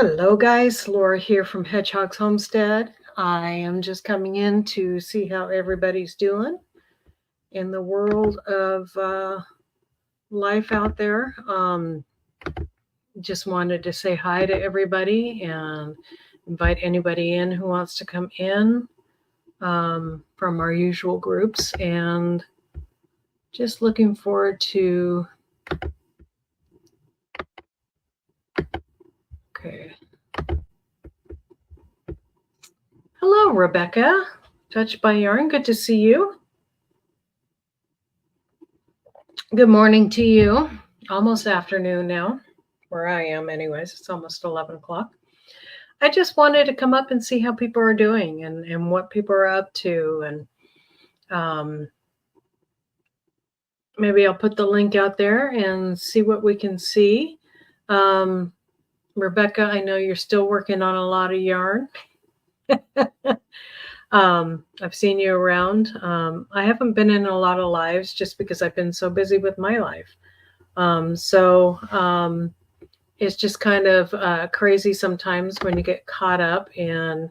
Hello guys, Laura here from Hedgehogs Homestead. I am just coming in to see how everybody's doing in the world of life out there. Just wanted to say hi to everybody and invite anybody in who wants to come in from our usual groups, and just looking forward to okay. Hello, Rebecca. Touched by Yarn. Good to see you. Good morning to you. Almost afternoon now, where I am anyways. It's almost 11 o'clock. I just wanted to come up and see how people are doing and what people are up to. And maybe I'll put the link out there and see what we can see. Rebecca, I know you're still working on a lot of yarn. I've seen you around. I haven't been in a lot of lives just because I've been so busy with my life. It's just kind of crazy sometimes when you get caught up in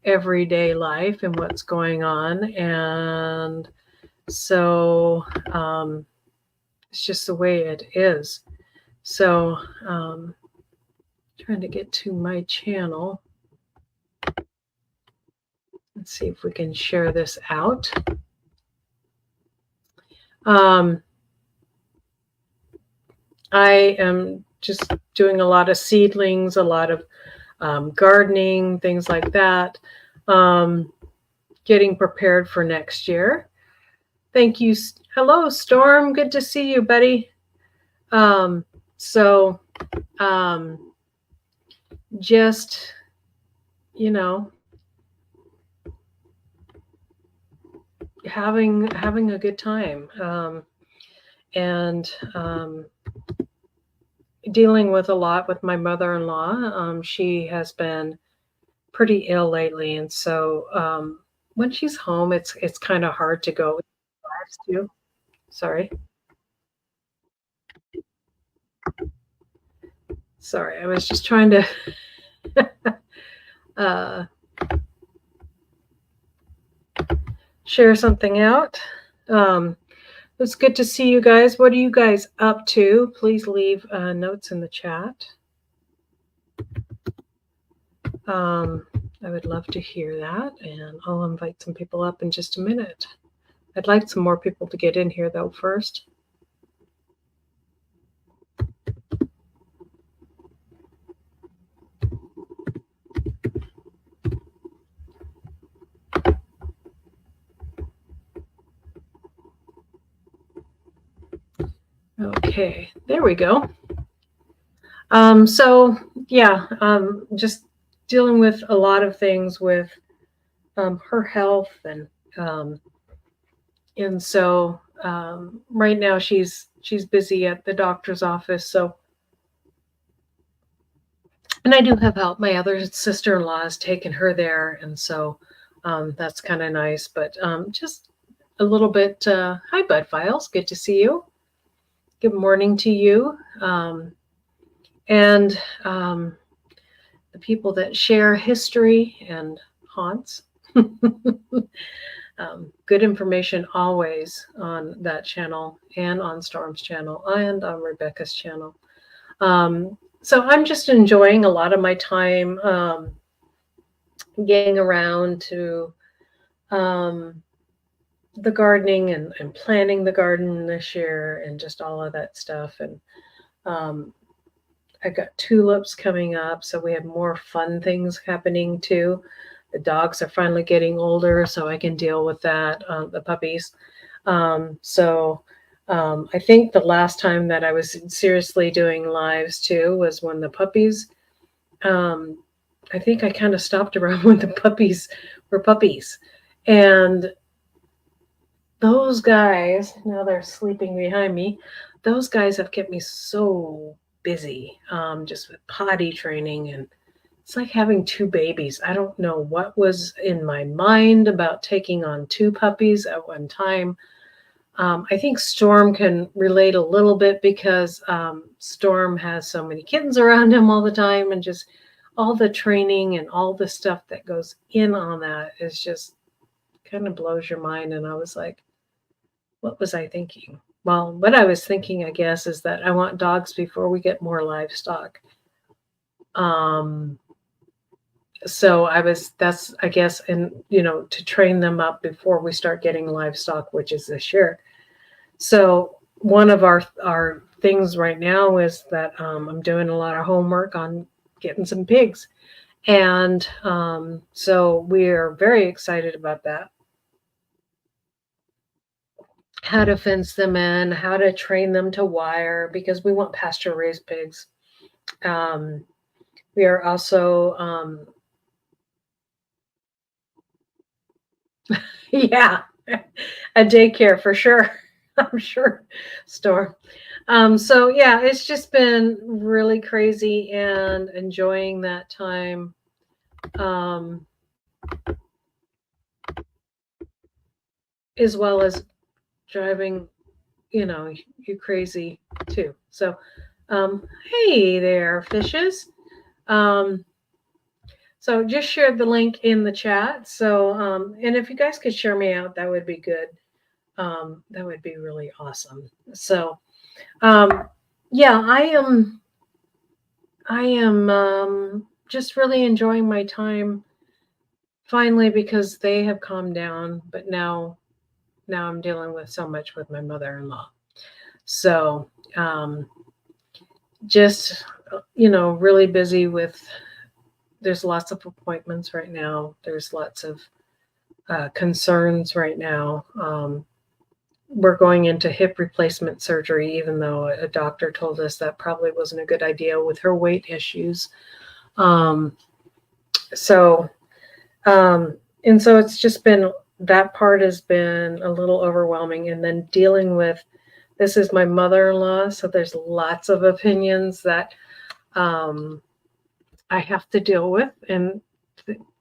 everyday life and what's going on. And so it's just the way it is. So trying to get to my channel. Let's see if we can share this out. I am just doing a lot of seedlings, a lot of gardening, things like that. Getting prepared for next year. Thank you. Hello, Storm. Good to see you, buddy. Just, you know, having a good time, and dealing with a lot with my mother-in-law. She has been pretty ill lately, and so when she's home, it's kind of hard to go lives too. Sorry, I was just trying to share something out. It's good to see you guys. What are you guys up to? Please leave notes in the chat. I would love to hear that, and I'll invite some people up in just a minute. I'd like some more people to get in here, though, first. Okay, there we go. Just dealing with a lot of things with her health, and so right now she's busy at the doctor's office. So, and I do have help. My other sister-in-law has taken her there, and so that's kind of nice. But just a little bit. Hi, Bud Files. Good to see you. Good morning to you. And the people that share history and haunts. Good information always on that channel, and on Storm's channel, and on Rebecca's channel. So I'm just enjoying a lot of my time getting around to the gardening and planting the garden this year, and just all of that stuff. And I got tulips coming up, so we have more fun things happening too. The dogs are finally getting older, so I can deal with that, the puppies. I think the last time that I was seriously doing lives too was when the puppies, I think I kind of stopped around when the puppies were puppies. And those guys, now they're sleeping behind me, those guys have kept me so busy, just with potty training, and it's like having two babies. I don't know what was in my mind about taking on two puppies at one time. I think Storm can relate a little bit because Storm has so many kittens around him all the time, and just all the training and all the stuff that goes in on that is just kind of blows your mind. And I was like, what was I thinking? Well, what I was thinking, I guess, is that I want dogs before we get more livestock. So that's, I guess, and to train them up before we start getting livestock, which is this year. So one of our things right now is that I'm doing a lot of homework on getting some pigs. And so we're very excited about that. How to fence them in, how to train them to wire, because we want pasture raised pigs. We are also, yeah, a daycare for sure. I'm sure, Storm. So yeah, it's just been really crazy and enjoying that time. As well as driving, you crazy too. So, hey there, fishes. Um, so just shared the link in the chat. So, and if you guys could share me out, that would be good. That would be really awesome. So, yeah, I am just really enjoying my time finally because they have calmed down, but now I'm dealing with so much with my mother-in-law. So, just, really busy with, there's lots of appointments right now. There's lots of concerns right now. We're going into hip replacement surgery, even though a doctor told us that probably wasn't a good idea with her weight issues. So, and so it's just been, that part has been a little overwhelming. And then dealing with, this is my mother-in-law, so there's lots of opinions that I have to deal with, and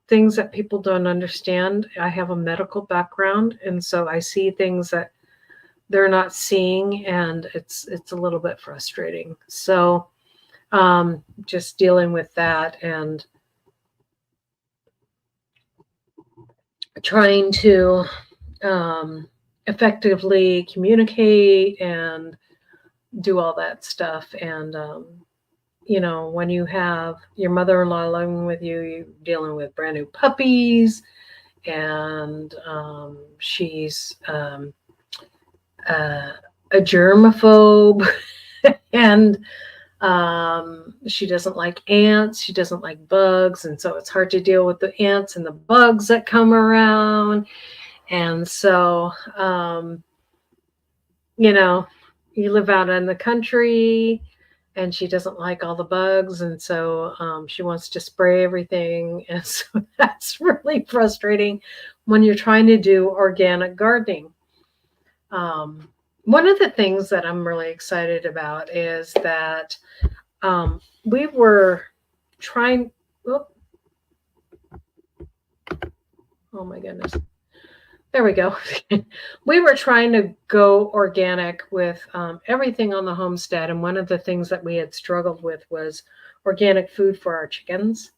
things that people don't understand. I have a medical background, and so I see things that they're not seeing, and it's a little bit frustrating. So just dealing with that and trying to effectively communicate and do all that stuff. And when you have your mother-in-law living with you, you're dealing with brand new puppies, and she's a germaphobe, and she doesn't like ants, she doesn't like bugs, and so it's hard to deal with the ants and the bugs that come around. And so you live out in the country, and she doesn't like all the bugs, and so she wants to spray everything. And so that's really frustrating when you're trying to do organic gardening. One of the things that I'm really excited about is that we were trying, oh my goodness, there we go. We were trying to go organic with everything on the homestead. And one of the things that we had struggled with was organic food for our chickens.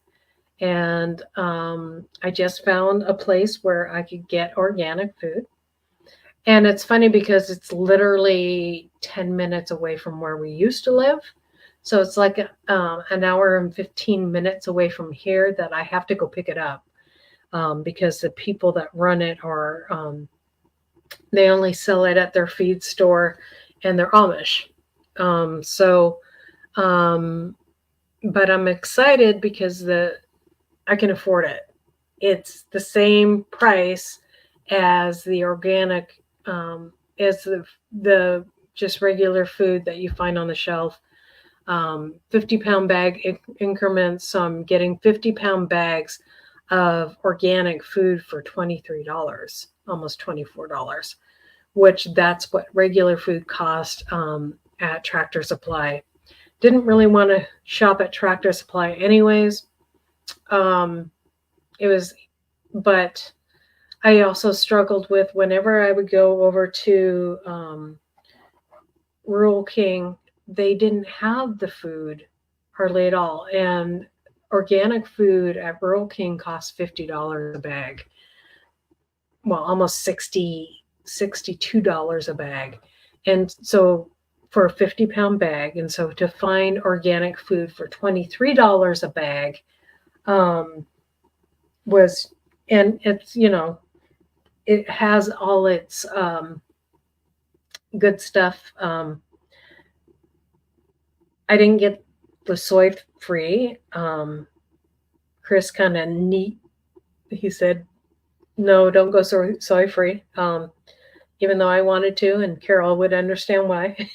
And I just found a place where I could get organic food. And it's funny because it's literally 10 minutes away from where we used to live. So it's like an hour and 15 minutes away from here that I have to go pick it up. Because the people that run it are, they only sell it at their feed store, and they're Amish. But I'm excited because I can afford it. It's the same price as the organic, as the just regular food that you find on the shelf. 50-pound bag increments. So I'm getting 50-pound bags of organic food for $23, almost $24, which that's what regular food cost at Tractor Supply. Didn't really want to shop at Tractor Supply anyways. But I also struggled with, whenever I would go over to Rural King, they didn't have the food hardly at all. And organic food at Rural King costs $50 a bag. Well, almost $62 a bag. And so for a 50-pound bag. And so to find organic food for $23 a bag was, and it's, it has all its good stuff. I didn't get the soy free. Chris kind of neat. He said, no, don't go soy free. Even though I wanted to, and Carol would understand why.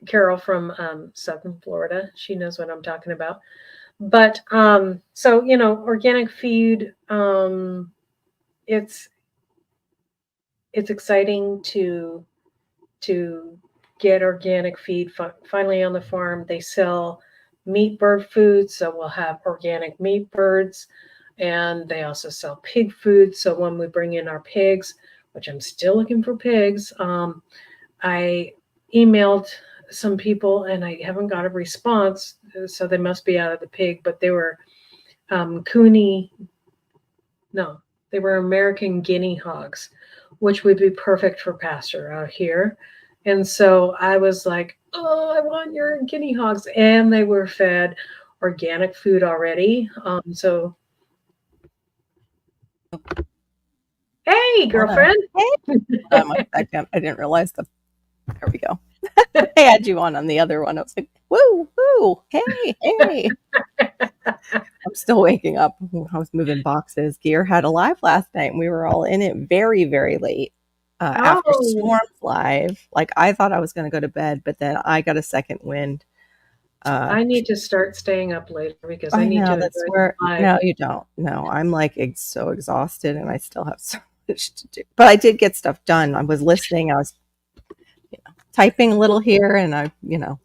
Carol from Southern Florida, she knows what I'm talking about. But organic feed, it's exciting to get organic feed finally on the farm. They sell meat bird food, so we'll have organic meat birds, and they also sell pig food. So when we bring in our pigs, which I'm still looking for pigs, I emailed some people and I haven't got a response, so they must be out of the pig, but they were they were American guinea hogs, which would be perfect for pasture out here. And so I was like, oh, I want your guinea hogs. And they were fed organic food already. Hey, girlfriend. Hey. I didn't realize that. There we go. I had you on the other one. I was like, woo, woo, hey. I'm still waking up. I was moving boxes. Gear had a live last night, and we were all in it very, very late. After Storms live, like I thought I was going to go to bed, but then I got a second wind. I need to start staying up later because I need to. That's where. No, you don't. No, I'm like so exhausted, and I still have so much to do. But I did get stuff done. I was listening. I was, typing a little here, and I,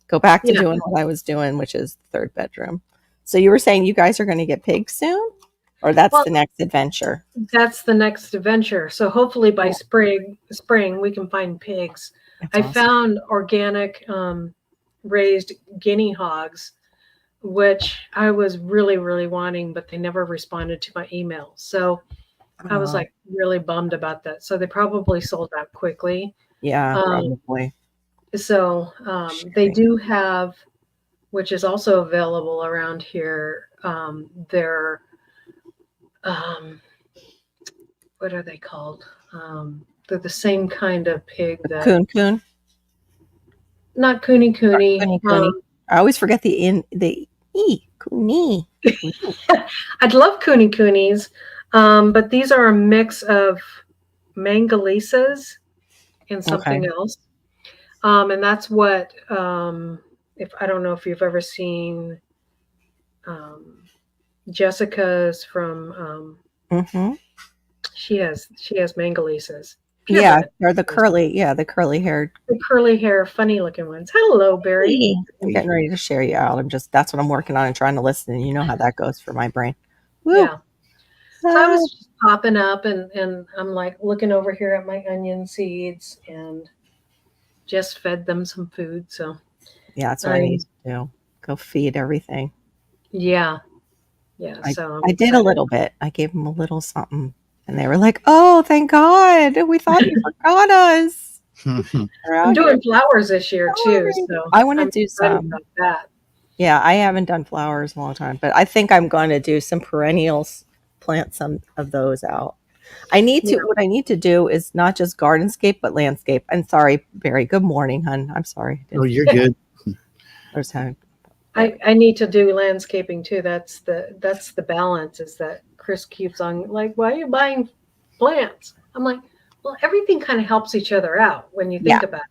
go back to doing what I was doing, which is the third bedroom. So you were saying you guys are going to get pigs soon? Or that's the next adventure? That's the next adventure. So hopefully by spring we can find pigs. That's awesome. Found organic raised guinea hogs, which I was really, really wanting, but they never responded to my email. So I was like really bummed about that. So they probably sold out quickly. Yeah, probably. So they do have, which is also available around here, their what are they called? They're the same kind of pig that coon. Not coony. I always forget the coony. I'd love coonies, but these are a mix of Mangalisas and something else. And that's what if I don't know if you've ever seen Jessica's from she has Mangalisas. Yeah, or the curly haired. The curly hair, funny looking ones. Hello, Barry. Hey, I'm getting ready to share you out. That's what I'm working on and trying to listen. And you know how that goes for my brain. Woo. Yeah. So I was just popping up and I'm like looking over here at my onion seeds and just fed them some food. So yeah, that's what I need to do. Go feed everything. Yeah. So I did a little bit. I gave them a little something. And they were like, oh, thank God. We thought you forgot us. I'm doing flowers this year, too. So I want to do some. About that. Yeah, I haven't done flowers in a long time. But I think I'm going to do some perennials, plant some of those out. What I need to do is not just gardenscape, but landscape. And sorry, Barry. Good morning, hon. I'm sorry. Oh, you're good. There's time. I need to do landscaping, too. That's the balance is that Chris keeps on like, why are you buying plants? I'm like, well, everything kind of helps each other out when you think about it.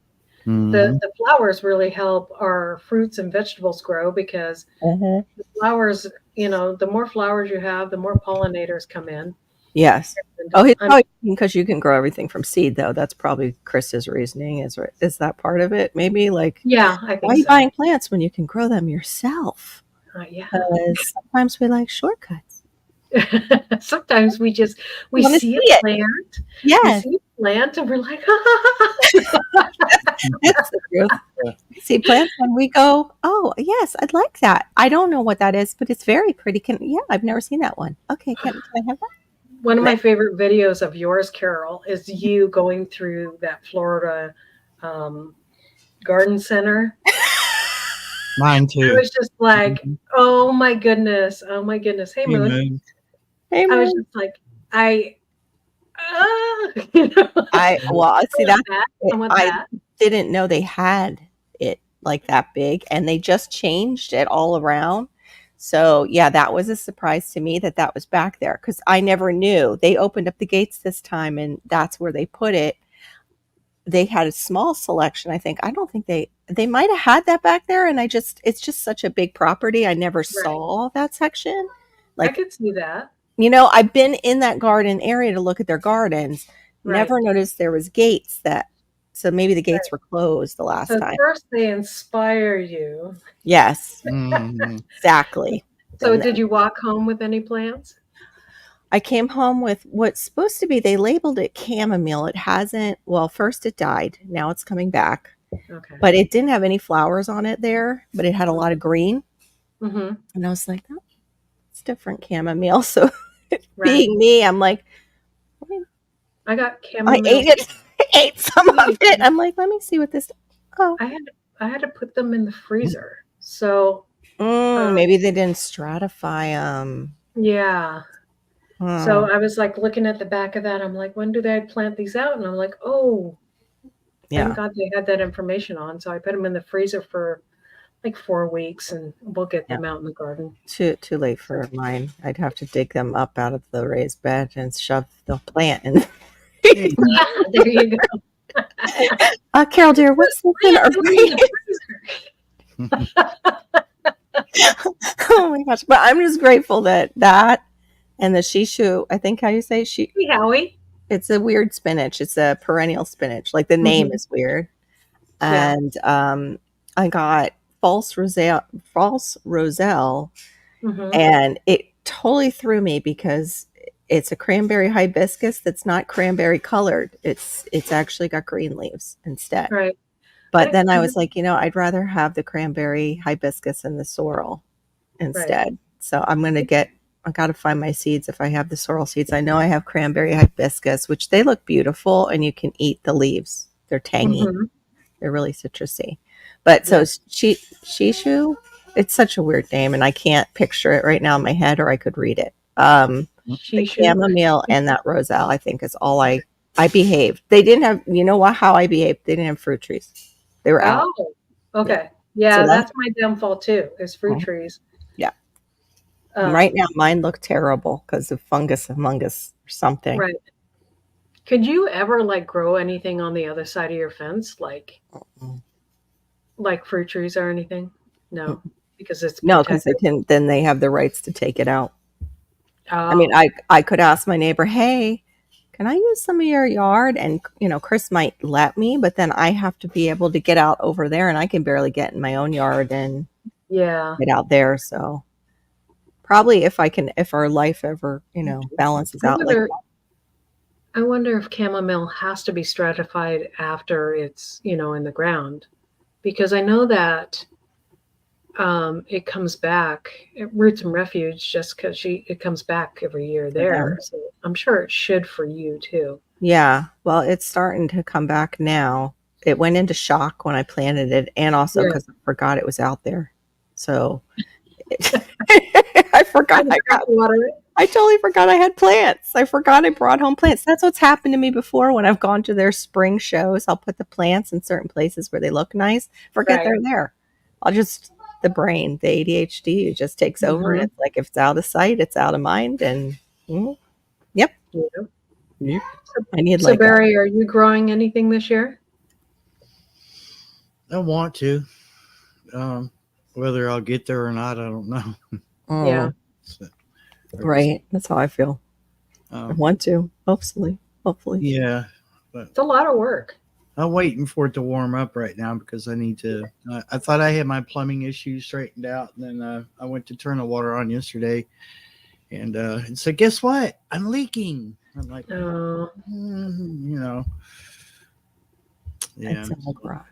Mm-hmm. The flowers really help our fruits and vegetables grow because the flowers, the more flowers you have, the more pollinators come in. Yes. Oh, he's probably because you can grow everything from seed, though. That's probably Chris's reasoning. Is that part of it? Maybe like, yeah, I think why are you buying plants when you can grow them yourself? Yeah. Because sometimes we like shortcuts. Sometimes we see a plant. Yes. We see a plant and we're like, That's the truth. see plants when we go, oh, yes, I'd like that. I don't know what that is, but it's very pretty. I've never seen that one. Okay, can I have that? One of my favorite videos of yours, Carol, is you going through that Florida um, garden center. Mine I too. was just like, oh my goodness, oh my goodness. Hey, Hey, Moon. Moon. Hey, I was Moon. just like, you know, Well, see that I want I that. didn't know they had it like that big, and they just changed it all around. So yeah, that was a surprise to me that was back there because I never knew. They opened up the gates this time, and that's where they put it. They had a small selection, I think. I don't think they might have had that back there, and it's just such a big property. I never Right. saw that section. I Like, could see that. I've been in that garden area to look at their gardens. Right. Never noticed there was gates so maybe the gates Right. were closed the last So time. first they inspire you. Yes, Exactly. So did you walk home with any plants? I came home with what's supposed to be, they labeled it chamomile. It hasn't, well, first it died. Now it's coming back. Okay. But it didn't have any flowers on it there, but it had a lot of green. Mm-hmm. And I was like, oh, it's different chamomile. So Right. being me, I'm like, I got I chamomile. ate it. Ate some of it. I'm like, let me see what this. Oh, I had to put them in the freezer. So maybe they didn't stratify them. yeah. So I was like looking at the back of that. I'm like, when do they plant these out? And I'm like, oh, thank God they had that information on. So I put them in the freezer for like 4 weeks, and we'll get them out in the garden. Too late for mine. I'd have to dig them up out of the raised bed and shove the plant in. There you go. Carol, dear, what's this in our Oh my gosh! But I'm just grateful that and the shishu. I think how you say Hey, Howie. It's a weird spinach. It's a perennial spinach. Like the name is weird. And I got false roselle, and it totally threw me because it's a cranberry hibiscus that's not cranberry colored. It's actually got green leaves instead. Right. But then I was like, I'd rather have the cranberry hibiscus and the sorrel instead. Right. So I got to find my seeds if I have the sorrel seeds. I know I have cranberry hibiscus, which they look beautiful, and you can eat the leaves. They're tangy. Mm-hmm. They're really citrusy. But so shishu, it's such a weird name, and I can't picture it right now in my head, or I could read it. The chamomile and that roselle, I think, is all I behaved. They didn't have, how I behaved. They didn't have fruit trees. They were out. Oh, okay. Yeah, so that's my downfall too, is fruit trees. Yeah. Right now, mine look terrible because of fungus or something. Right. Could you ever grow anything on the other side of your fence, like fruit trees or anything? No, because it's no, because then they have the rights to take it out. Oh. I mean, I could ask my neighbor, hey, can I use some of your yard? And Chris might let me, but then I have to be able to get out over there, and I can barely get in my own yard and get out there. So probably if our life ever balances out like that. I wonder if chamomile has to be stratified after it's, in the ground, because I know that it comes back, Roots and Refuge, just because it comes back every year there. So I'm sure it should for you too. Yeah. Well, it's starting to come back now. It went into shock when I planted it, and also because I forgot it was out there. So I forgot I totally forgot I had plants. I forgot I brought home plants. That's what's happened to me before when I've gone to their spring shows. I'll put the plants in certain places where they look nice. Forget they're there. The brain, the ADHD just takes over. And it's like, if it's out of sight, it's out of mind. And yep. I need so Barry, are you growing anything this year? I want to. Whether I'll get there or not, I don't know. Yeah. Right. That's how I feel. I want to, hopefully. Yeah. But it's a lot of work. I'm waiting for it to warm up right now because I need to. I thought I had my plumbing issues straightened out. And then I went to turn the water on yesterday. And said, guess what? I'm leaking. I'm like, Yeah. It's in the garage.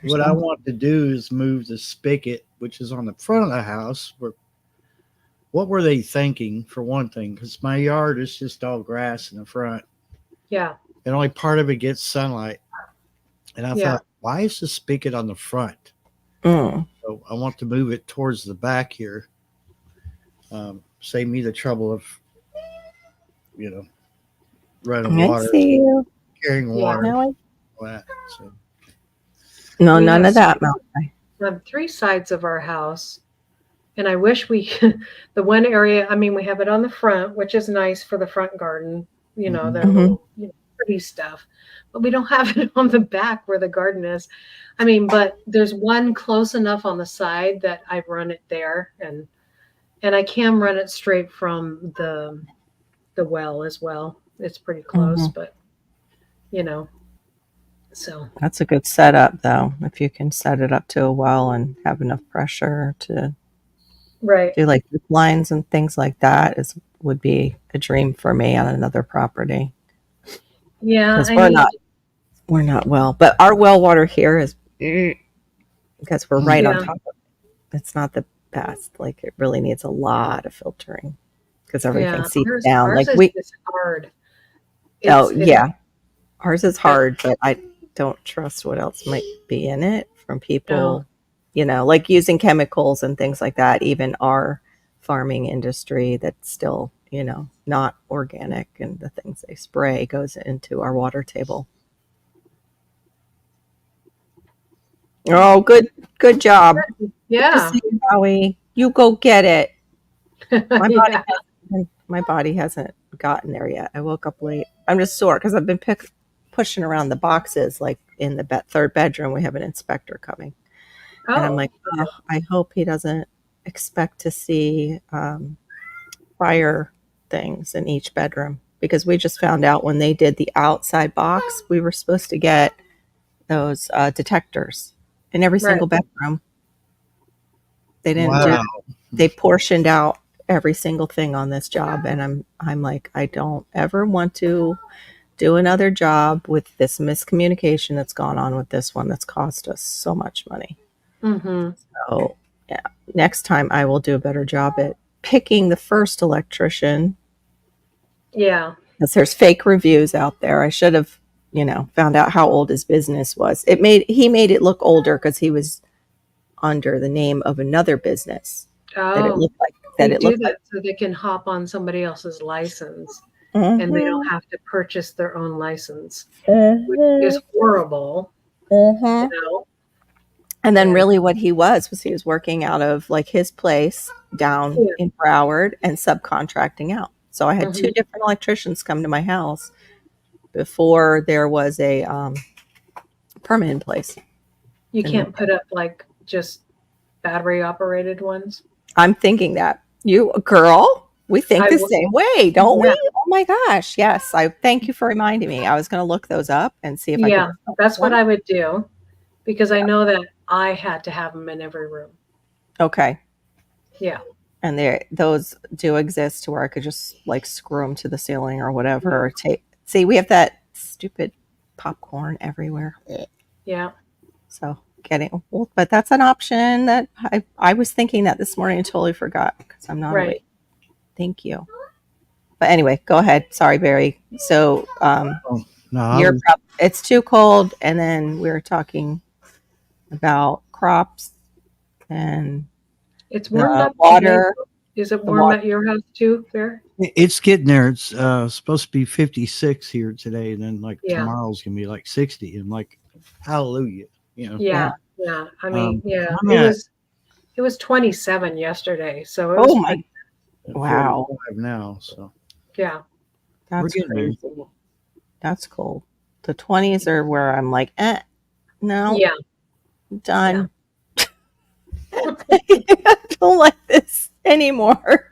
what I want to do is move the spigot, which is on the front of the house. What were they thinking, for one thing? Because my yard is just all grass in the front, Yeah. and only part of it gets sunlight. And I Yeah. thought, why is the spigot on the front? Mm. So I want to move it towards the back here. Save me the trouble of, running I water, see you. carrying Yeah. water. No, All that. So, no, We none have of that, Malachi. We have 3 sides of our house. And I wish the one area, I mean, we have it on the front, which is nice for the front garden, the Mhm. little, pretty stuff. But we don't have it on the back where the garden is. I mean, but there's one close enough on the side that I run it there, and I can run it straight from the well as well. It's pretty close, but so That's a good setup, though. If you can set it up to a well and have enough pressure to right. do like zip lines and things like that would be a dream for me on another property. Yeah, Because I we're need not well, but our well water here is because we're right on Yeah. top of it. It's not the best. Like it really needs a lot of filtering because everything seeps down. Ours Like is just hard. It's yeah, ours is hard, but I don't trust what else might be in it from people, like using chemicals and things like that. Even our farming industry that's still, not organic, and the things they spray goes into our water table. Oh, good job. Good to yeah. see you, Howie. You go get it. Yeah. My body hasn't gotten there yet. I woke up late. I'm just sore because I've been pushing around the boxes. Like in the third bedroom, we have an inspector coming, and I'm Oh, like, oh, I hope he doesn't expect to see fire things in each bedroom, because we just found out when they did the outside box, we were supposed to get those detectors in every right. single bedroom. They didn't do. wow. They portioned out every single thing on this job, and I'm like, I don't ever want to do another job with this miscommunication that's gone on with this one that's cost us so much money. Mm-hmm. So yeah, next time I will do a better job at picking the first electrician, Yeah. because there's fake reviews out there. I should have, found out how old his business was. He made it look older because he was under the name of another business. That it Oh, looked like they do that so they can hop on somebody else's license and they don't have to purchase their own license, which is horrible, you know? And then And really what he was he was working out of like his place down yeah. in Broward and subcontracting out. So I had 2 Mhm. different electricians come to my house before there was a permit in place. You And can't put up like just battery operated ones. I'm thinking that you girl, we think I the will, same way, don't yeah. we? Oh my gosh. Yes. I thank you for reminding me. I was going to look those up and see if I could. Yeah, that's what one. I would do because I Yeah. know that I had to have them in every room. Okay. Yeah. And those do exist to where I could just like screw them to the ceiling or whatever. Or see, we have that stupid popcorn everywhere. Yeah. So but that's an option that I was thinking that this morning and totally forgot because I'm not Right. awake. Thank you. But anyway, go ahead. Sorry, Barry. So No, it's too cold, and then we were talking about crops and It's warmed the up today. water. Is it The warm water. at your house too, Bear? it's getting there. It's supposed to be 56 here today, and then like Yeah. tomorrow's gonna be like 60. And like, hallelujah, Yeah. Yeah. I mean, yeah. I'm It at was 27 yesterday, so it Oh was my! Wow, 45 now, so yeah. we're that's getting there. crazy. That's cold. The 20s are where I'm like, no, Yeah. done. I don't like this anymore.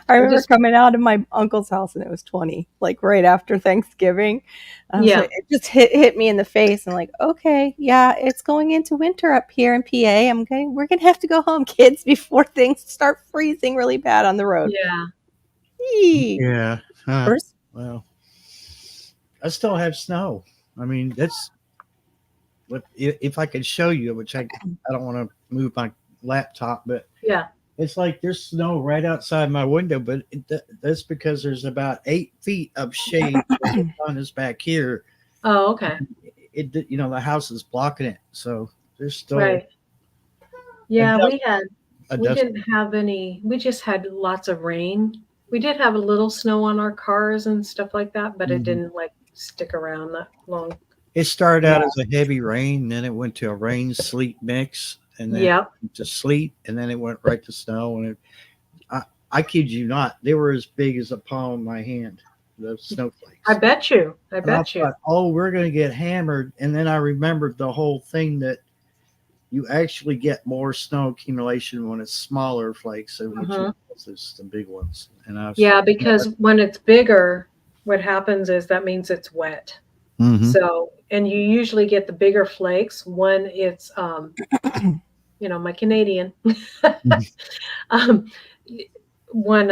I remember coming out of my uncle's house and it was 20, like right after Thanksgiving. I was Yeah. like, it just hit me in the face and like, okay, yeah, it's going into winter up here in PA. We're gonna have to go home, kids, before things start freezing really bad on the road. Yeah. Yee. Yeah. First, Well, I still have snow. I mean, if I could show you, which I don't want to move my laptop, but Yeah. it's like there's snow right outside my window, but that's because there's about 8 feet of shade. The sun is back here. Oh, okay. The house is blocking it, so there's still Right. a Yeah, dust. we didn't have any. We just had lots of rain. We did have a little snow on our cars and stuff like that, but it Mhm. didn't like stick around that long. It started Yeah. out as a heavy rain, then it went to a rain sleet mix, and then Yep. to sleet, and then it went right to snow. And I kid you not, they were as big as the palm of my hand, the snowflakes. I bet you. I And I bet you. thought, oh, we're going to get hammered. And then I remembered the whole thing that you actually get more snow accumulation when it's smaller flakes than what you it's the big ones. And I was Yeah, because when it's bigger, what happens is that means it's wet. Mhm. So, and you usually get the bigger flakes when it's, my Canadian, um, when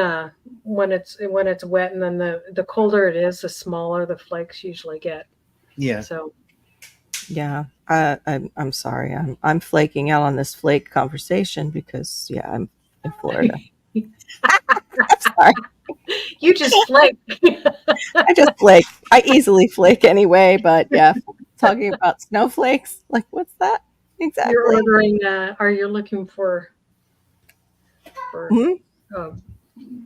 it's wet, and then the colder it is, the smaller the flakes usually get. Yeah. So, Yeah, I'm sorry. I'm flaking out on this flake conversation because I'm in Florida. I'm sorry. you just flake. I just flake. I easily flake anyway. But yeah, talking about snowflakes, like what's that exactly? You're ordering. Are you looking for? Hmm?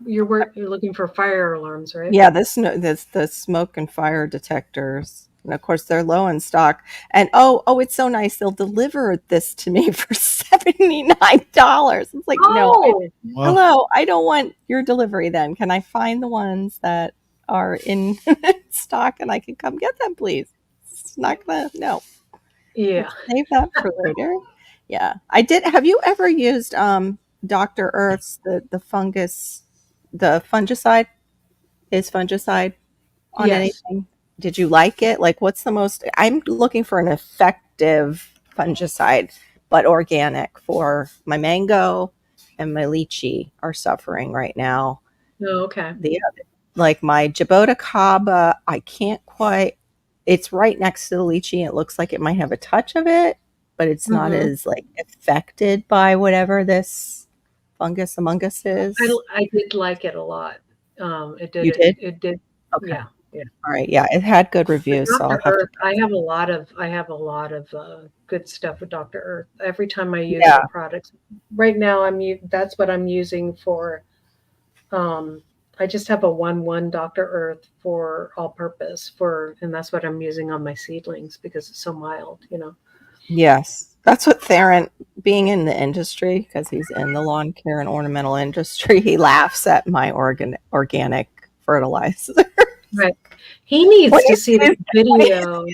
You're looking for fire alarms, right? Yeah, the smoke and fire detectors. And of course they're low in stock. And oh, it's so nice. They'll deliver this to me for $79. It's like, no, Well, hello, I don't want your delivery then. Can I find the ones that are in stock and I can come get them, please? It's not gonna no. Yeah. Save that for later. Yeah. I did. Have you ever used Dr. Earth's the fungus, the fungicide? Is fungicide on Yes. anything? Did you like it? Like, what's the most? I'm looking for an effective fungicide, but organic for my mango and my lychee are suffering right now. Oh, okay. The other, like my Jabota Caba, I can't quite. It's right next to the lychee. It looks like it might have a touch of it, but it's not Mhm. as like affected by whatever this fungus among us is. I did like it a lot. It did You did? It did. Okay. Yeah. Yeah. All right. Yeah, it had good But reviews, so I'll Dr. have to. Earth, I have a lot of good stuff with Dr. Earth. Every time I use Yeah. the products, right now that's what I'm using for. Um, I just have a 1-1 Dr. Earth for all purpose and that's what I'm using on my seedlings because it's so mild. Yes. That's what Theron, being in the industry, because he's in the lawn care and ornamental industry, he laughs at my organic fertilizer. Right. He needs When to see the when he video.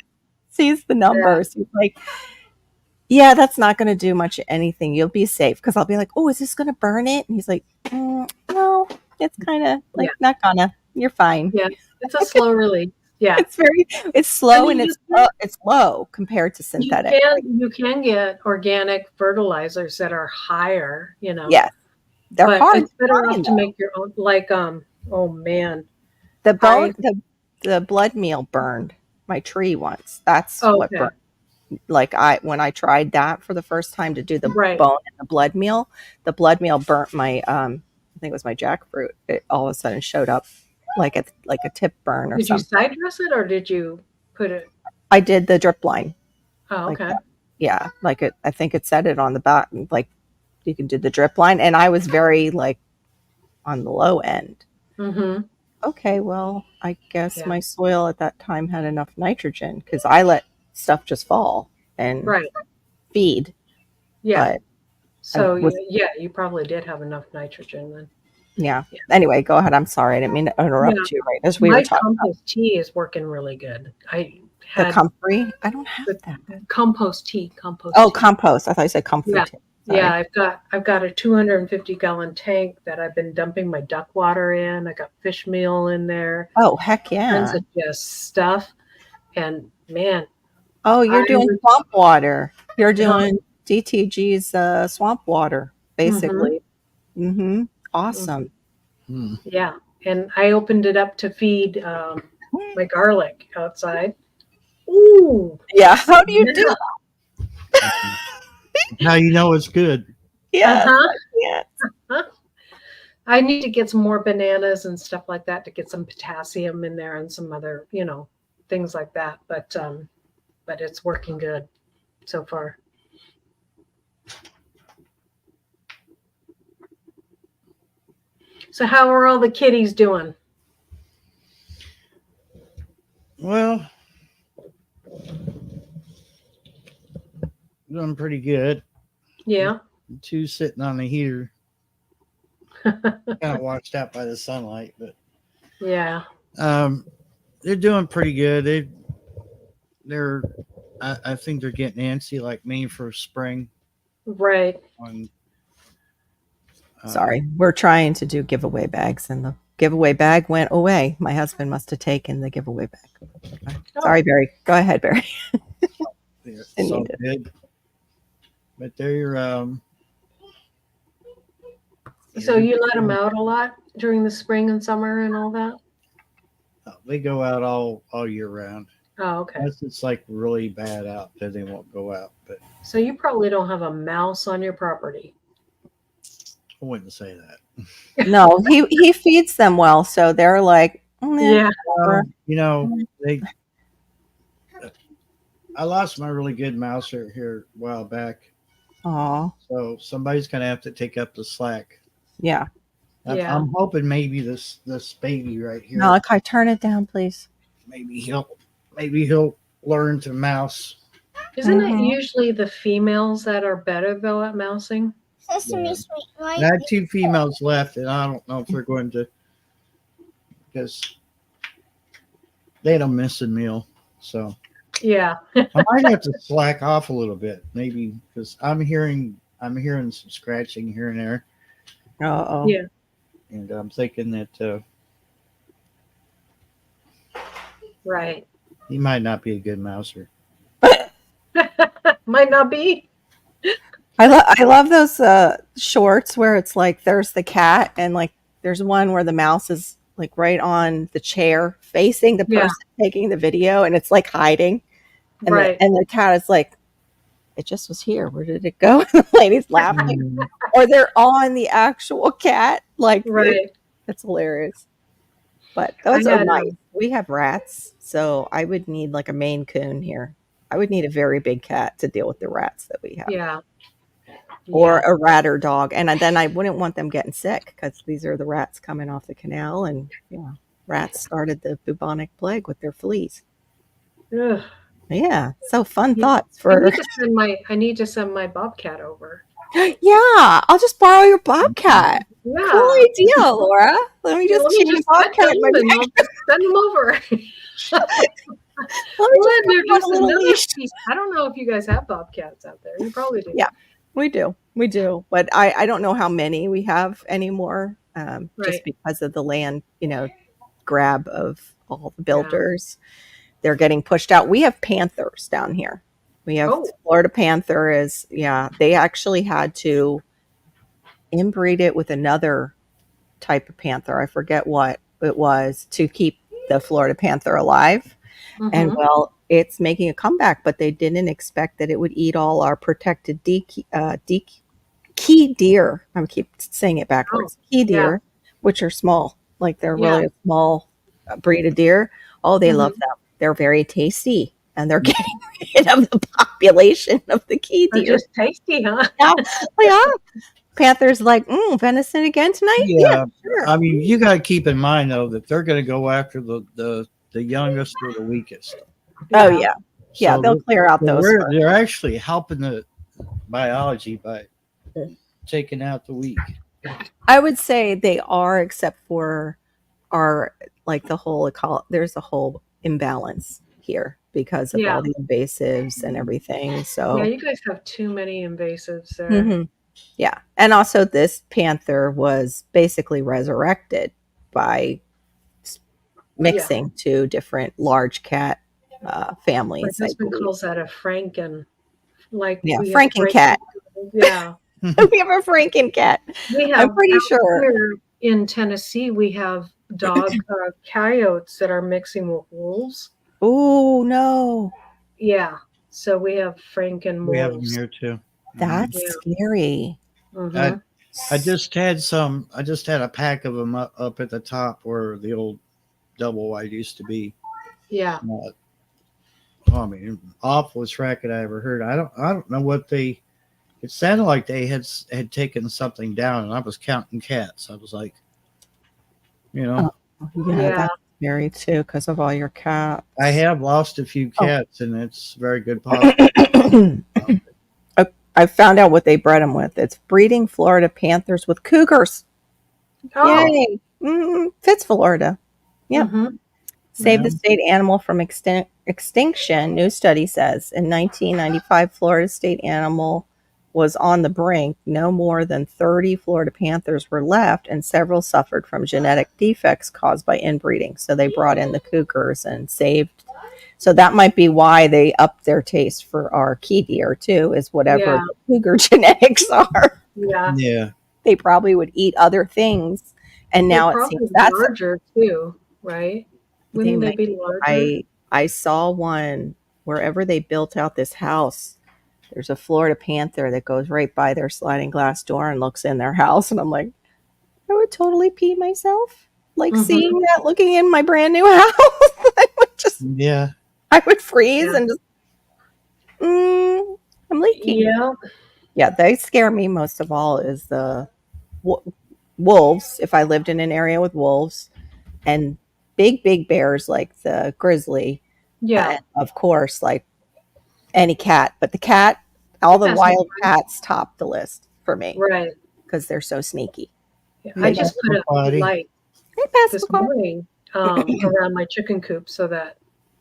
sees the Yeah. numbers, he's like, yeah, that's not going to do much of anything. You'll be safe. Because I'll be like, oh, is this going to burn it? And he's like, no, it's kind of like not gonna. You're fine. Yeah. It's a slow release. Yeah. It's slow mean, and it's low compared to synthetic. You can get organic fertilizers that are higher, Yes, they're but hard. it's better off to though. make your own. Like, oh man, The bone, the blood meal burned my tree once. That's what okay, burned. Like when I tried that for the first time to do the right. bone and the blood meal burnt my I think it was my jackfruit. It all of a sudden showed up like a tip burn or Did you something. side dress it or did you put it? I did the drip line. Oh, Like okay. that. Yeah, like it. I think it said it on the back. Like you can do the drip line, and I was very like on the low end. Mm-hmm. Okay, well, I guess Yeah. my soil at that time had enough nitrogen because I let stuff just fall and Right. feed. Yeah. But So was, you probably did have enough nitrogen then. yeah. Yeah. Anyway, go ahead. I'm sorry. I didn't mean to interrupt you right as we were My talking compost tea is working really good. I about the had comfrey. I don't have the that. compost tea. Oh, tea. compost. I thought you said comfrey Yeah. tea. Sorry. Yeah, I've got a 250-gallon tank that I've been dumping my duck water in. I got fish meal in there, Oh, heck yeah. tons of just stuff. And man, Oh, you're doing swamp water. You're doing Yeah. DTG's swamp water, basically. Mm-hmm. Awesome. Yeah, and I opened it up to feed my garlic outside. Ooh, Yeah. How do you do that? Now you know it's good. Yes, Uh-huh. yes. I need to get some more bananas and stuff like that to get some potassium in there and some other, things like that. But it's working good so far. So how are all the kitties doing? Well, doing pretty good. Yeah. Two sitting on the heater, kind of washed out by the sunlight, but Yeah. they're doing pretty good. They're I think they're getting antsy like me for spring. Right. On Sorry, we're trying to do giveaway bags, and the giveaway bag went away. My husband must have taken the giveaway bag. Sorry, Barry. Go ahead, Barry. it's all good, but they're So you let them out a lot during the spring and summer and all that? they go out all year round. Oh, okay. Unless it's like really bad out, then they won't go out. But So you probably don't have a mouse on your property. I wouldn't say that. No, he feeds them well, so they're like, Yeah. They. I lost my really good mouse here a while back, Aw, so somebody's gonna have to take up the slack. yeah. Yeah. I'm hoping maybe this baby right here, Malachi, turn it down, please. maybe he'll learn to mouse. Isn't it Mhm. usually the females that are better though at mousing? Yeah. I have two females left, and I don't know if they're going to, because they don't miss a meal. So Yeah. I might have to slack off a little bit, maybe, because I'm hearing some scratching here and there, Uh-oh. Yeah. and I'm thinking that Right. he might not be a good mouser. Might not be. I love those shorts where it's like there's the cat and like there's one where the mouse is like right on the chair facing the Yeah. person taking the video and it's like hiding and Right. the cat is like, it just was here, where did it go? And the lady's laughing. Or they're on the actual cat, like Right. it's hilarious. But those I are had, nice. We have rats, so I would need like a Maine Coon here. I would need a very big cat to deal with the rats that we have. Yeah. Or a rat or dog. And then I wouldn't want them getting sick because these are the rats coming off the canal. And rats started the bubonic plague with their fleas. Ugh. Yeah. So fun Yeah. thoughts I for. need to send my bobcat over. Yeah. I'll just borrow your bobcat. Yeah. Cool idea, Laura. Let me just keep your pet bobcat them in my and I'll just send them over. Let me Well, just they're put 'em on just a little another leash. piece. I don't know if you guys have bobcats out there. You probably do. Yeah. We do. But I don't know how many we have anymore, Right. just because of the land, grab of all the builders. They're getting pushed out. We have panthers down here. We have Florida panther they actually had to inbreed it with another type of panther. I forget what it was to keep the Florida panther alive. Mhm. And well, it's making a comeback, but they didn't expect that it would eat all our protected key deer. I keep saying it backwards. Key deer, which are small, like they're really a small breed of deer. Oh, they love them. They're very tasty, and they're getting rid of the population of the key They're deer. just tasty, huh? Yeah. Panthers like venison again tonight. Yeah, Sure. I mean, you got to keep in mind though that they're going to go after the youngest or the weakest. Oh yeah. Yeah, So they'll clear out those. They're actually helping the biology by taking out the weak. I would say they are, except for there's a whole imbalance here because of all the invasives and everything. So yeah, you guys have too many invasives there. Mhm. Yeah, and also this panther was basically resurrected by mixing two different large cat families. My husband calls that a Franken. Franken cat. Yeah. We have a Franken cat. I'm pretty sure. Here in Tennessee, we have dog coyotes that are mixing with wolves. Oh no. Yeah. So we have Franken We have them wolves. here too. That's Yeah. scary. Mhm. I just had some. I just had a pack of them up at the top where the old double wide used to be. Yeah. I mean, awfulest racket I ever heard. I don't know what they. It sounded like they had taken something down, and I was counting cats. I was like, you know, Yeah, Yeah. that's scary too because of all your cats. I have lost a few Oh. cats, and it's very good possible. I found out what they bred them with. It's breeding Florida panthers with cougars. Oh. Yay! Fits Florida. Yep. Mhm. Save the Yeah. state animal from extinction. New study says in 1995, Florida state animal was on the brink. No more than 30 Florida panthers were left, and several suffered from genetic defects caused by inbreeding. So they brought in the cougars and saved. So that might be why they upped their taste for our key deer too, is whatever Yeah. the cougar genetics are. Yeah. Yeah. They probably would eat other things, and They're now it probably seems that's larger too, right? Wouldn't they might be be. larger? I saw one wherever they built out this house. There's a Florida panther that goes right by their sliding glass door and looks in their house, and I'm like, I would totally pee myself, like Mhm. seeing that looking in my brand new house. Yeah. I would freeze Yeah. and just, I'm leaking. Yeah. Yeah, they scare me most of all. Is the wolves? If I lived in an area with wolves and big bears like the grizzly. Yeah. And of course, like any cat, but the cat, all the That's wild fine. cats top the list for me Right. because they're so sneaky. Yeah. Yeah, I just put a buddy. light Hey, pass this the car. morning around my chicken coop so that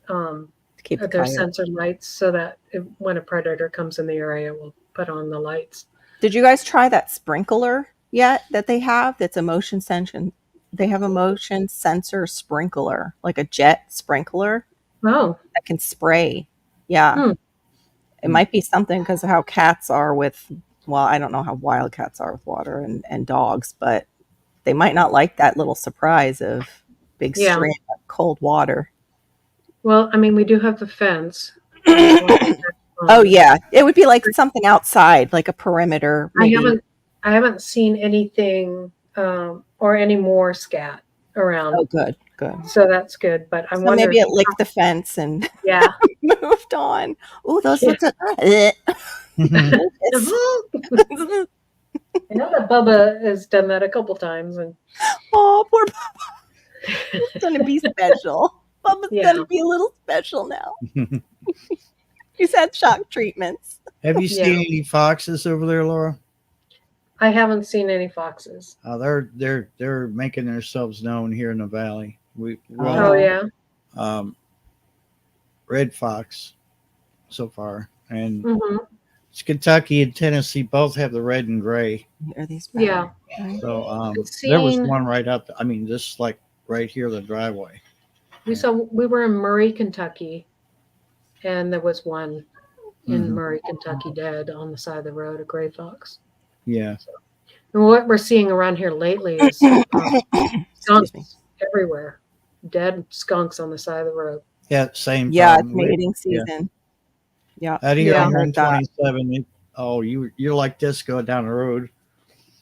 To keep the there's coyote. sensor lights so that when a predator comes in the area, we'll put on the lights. Did you guys try that sprinkler yet that they have? That's a motion sensor. They have a motion sensor sprinkler, like a jet sprinkler Oh. that can spray. Yeah. Hmm. It might be something because of how cats are with, well, I don't know how wild cats are with water and dogs, but they might not like that little surprise of big Yeah. stream of cold water. Well, I mean, we do have the fence. Oh yeah, it would be like something outside, like a perimeter. Maybe. I haven't seen anything or any more scat around. Oh, good. So that's good. But I So wonder maybe if it licked the fence and yeah. moved on. Oh, those Yeah. look good. I know that Bubba has done that a couple times, and Oh, poor Bubba. He's gonna be special. Bubba's Yeah. gonna be a little special now. He's had shock treatments. Have you Yeah. seen any foxes over there, Laura? I haven't seen any foxes. They're making themselves known here in the valley. Oh yeah. Red fox so far, and Hmm. it's Kentucky and Tennessee both have the red and gray. Are these Yeah. bad? So I've there was seen- one right out. I mean, just like right here, the driveway. We were in Murray, Kentucky, and there was one in Mhm. Murray, Kentucky, dead on the side of the road, a gray fox. Yeah, And what we're seeing around here lately is skunks everywhere, dead skunks on the side of the road. yeah, same. Yeah, it's problem. mating season. Yeah. Out here Yeah. on I heard that. 127. You're like this going down the road.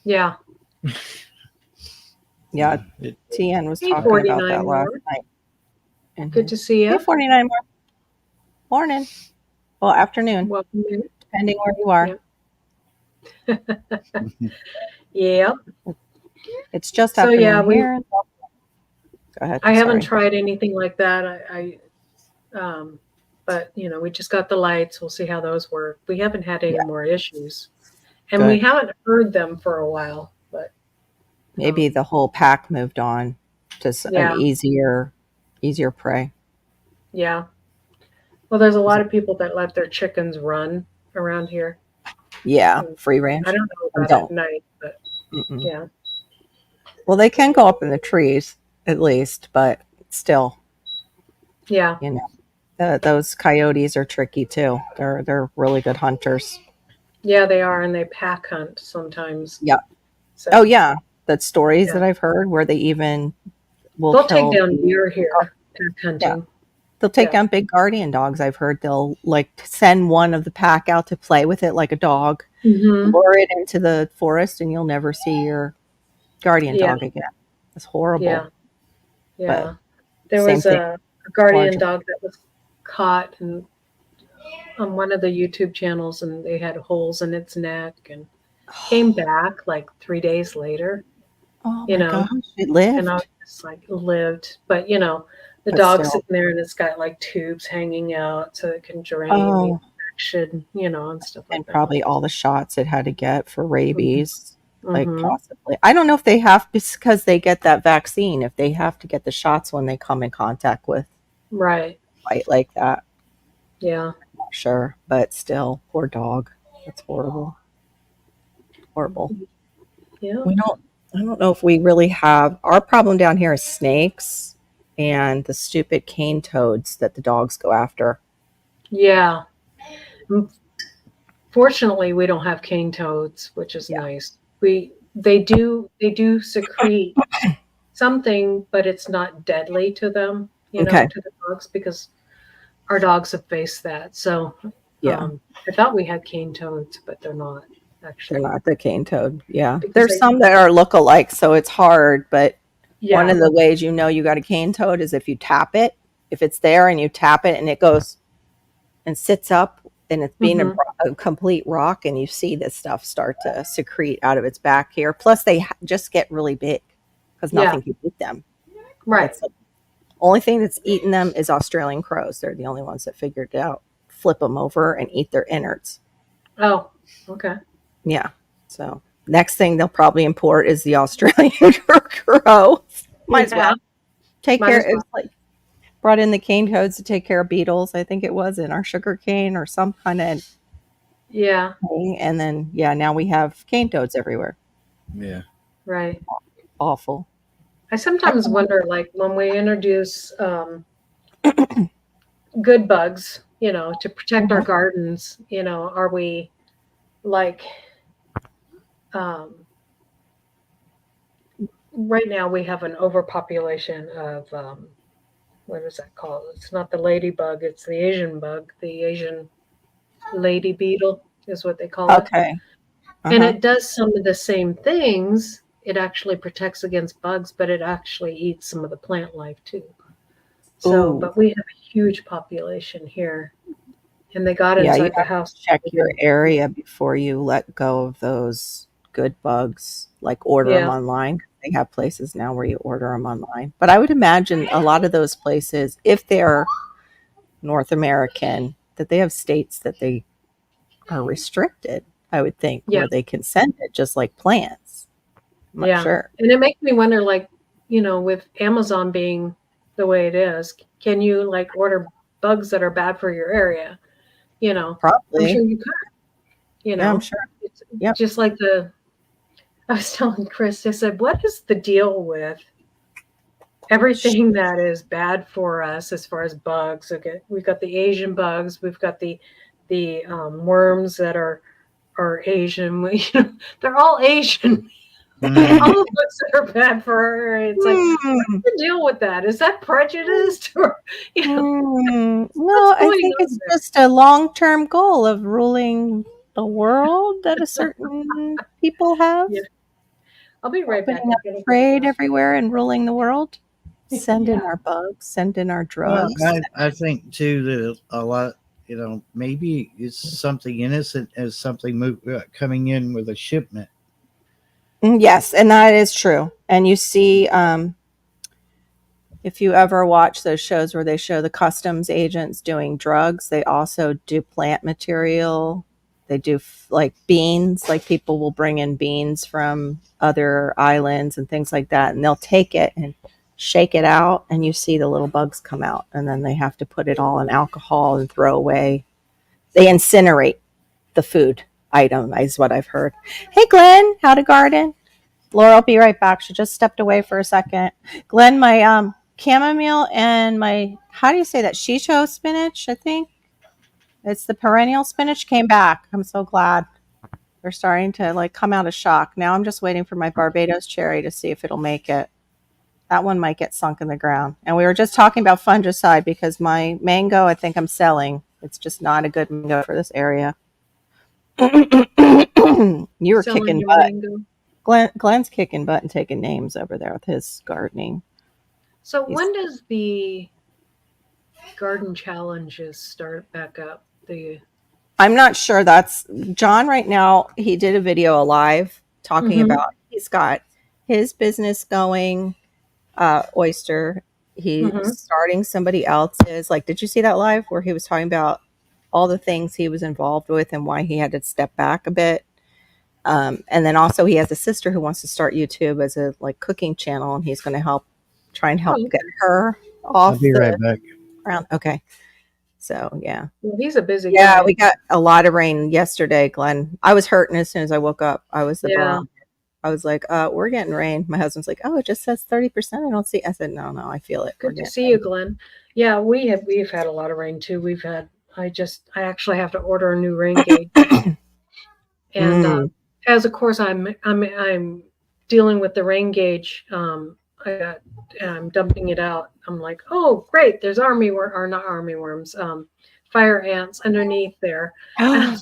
Yeah. Yeah, It- TN was Hey, talking about 49 that last more. night. And Good to see Hey, you. 49 more. Morning. Well, afternoon, Welcome in. depending where you are. Yeah. It's just So, afternoon yeah, here. Go ahead. I haven't sorry. tried anything like that. But we just got the lights. We'll see how those work. We haven't had any more issues, and we Good. haven't heard them for a while. But Maybe the whole pack moved on to Yeah. an easier prey. yeah, well, there's a lot of people that let their chickens run around here. Yeah, free range. I don't know about Don't. at night, but Mm-mm. yeah, Well, they can go up in the trees at least, but still, yeah, those coyotes are tricky too. They're really good hunters. yeah, they are, and they pack hunt sometimes. Yeah. So Oh yeah, that's stories Yeah. that I've heard where they even will they'll kill take down deer here pack hunting. They'll take Yeah. down big guardian dogs. I've heard they'll like send one of the pack out to play with it like a dog, Hmm. lure it into the forest, and you'll never see your guardian Yeah. dog again. It's horrible. Yeah. But Yeah. There same was thing, a guardian larger. dog that was caught and on one of the YouTube channels, and they had holes in its neck and came back like 3 days later, Oh you my know, gosh, it and I was lived. just like lived. But the But dog's still. sitting there and it's got like tubes hanging out so it can drain the Oh, infection, and stuff like and that. probably all the shots it had to get for rabies, like Mm-hmm. possibly. I don't know if they have, because they get that vaccine, if they have to get the shots when they come in contact with Right. fight like that. Yeah. Not sure, but still, poor dog. That's horrible. Horrible. Yeah. We don't. I don't know if we really have. Our problem down here is snakes and the stupid cane toads that the dogs go after. Yeah. Fortunately, we don't have cane toads, which is Yeah. nice. They do secrete something, but it's not deadly to them, Okay. to the dogs because our dogs have faced that. So Yeah. I thought we had cane toads, but they're not They're actually not the cane toad. Yeah. because There's they some that are look-alike, so it's hard. But one yeah. of the ways you know you got a cane toad is if you tap it. If it's there and you tap it and it goes and sits up and it's being Hmm. a complete rock, and you see this stuff start to secrete out of its back here. Plus, they just get really big because Yeah. nothing can eat them. Right. That's the only thing that's eaten them is Australian crows. They're the only ones that figured it out. Flip them over and eat their innards. Oh, okay. Yeah. So next thing they'll probably import is the Australian crow. Might as Yeah. well take Might care. as It was like brought in the cane toads to take care of beetles. I think it was in our sugar cane or some kind of Yeah. thing. And then now we have cane toads everywhere. Yeah. Right. Awful. I sometimes wonder, like, when we introduce good bugs, to protect our gardens, are we like, um, right now we have an overpopulation of, what is that called? It's not the ladybug, it's the Asian bug, the Asian lady beetle is what they call it. Okay. And Uh-huh. it does some of the same things. It actually protects against bugs, but it actually eats some of the plant life too. So, Ooh. but we have a huge population here, and they got Yeah, you inside the have to house. check your area before you let go of those good bugs, like order them Yeah, online. They have places now where you order them online. But I would imagine a lot of those places, if they're North American, that they have states that they are restricted, I would think, yeah, where they can send it just like plants. I'm not yeah. sure. And it makes me wonder, like, with Amazon being the way it is, can you like order bugs that are bad for your area? I'm sure Probably. you could. Yeah, I'm sure. It's Yep. just like I was telling Chris, I said, what is the deal with everything that is bad for us as far as bugs? Okay, we've got the Asian bugs, we've got the worms that are Asian. They're all Asian. Mm. All of us that are bad for our area. It's like, Hmm. what's the deal with that? Is that prejudiced, or what's No, I going think on it's there? just a long-term goal of ruling the world that a certain people have, Yeah, I'll be right back. opening I'm up gonna get trade this. everywhere and ruling the world. Send in Yeah, our bugs, send in our Well, drugs. I think too that a lot, maybe it's something innocent as something coming in with a shipment. Yes, and that is true. And you see, if you ever watch those shows where they show the customs agents doing drugs, they also do plant material. They do like beans, like people will bring in beans from other islands and things like that. And they'll take it and shake it out, and you see the little bugs come out. And then they have to put it all in alcohol and throw away. They incinerate the food item, is what I've heard. Hey, Glenn, how to garden? Laura, I'll be right back. She just stepped away for a second. Glenn, my chamomile and my, how do you say that? Shisho spinach, I think. It's the perennial spinach came back. I'm so glad. They're starting to like come out of shock. Now I'm just waiting for my Barbados cherry to see if it'll make it. That one might get sunk in the ground. And we were just talking about fungicide because my mango, I think I'm selling. It's just not a good mango for this area. You were Selling kicking your butt. mango. Glenn's kicking butt and taking names over there with his gardening. So He's- when does the garden challenges start back up? I'm not sure. That's John right now. He did a video live talking Mhm. about he's got his business going, Oyster. He's Mhm. starting somebody else's. Like, did you see that live where he was talking about all the things he was involved with and why he had to step back a bit? And then also he has a sister who wants to start YouTube as a like cooking channel, and he's going to try and help Oh, get her I'll off be the right back. ground. Okay. So yeah. well, he's a busy Yeah, guy. we got a lot of rain yesterday, Glenn. I was hurting as soon as I woke up. I was the Yeah. barometer. I was like, we're getting rain. My husband's like, oh, it just says 30%. I don't see. I said, no, I feel it. We're Good to getting see you, Glenn. Yeah, we've had a lot of rain too. I actually have to order a new rain gauge, and Mm. as of course I'm dealing with the rain gauge. I'm dumping it out. I'm like, oh great, there's or not army worms, fire ants underneath there. Sting,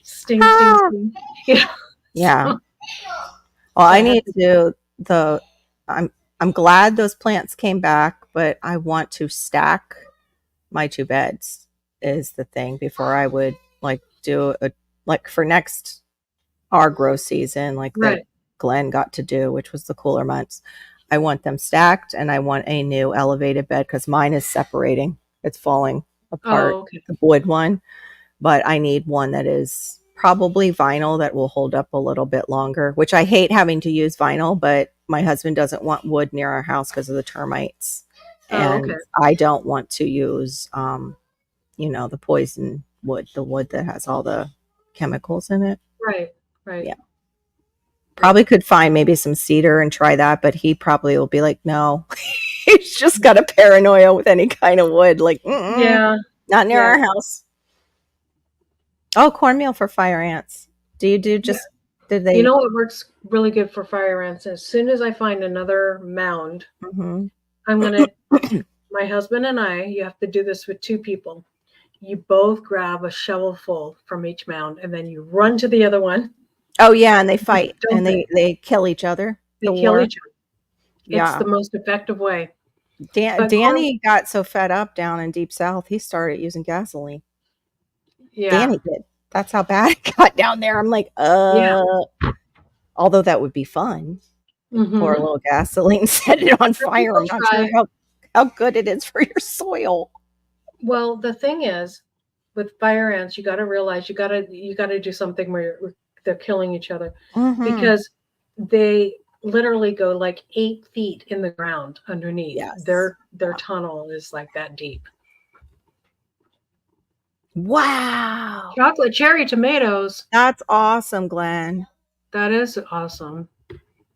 sting, sting. Yeah. Yeah. So, Well, I I need had to the. I'm glad those plants came back, but I want to stack my two beds is the thing before I would like do a like for next our grow season like that right. Glenn got to do, which was the cooler months. I want them stacked and I want a new elevated bed because mine is separating. It's falling apart, Oh, okay. the wood one, but I need one that is probably vinyl that will hold up a little bit longer, which I hate having to use vinyl, but my husband doesn't want wood near our house because of the termites. Oh, And okay. I don't want to use, the poison wood, the wood that has all the chemicals in it. Right. Right. Yeah. Probably could find maybe some cedar and try that, but he probably will be like, no, he's just got a paranoia with any kind of wood. Like, Yeah. not near Yeah. our house. Oh, cornmeal for fire ants. Do you do just, did they? You know what works really good for fire ants? As soon as I find another mound, Mhm. I'm going to, my husband and I, you have to do this with two people. You both grab a shovelful from each mound and then you run to the other one. Oh, yeah, and they fight Dump and it. they kill each other. They The kill war. each other. It's Yeah. the most effective way. But Danny got so fed up down in Deep South, he started using gasoline. yeah. Danny did. That's how bad it got down there. I'm like, Yeah. although that would be fun. Mhm. Pour a little gasoline, set it on Some fire. people I'm not try. sure how good it is for your soil. Well, the thing is, with fire ants, you got to realize you got to do something where they're killing each other Mhm. because they literally go like 8 feet in the ground underneath. Yes. Their tunnel is like that deep. Wow. Chocolate cherry tomatoes. That's awesome, Glenn. That is awesome.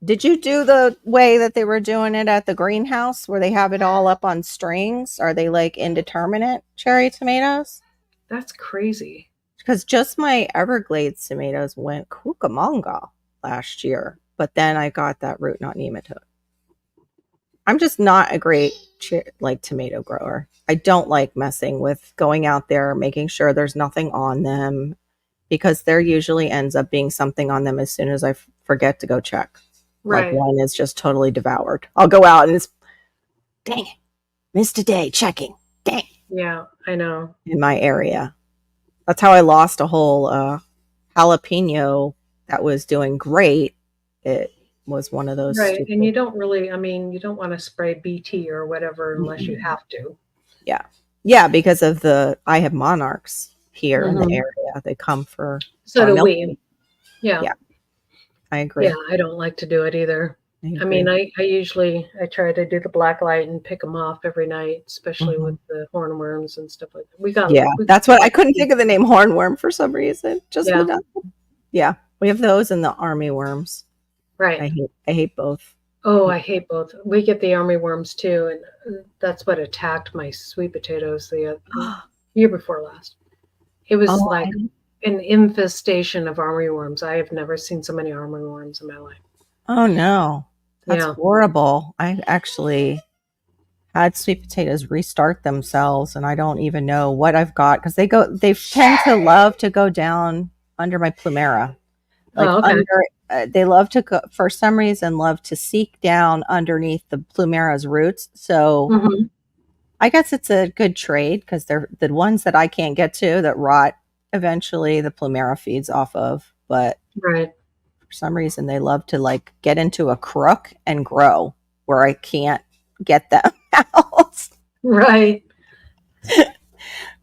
Did you do the way that they were doing it at the greenhouse where they have it all up on strings? Are they like indeterminate cherry tomatoes? That's crazy. Because just my Everglades tomatoes went cucamonga last year, but then I got that root knot nematode. I'm just not a great tomato grower. I don't like messing with going out there, making sure there's nothing on them because there usually ends up being something on them as soon as I forget to go check. Right. Like one is just totally devoured. I'll go out and it's, dang it, missed a day checking. Dang. Yeah, I know. In my area. That's how I lost a whole jalapeno that was doing great. It was one of those. Right. Stupid... And you don't want to spray BT or whatever unless you have to. Yeah. Yeah, because of I have monarchs here in the area. They come for. So do we. Yeah. Yeah. I agree. Yeah, I don't like to do it either. I mean, I usually try to do the black light and pick them off every night, especially with the hornworms and stuff like that. That's what I couldn't think of the name hornworm for some reason. Just yeah, we have those and the army worms. Right. I hate both. Oh, I hate both. We get the army worms too, and that's what attacked my sweet potatoes the year before last. It was like an infestation of army worms. I have never seen so many army worms in my life. Oh no. That's Yeah. horrible. I actually had sweet potatoes restart themselves, and I don't even know what I've got because they tend to love to go down under my plumera, like Oh, okay. under. They love to go for some reason. Love to seek down underneath the plumera's roots. So Hmm. I guess it's a good trade because they're the ones that I can't get to that rot. Eventually, the plumera feeds off of, but Right. for some reason they love to like get into a crook and grow where I can't get them out. Right.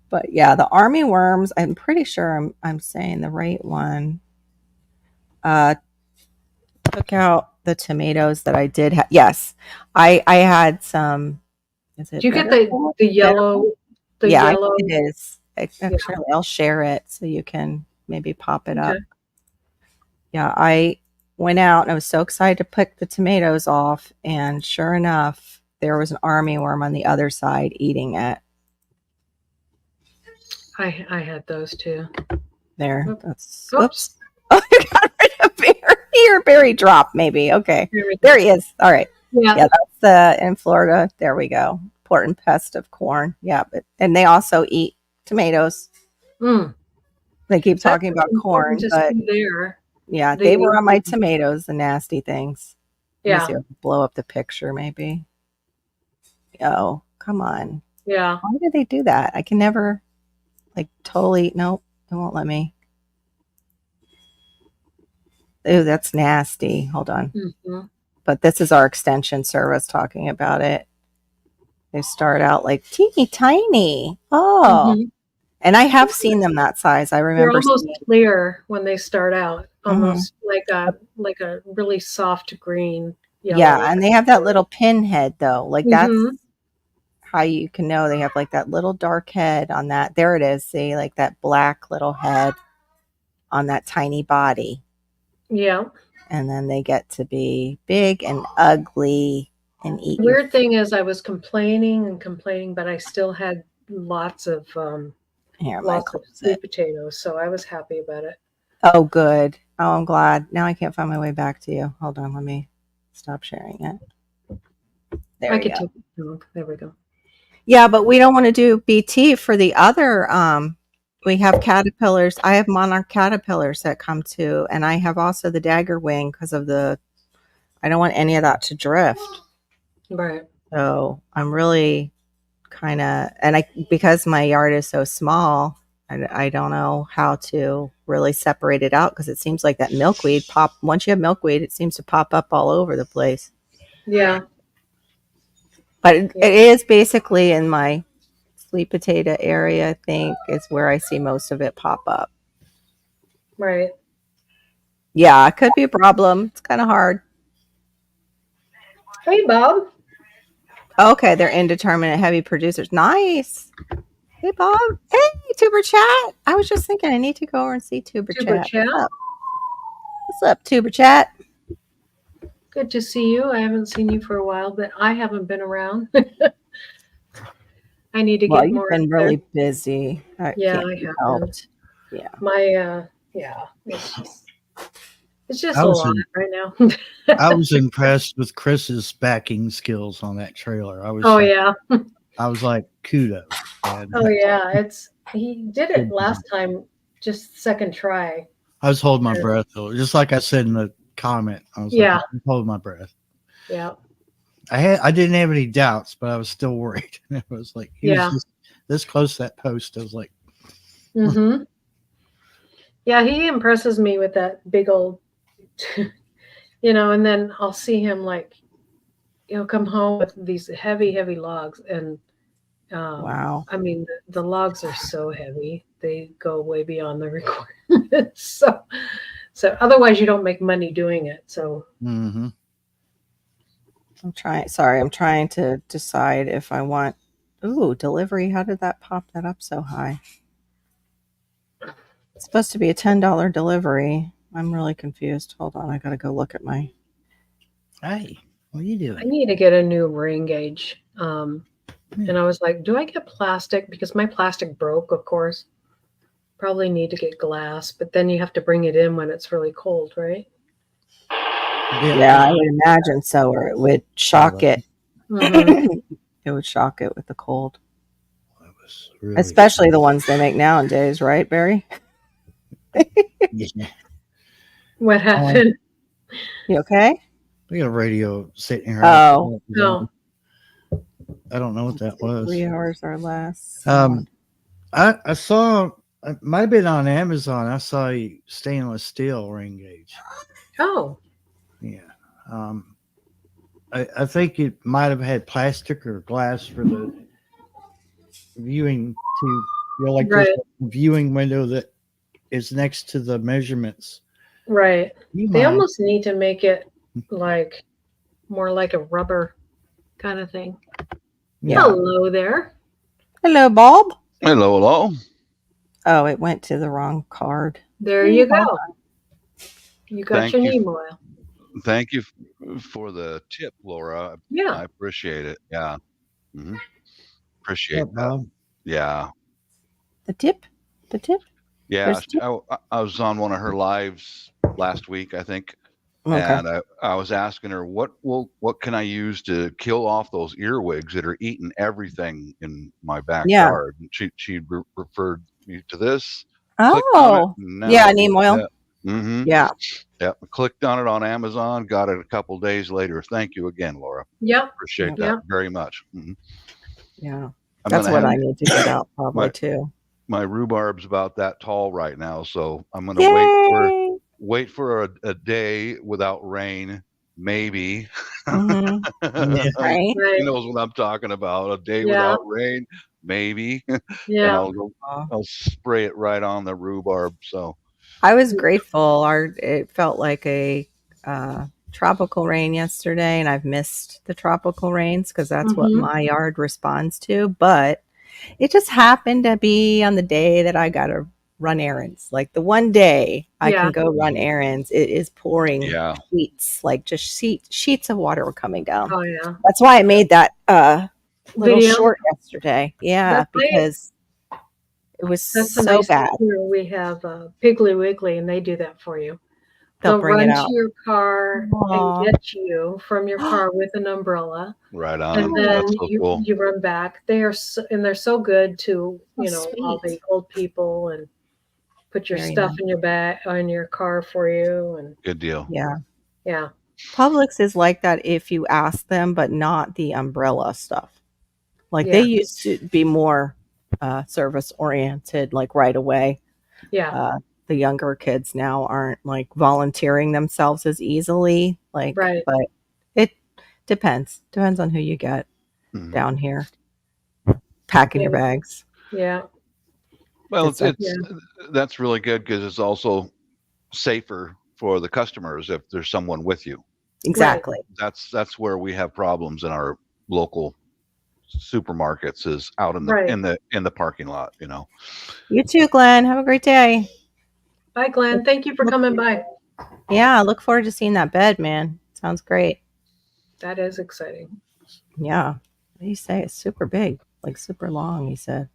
But yeah, the army worms, I'm pretty sure I'm saying the right one. Uh took out the tomatoes that I did yes. I had some, is Do it you get better corn? the Better yellow, corn? the Yeah, I yellow? think it is. Yeah. Actually, I'll share it so you can maybe pop it up. Okay. Yeah, I went out and I was so excited to pick the tomatoes off, and sure enough, there was an army worm on the other side eating it. I had those too. There, Oop. that's Oops. oops. Oh, you got rid of Bear. Here, Barry drop maybe. Okay, There we go. there he is. All right, Yeah. yeah, that's in Florida. There we go. Important pest of corn. Yeah, and they also eat tomatoes. Mm. They keep That's talking about important corn, to but see there. yeah, they were on The my tomatoes, the nasty things. Let me yeah. see if I can blow up the picture, maybe. Oh, come on. Yeah. Why do they do that? I can never, like, totally, nope, it won't let me. Ooh, that's nasty. Hold on. Hmm. But this is our extension service talking about it. They start out like teeny tiny. Oh, Hmm. and I have seen them that size. I They're remember almost seeing. clear when they start out, Mhm. almost like a really soft green Yeah, yellow. and they have that little pin head though. Like that's Hmm. how you can know they have like that little dark head on that. There it is. See, like that black little head on that tiny body. Yeah. And then they get to be big and ugly and eat your. Weird thing is, I was complaining and complaining, but I still had Here, I'm going to lots of close it. sweet potatoes, so I was happy about it. Oh, good. Oh, I'm glad. Now I can't find my way back to you. Hold on. Let me stop sharing it. There I we could go. take it. Oh, there we go. Yeah, but we don't want to do BT for the other. We have caterpillars. I have monarch caterpillars that come to, and I have also the dagger wing because of the. I don't want any of that to drift. Right. So I'm really kind of, and I because my yard is so small, I don't know how to really separate it out because it seems like that milkweed pop. Once you have milkweed, it seems to pop up all over the place. Yeah. But Yeah. it is basically in my sweet potato area, I think, is where I see most of it pop up. Right. Yeah, it could be a problem. It's kind of hard. Hey, Bob. Okay, they're indeterminate heavy producers. Nice. Hey, Bob. Hey, Tuber Chat. I was just thinking I need to go over and see Tuber Super Chat. chat. What's up? What's up, Tuber Chat? Good to see you. I haven't seen you for a while, but I haven't been around. I need to Well, get you've more been out there. really busy. That Yeah, can't I be have been. helped. Yeah. My yeah, it's just I a was lot in, right now. I was impressed with Chris's backing skills on that trailer. Oh yeah. I was like, kudos, man. Oh yeah. He did it Good last job. time, just second try. I was holding my And- breath though, just like I said in the comment. I was Yeah. like, I'm holding my breath. Yeah. I didn't have any doubts, but I was still worried. It was like he Yeah. was just this close to that post. I was like, Mm-hmm. Yeah, he impresses me with that big old, and then I'll see him like, he'll come home with these heavy, heavy logs. And Wow. I mean, the logs are so heavy, they go way beyond the requirement. So otherwise you don't make money doing it. So mm-hmm. I'm trying to decide if I want. Ooh, delivery. How did that pop that up so high? It's supposed to be a $10 delivery. I'm really confused. Hold on. I got to go look at my. Hey, what are you I doing? need to get a new ring gauge. And I was like, do I get plastic? Because my plastic broke, of course. Probably need to get glass, but then you have to bring it in when it's really cold, right? Yeah, I would imagine so, or it would shock it. Mhm. It would shock it with the cold. That was really Especially the ones they make nowadays, right, Barry? Yeah. What happened? You okay? We got a radio sitting here. Oh. No. I don't know what that was. 3 hours or less. I saw, it might have been on Amazon. I saw a stainless steel ring gauge. Oh. Yeah. I think it might have had plastic or glass for the viewing to, like Right. there's a viewing window that is next to the measurements. Right. You They mind? almost need to make it like more like a rubber kind of thing. Yeah. Hello there. Hello, Bob. Hello, hello. Oh, it went to the wrong card. There you go. You got Thank your you. name oil. Thank you for the tip, Laura. Yeah. I appreciate it. Yeah. What's Appreciate up, that. Bob? Yeah. The tip? The tip? Yeah. There's tip? I was on one of her lives last week, I think. Okay. And I was asking her what can I use to kill off those earwigs that are eating everything in my backyard? And she referred me to this. Clicked on it, Oh. and now- Yeah, neem oil. Yeah. Mm-hmm. Yeah. Yep. Clicked on it on Amazon. Got it a couple days later. Thank you again, Laura. Yep. Appreciate Yeah. that very much. Mhm. Yeah. I'm That's gonna what have I need to get out probably too. my rhubarb's about that tall right now, so I'm gonna Yay! wait for a day without rain, maybe. Mhm. Yeah. Right? Right. He knows what I'm talking about. A day Yeah. without rain, maybe. And Yeah. I'll spray it right on the rhubarb. So I was grateful. It felt like a tropical rain yesterday, and I've missed the tropical rains because that's what Mhm. my yard responds to. But it just happened to be on the day that I got to run errands. Like the one day I Yeah. can go run errands, it is pouring yeah, sheets, like just sheets of water were coming down. Oh yeah. That's why I made that little Video? short yesterday. Yeah, That's nice. because it was That's a so nice bad. thing here. We have Piggly Wiggly, and they do that for you. They'll They'll bring run it out. to your car Aw. and get you from your car with an umbrella, right on. and then That's so you cool. you run back. They're so good to Oh, all the sweet. old people and put your Very stuff nice. in your bag on your car for you, and Good deal. Yeah. yeah. Publix is like that if you ask them, but not the umbrella stuff. Like they Yeah. used to be more service oriented, like right away. Yeah. The younger kids now aren't like volunteering themselves as easily. Like, Right. but it depends. Depends on who you get Mhm. down here. Packing your Yeah. bags. Yeah. Well, It's like- that's really good because it's also safer for the customers if there's someone with you. Exactly. That's where we have problems in our local supermarkets is out in the Right. in the parking lot. You know. You too, Glenn. Have a great day. Bye, Glenn. Thank you for coming by. Yeah, I look forward to seeing that bed, man. Sounds great. That is exciting. Yeah. What do you say? It's super big, like super long, he said.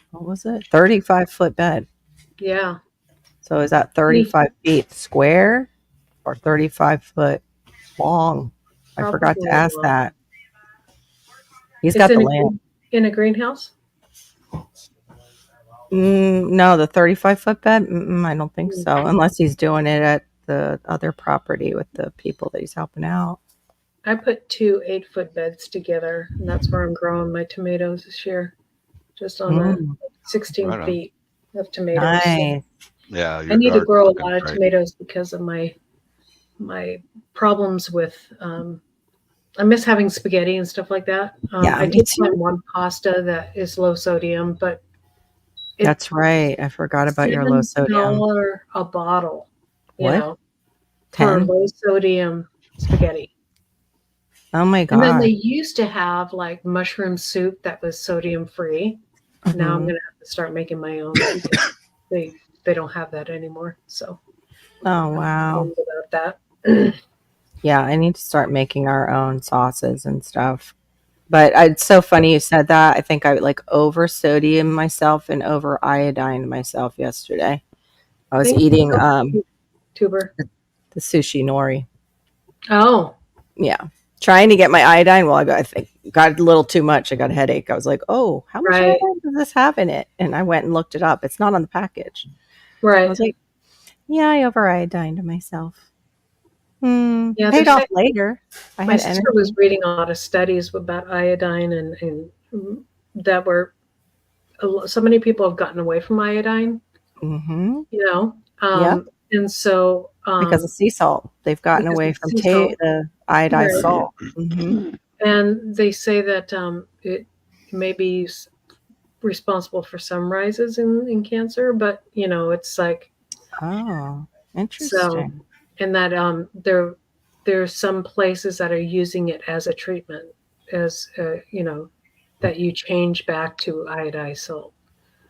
What was it? 35-foot bed. Yeah. So is that 35 feet square or 35 foot long? I forgot to Probably ask long. that. He's It's got the in a land. in a greenhouse. No, the 35-foot bed? I don't think Mm. so, unless he's doing it at the other property with the people that he's helping out. I put 2 8-foot beds together, and that's where I'm growing my tomatoes this year. Just on the 16 Right on. feet of tomatoes. Nice. Yeah. I need to garden's grow a looking lot of great. tomatoes because of my problems with. I miss having spaghetti and stuff like that. Yeah, I me did too. find one pasta that is low sodium, but It- That's right. I forgot about your low sodium. $7 a bottle. You What? know, for 10? low sodium spaghetti. Oh my And then god. they used to have like mushroom soup that was sodium free. Now I'm Mhm. gonna have to start making my own because they don't have that anymore. So Oh wow. bummed about that. Yeah, I need to start making our own sauces and stuff. But it's so funny you said that. I think I like over sodium myself and over iodine myself yesterday. I was Thank you eating so much, Tuber. the the sushi nori. Oh, Yeah. Trying to get my iodine. Well, I think got a little too much. I got a headache. I was like, oh, how much right, iodine does this have in it? And I went and looked it up. It's not on the package. I right. was like, yeah, I over iodined myself. Yeah, Paid they're off saying, later. I my had sister energy. was reading a lot of studies about iodine, and that were so many people have gotten away from iodine. Mm-hmm. You know, Yeah. and so Because of sea salt. They've gotten because away of from sea salt, the iodized right? salt. Mm-hmm. And they say that it may be responsible for some rises in cancer, but it's like Oh, so, interesting. and that there's some places that are using it as a treatment, as that you change back to iodized salt.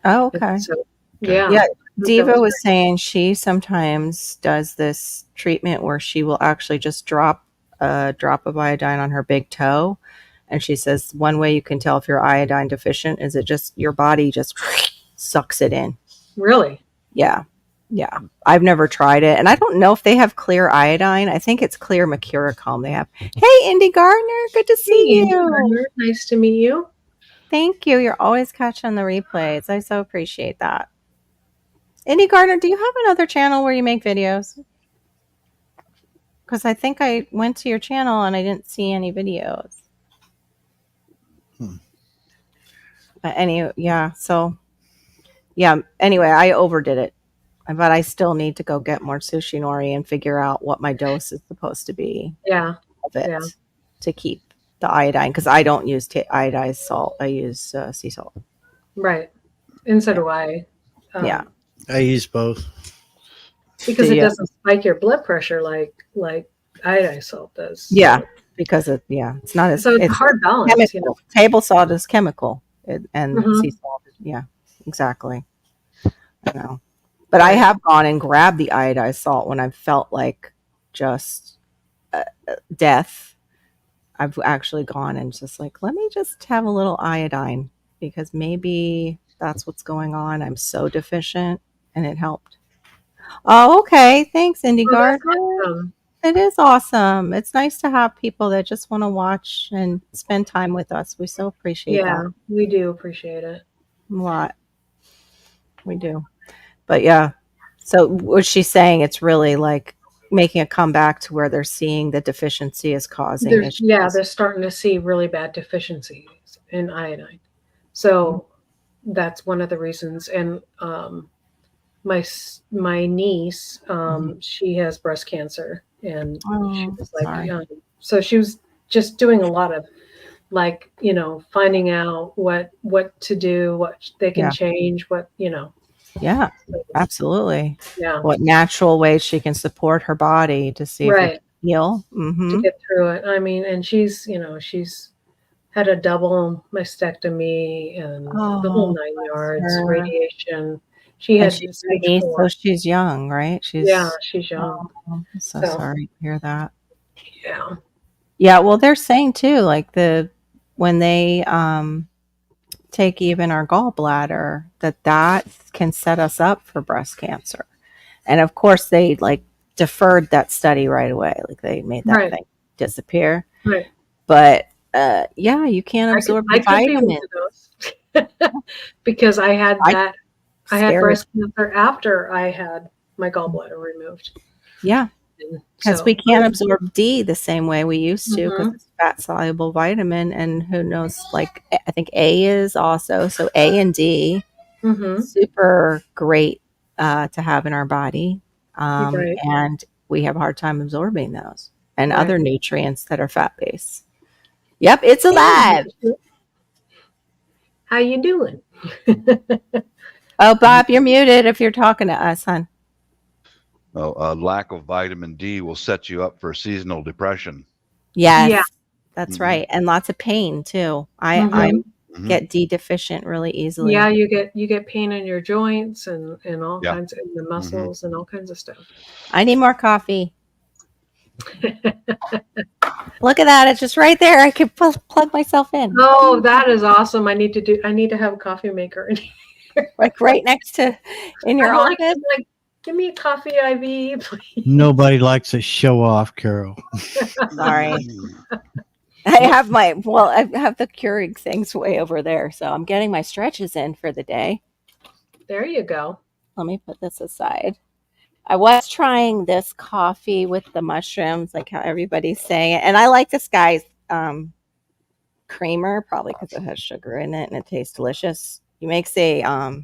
Oh, And okay. so, Okay. yeah, Yeah, I think that Diva was was saying she sometimes does this treatment where she will actually just drop a drop of iodine on her big toe. And she says one way you can tell if you're iodine deficient is it just your body just sucks it in. really Yeah. Yeah. I've never tried it. And I don't know if they have clear iodine. I think it's clear mercurochrome they have. Hey, Indy Gardner. Good to see Hey, Andy you. Gardner, nice to meet you. Thank you. You're always catching the replays. I so appreciate that. Indy Gardner, do you have another channel where you make videos? Because I think I went to your channel and I didn't see any videos. But anyway, I overdid it. But I still need to go get more sushi nori and figure out what my dose is supposed to be Yeah, of it yeah, to keep the iodine. Because I don't use iodized salt. I use sea salt. right. And so do I. Yeah. I use both. Because it doesn't spike your blood pressure like iodized salt does. Yeah, because it's not as So it's a hard balance, chemical. Table salt is chemical, and sea Mhm. salt. Yeah, exactly. I know, but I have gone and grabbed the iodized salt when I've felt like just death. I've actually gone and just like, let me just have a little iodine because maybe that's what's going on. I'm so deficient, and it helped. Oh, okay. Thanks, Indy Oh, that's Gardner. awesome. It is awesome. It's nice to have people that just want to watch and spend time with us. We so appreciate Yeah, that we do appreciate it. a lot. We do. But yeah. So what she's saying, it's really like making a comeback to where they're seeing the deficiency is causing issues. They're starting to see really bad deficiencies in iodine. So that's one of the reasons. And my niece, she has breast cancer, and she was like, so she was just doing a lot of like finding out what to do, what they can change, what Yeah, absolutely. Yeah. What natural ways she can support her body to see if it can heal. To get through it. I mean, and she's had a double mastectomy and the whole 9 yards, radiation. She had she's stage niece, 4. so she's young, right? She's young. I'm so sorry to hear that. Yeah. Yeah, well, they're saying too, like when they take even our gallbladder, that can set us up for breast cancer. And of course, they like deferred that study right away. Like they made that thing disappear. Right. But you can't absorb the vitamins. Because I had that. I had breast Scary. cancer after I had my gallbladder removed. Yeah. Because we can't absorb D the same way we used to because it's fat soluble vitamin, and who knows, like I think A is also, so A and D, super great to have in our body, and we have a hard time absorbing those and other nutrients that are fat based. Yep, it's alive. How you doing? Oh, Bob, you're muted if you're talking to us, hon. A lack of vitamin D will set you up for seasonal depression. Yes, that's right, and lots of pain too. I get D deficient really easily. Yeah, you get pain in your joints and all kinds in the muscles and all kinds of stuff. I need more coffee. Look at that! It's just right there. I can plug myself in. Oh, that is awesome! I need to have a coffee maker in here. Like right next to in your office. Give me a coffee IV, please. Nobody likes to show off, Carol. Sorry. I have I have the Keurig things way over there, so I'm getting my stretches in for the day. There you go. Let me put this aside. I was trying this coffee with the mushrooms, like how everybody's saying it, and I like this guy's creamer, probably because it has sugar in it and it tastes delicious. He makes a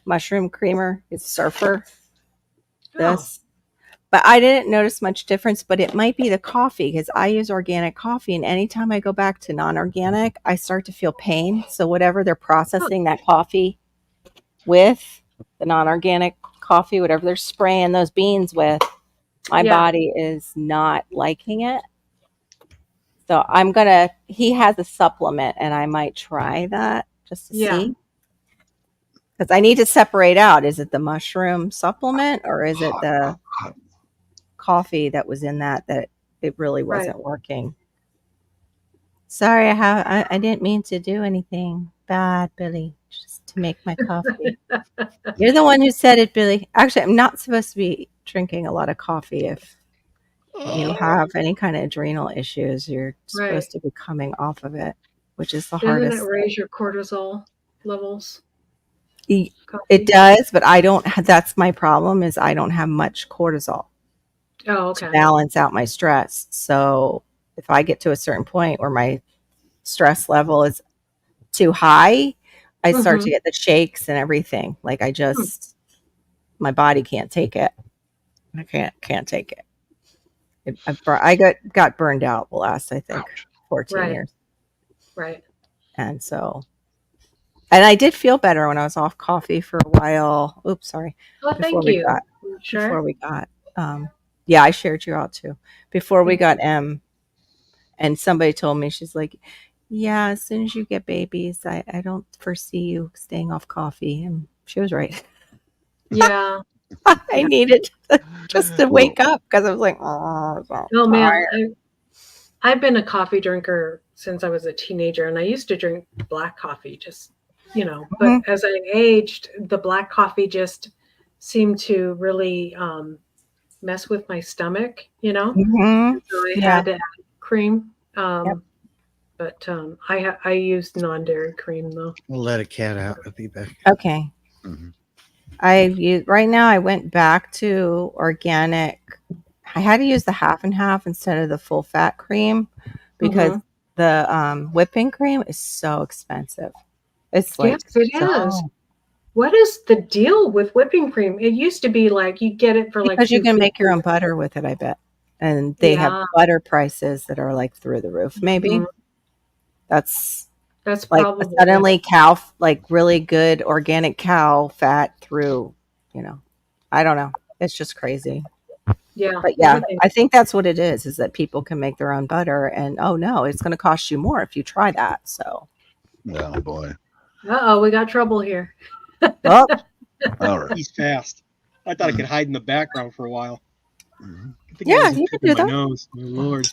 mushroom creamer. It's Surfer. This. But I didn't notice much difference, but it might be the coffee because I use organic coffee. And anytime I go back to non-organic, I start to feel pain. So whatever they're processing that coffee with, the non-organic coffee, whatever they're spraying those beans with, my body is not liking it. So he has a supplement and I might try that just to see. Because I need to separate out, is it the mushroom supplement or is it the coffee that was in that it really wasn't working. Sorry, I didn't mean to do anything bad, Billy, just to make my coffee. You're the one who said it, Billy. Actually, I'm not supposed to be drinking a lot of coffee if you have any kind of adrenal issues. You're supposed to be coming off of it, which is the hardest. Doesn't it raise your cortisol levels? It does, but I don't. That's my problem is I don't have much cortisol. To balance out my stress. So if I get to a certain point where my stress level is too high, I start to get the shakes and everything. Like I just, my body can't take it. I can't take it. I got burned out the last, I think, 14 years. Right. And so, and I did feel better when I was off coffee for a while. Oops, sorry. Oh, thank you. Before we got, yeah, I shared you out too. Before we got M, and somebody told me, she's like, yeah, as soon as you get babies, I don't foresee you staying off coffee. And she was right. Yeah. I needed just to wake up because I was like, oh man. I've been a coffee drinker since I was a teenager, and I used to drink black coffee just, but as I aged, the black coffee just seemed to really mess with my stomach, So I had to add cream. But I used non-dairy cream though. We'll let a cat out. I'll be back. Okay. Right now I went back to organic. I had to use the half and half instead of the full fat cream because the whipping cream is so expensive. It's like, yes, it is. What is the deal with whipping cream? It used to be like you get it for because you can make your own butter with it, I bet. And they have butter prices that are like through the roof. Maybe that's like probably suddenly like really good organic cow fat through, I don't know. It's just crazy. Yeah. But yeah, I think that's what it is that people can make their own butter and oh no, it's going to cost you more if you try that. So. Oh boy. We got trouble here. Oh. All right. He's fast. I thought I could hide in the background for a while. Yeah, you can do that. Nose. Oh, Lord.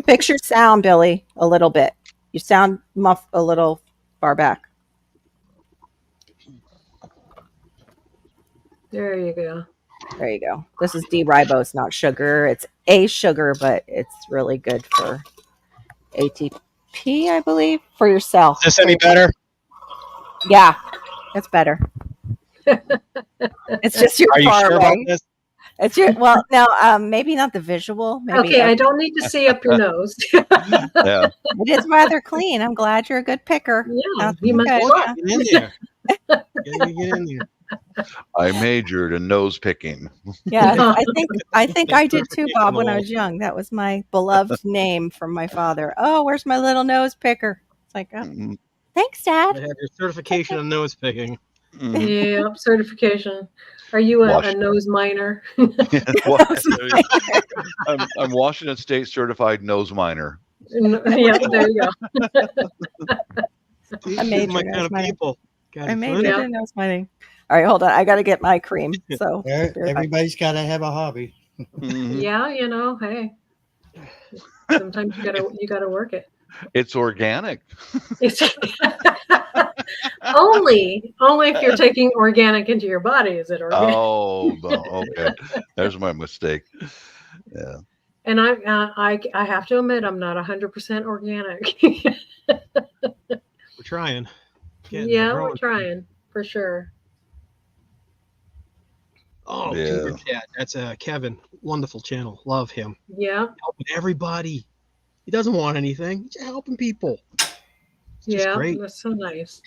Fix your sound, Billy, a little bit. You sound a little far back. There you go. There you go. This is D-ribose, not sugar. It's a sugar, but it's really good for ATP, I believe, for your cell. Is this any better? Yeah, it's better. It's just your Are you far sure away. about this? It's your now. Maybe not the visual. Maybe okay, I don't need to see up your nose. Yeah, it is rather clean. I'm glad you're a good picker. Yeah, you must Get in there. Get in there. I majored in nose picking. Yeah, I think I did too, Bob, when I was young. That was my beloved name from my father. Oh, where's my little nose picker? It's like, oh, thanks, Dad. I have your certification in nose picking. Yeah, certification. Are you a nose miner? I'm Washington State certified nose miner. Yeah, there you go. I majored in nose mining. I majored in nose mining. All right, hold on. I got to get my cream. So everybody's got to have a hobby. Yeah, hey. Sometimes you gotta work it. It's organic. Oh, only if you're taking organic into your body is it organic. Oh, okay. There's my mistake. Yeah. And I have to admit I'm not 100% organic. We're trying. Yeah, we're trying for sure. Oh, Yeah. Tuber Chat. That's Kevin. Wonderful channel. Love him. Yeah. Helping everybody. He doesn't want anything. He's just helping people. It's just great. That's so nice.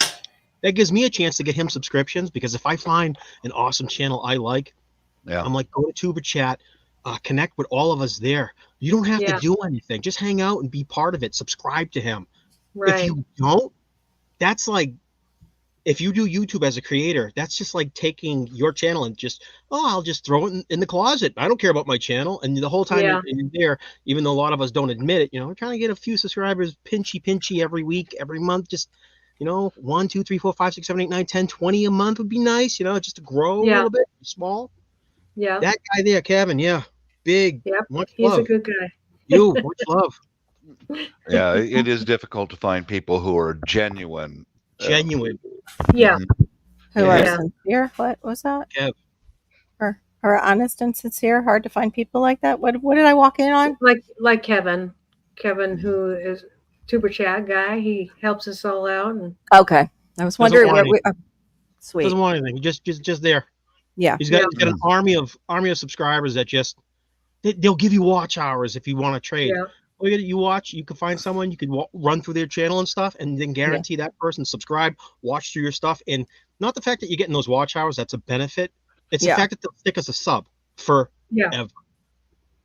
That gives me a chance to get him subscriptions because if I find an awesome channel I like, I'm like, go to Tuber Chat, connect with all of us there. You don't have to do anything. Just hang out and be part of it. Subscribe to him. Right. If you don't, that's like, if you do YouTube as a creator, that's just like taking your channel and just, I'll just throw it in the closet. I don't care about my channel. And the whole time you're there, even though a lot of us don't admit it, we're trying to get a few subscribers, pinchy every week, every month, just, 1, 2, 3, 4, 5, 6, 7, 8, 9, 10, 20 a month would be nice, just to grow a little bit, small. Yeah. That guy there, Kevin, big. Yep. Much He's love. a good guy. Much love. Yeah, it is difficult to find people who are genuine. Yeah. Who are sincere? What was that? Kev. Or honest and sincere? Hard to find people like that. What did I walk in on? Like Kevin, who is Tuber Chat guy. He helps us all out. And okay, I was wondering where we. Sweet. Doesn't want anything. Just there. Yeah. He's got an army of subscribers that just they'll give you watch hours if you want to trade. Yeah. You can find someone, you can run through their channel and stuff, and then guarantee that person subscribe, watch through your stuff. And not the fact that you're getting those watch hours, that's a benefit. It's the fact that they'll stick as a sub forever. Yeah.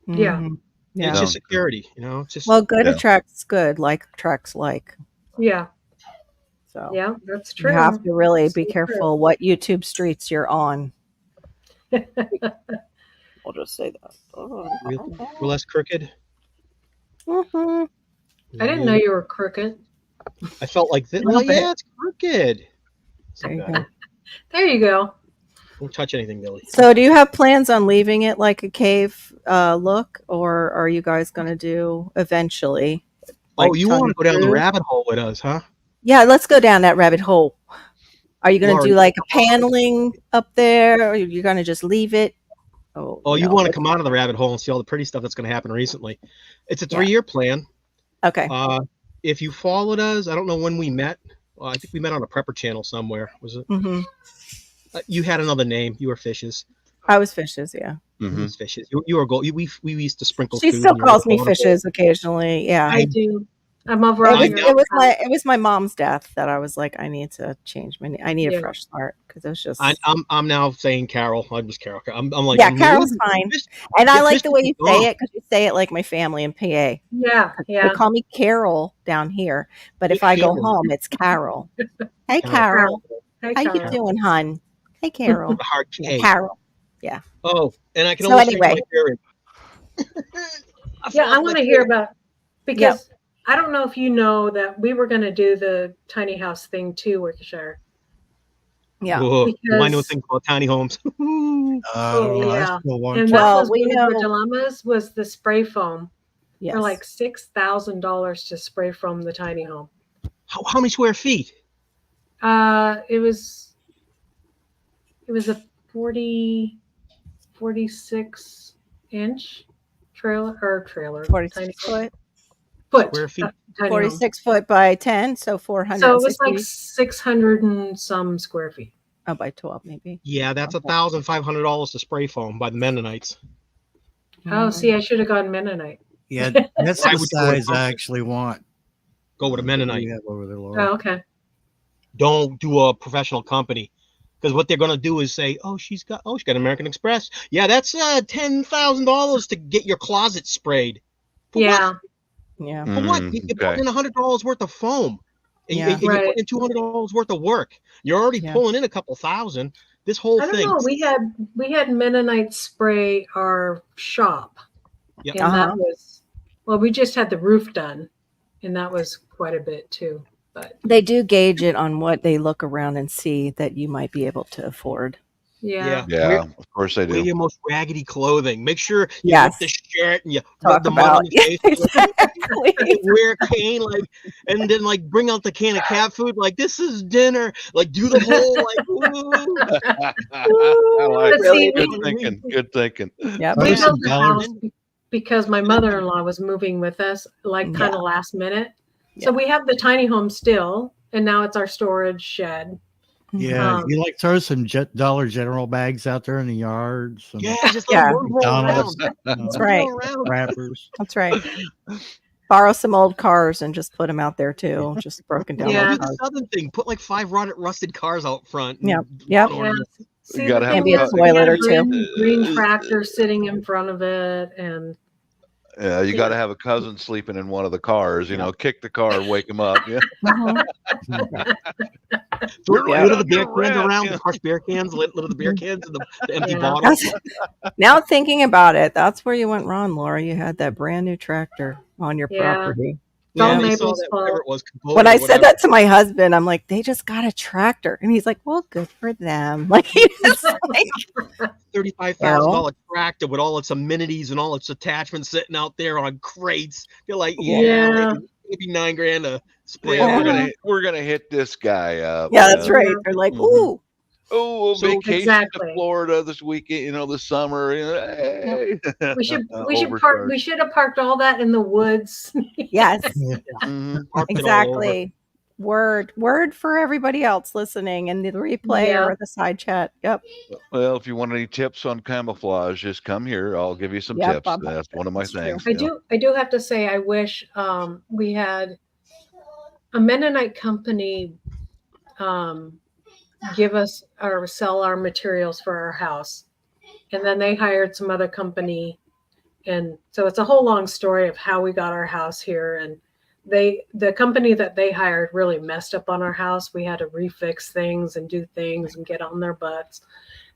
Mm-hmm. Yeah. It's just security, It's just, good attracts good, like attracts like. Yeah. So yeah, that's true. You have to really be careful what YouTube streets you're on. I'll just say that. We're less crooked. Mm-hmm. I didn't know you were crooked. I felt like this. Well, it's crooked. There you go. Don't touch anything, Billy. So do you have plans on leaving it like a cave look, or are you guys going to do eventually? You want to go down the rabbit hole with us, huh? Yeah, let's go down that rabbit hole. Are you going to do like a paneling up there, or are you going to just leave it? You want to come out of the rabbit hole and see all the pretty stuff that's going to happen recently. It's a 3-year plan. Okay. If you followed us, I don't know when we met. I think we met on a prepper channel somewhere. Was it? Mm-hmm. You had another name. You were Fishes. I was Fishes, yeah. Mm-hmm. Was Fishes. You were gold. We used to sprinkle. She still calls me Fishes occasionally. Yeah, I do. I'm over. It was my mom's death that I was like, I need to change my name. I need a fresh start because it was just. I'm now saying Carol. I'm just Carol. I'm like, Carol's fine, and I like the way you say it because you say it like my family in PA. Yeah. They call me Carol down here, but if I go home, it's Carol. Hey, Carol. How you doing, hun? Hey, Carol. Carol. Yeah. Oh, and I can only anyway. I want to hear about because. I don't know if you know that we were going to do the tiny house thing too, Wickshire. Yeah. I know things about tiny homes. Yeah. And that was one of the dilemmas was the spray foam. Yes. For like $6,000 to spray foam the tiny home. How many square feet? It was a 46 inch trailer. 46 foot. Square feet. 46 foot by 10, so 400. So it was like 600 and some square feet. Oh, by 12 maybe. Yeah, that's $1,500 to spray foam by the Mennonites. Oh, see, I should have gone Mennonite. Yeah, that's the size I actually want. Go with a Mennonite. You have over there, Laura. Oh, okay. Don't do a professional company. Because what they're going to do is say, she's got American Express. Yeah, that's $10,000 to get your closet sprayed. For what? Yeah. For what? You put in $100 worth of foam. And you put in $200 worth of work. You're already pulling in a couple thousand. This whole thing. I don't know. We had Mennonite spray our shop. Yep. And that was, we just had the roof done. And that was quite a bit too. But they do gauge it on what they look around and see that you might be able to afford. Yeah. Yeah, of course I Wear do. your most raggedy clothing. Make sure you Yes. rip the shirt and you Talk the mud about on your face. exactly. Wear a cane, and then bring out the can of cat food. Like, this is dinner. Like, do the whole woo. I like But see, good thinking. Good thinking. Yep. we Throw some built the dollars. house because my mother-in-law was moving with us, like kind of last minute. So we have the tiny home still, and now it's our storage shed. Yeah, you like throw some Dollar General bags out there in the yard. Some Just let them roll McDonald's, around. That's right. wrappers. That's right. Borrow some old cars and just put them out there too. Just broken down. Yeah. Do the southern thing. Put like 5 rusted cars out front. Yep. Yeah. See, You gotta the have thing a is, toilet we had or a two. green tractor sitting in front of it, and Yeah, you got to have a cousin sleeping in one of the cars. Kick the car, wake him up. Yeah. Litter the beer cans around, the crushed beer cans, litter the beer cans and the empty bottles. Now thinking about it, that's where you went wrong, Laura. You had that brand new tractor on your property. Yeah, they saw that whatever it was. When I said that to my husband, I'm like, they just got a tractor, and he's like, well, good for them. Like, he just like $35,000 tractor with all its amenities and all its attachments sitting out there on crates. You're like, maybe $9,000 to spray. We're gonna hit this guy up. Yeah, that's right. They're like, ooh. Oh, vacation to Florida this weekend, this summer. Hey. We should have parked all that in the woods. Yes. Exactly. Word for everybody else listening in the replay or the side chat. Yep. Well, if you want any tips on camouflage, just come here. I'll give you some tips. That's one of my things. I do have to say, I wish we had a Mennonite company give us or sell our materials for our house, and then they hired some other company, and so it's a whole long story of how we got our house here. And the company that they hired really messed up on our house. We had to refix things and do things and get on their butts.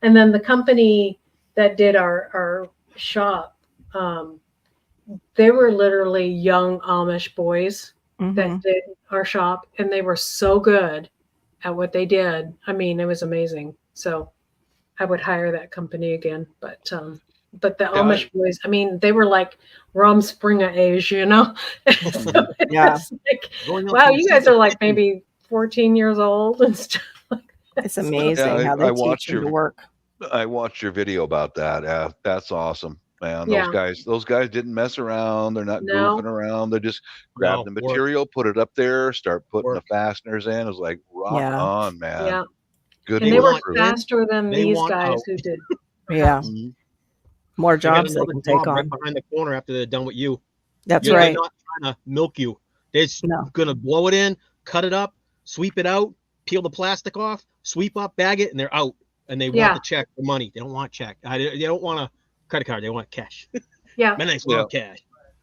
And then the company that did our shop, they were literally young Amish boys that did our shop, and they were so good at what they did. I mean, it was amazing. So I would hire that company again. But the Amish boys, I mean, they were like Rumspringa age, So it's like, wow, you guys are like maybe 14 years old and stuff like that. It's amazing how they teach you to work. I watched your video about that. That's awesome, man. Those guys didn't mess around. They're not goofing around. They just grab the material, put it up there, start putting the fasteners in. It was like rock on, man. Yeah. Good. And they were faster than these guys who did. Yeah. More jobs they can take on. Right behind the corner after they're done with you. That's right. They're not trying to milk you. They're just going to blow it in, cut it up, sweep it out, peel the plastic off, sweep up, bag it, and they're out. And they want the check for money. They don't want check. They don't want a credit card. They want cash. Yeah. Nice love cash.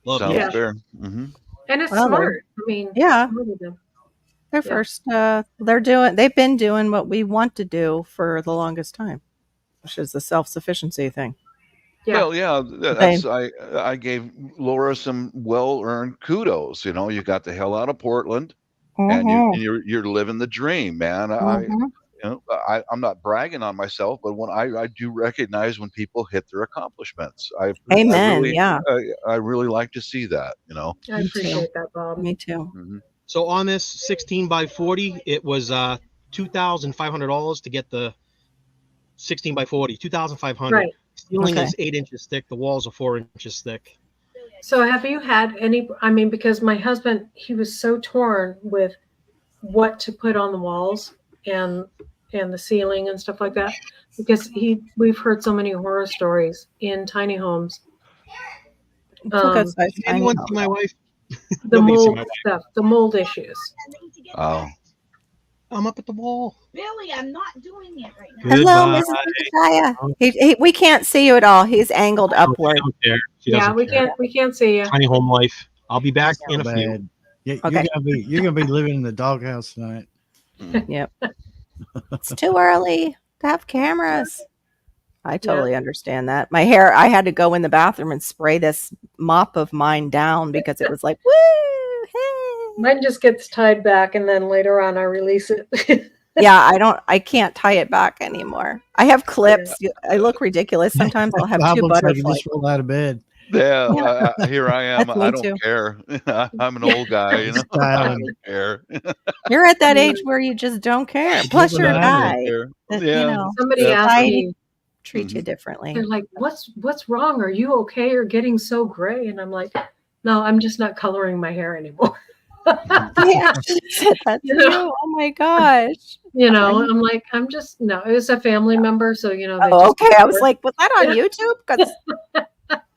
Love Sounds fair. And it's smart. I mean, they're first. They've been doing what we want to do for the longest time, which is the self-sufficiency thing. Yeah. Well, I gave Laura some well-earned kudos. You got the hell out of Portland, and you're living the dream, man. I'm not bragging on myself, but when I do recognize when people hit their accomplishments. Amen. I really like to see that. I appreciate that, Bob. Me too. Mm-hmm. So on this 16 by 40, it was $2,500 to get the 16 by 40. $2,500. Right. Ceiling is 8 inches thick. The walls are 4 inches thick. So have you had any? I mean, because my husband, he was so torn with what to put on the walls and the ceiling and stuff like that, because we've heard so many horror stories in tiny homes. Anyone see my wife? The mold stuff, the mold issues. Oh. I'm up at the wall. Billy, I'm not doing it right now. Hello, Mrs. Josiah. We can't see you at all. He's angled upward. Yeah, we can't see you. Tiny home life. I'll be back in a few. Yeah, you're gonna be living in the doghouse tonight. Yep. It's too early to have cameras. I totally understand that. My hair, I had to go in the bathroom and spray this mop of mine down because it was like, woo, hey. Mine just gets tied back, and then later on I release it. I can't tie it back anymore. I have clips. I look ridiculous. Sometimes I'll have Bob two looks like he butterflies. just rolled out of bed. Yeah, here I am. That's me I don't too. care. I'm an old guy, you know. I Styling. don't care. You're at that age where you just don't care. Plus, Living you're a out of it. guy. Care. That, Yeah. Somebody asked society me, treats you differently. they're like, what's wrong? Are you okay? You're getting so gray. And I'm like, no, I'm just not coloring my hair anymore. Yeah, she said that You to know? you. Oh my gosh. I'm like, no, it was a family member. So, they Oh, just, okay. I was like, was that on YouTube? Because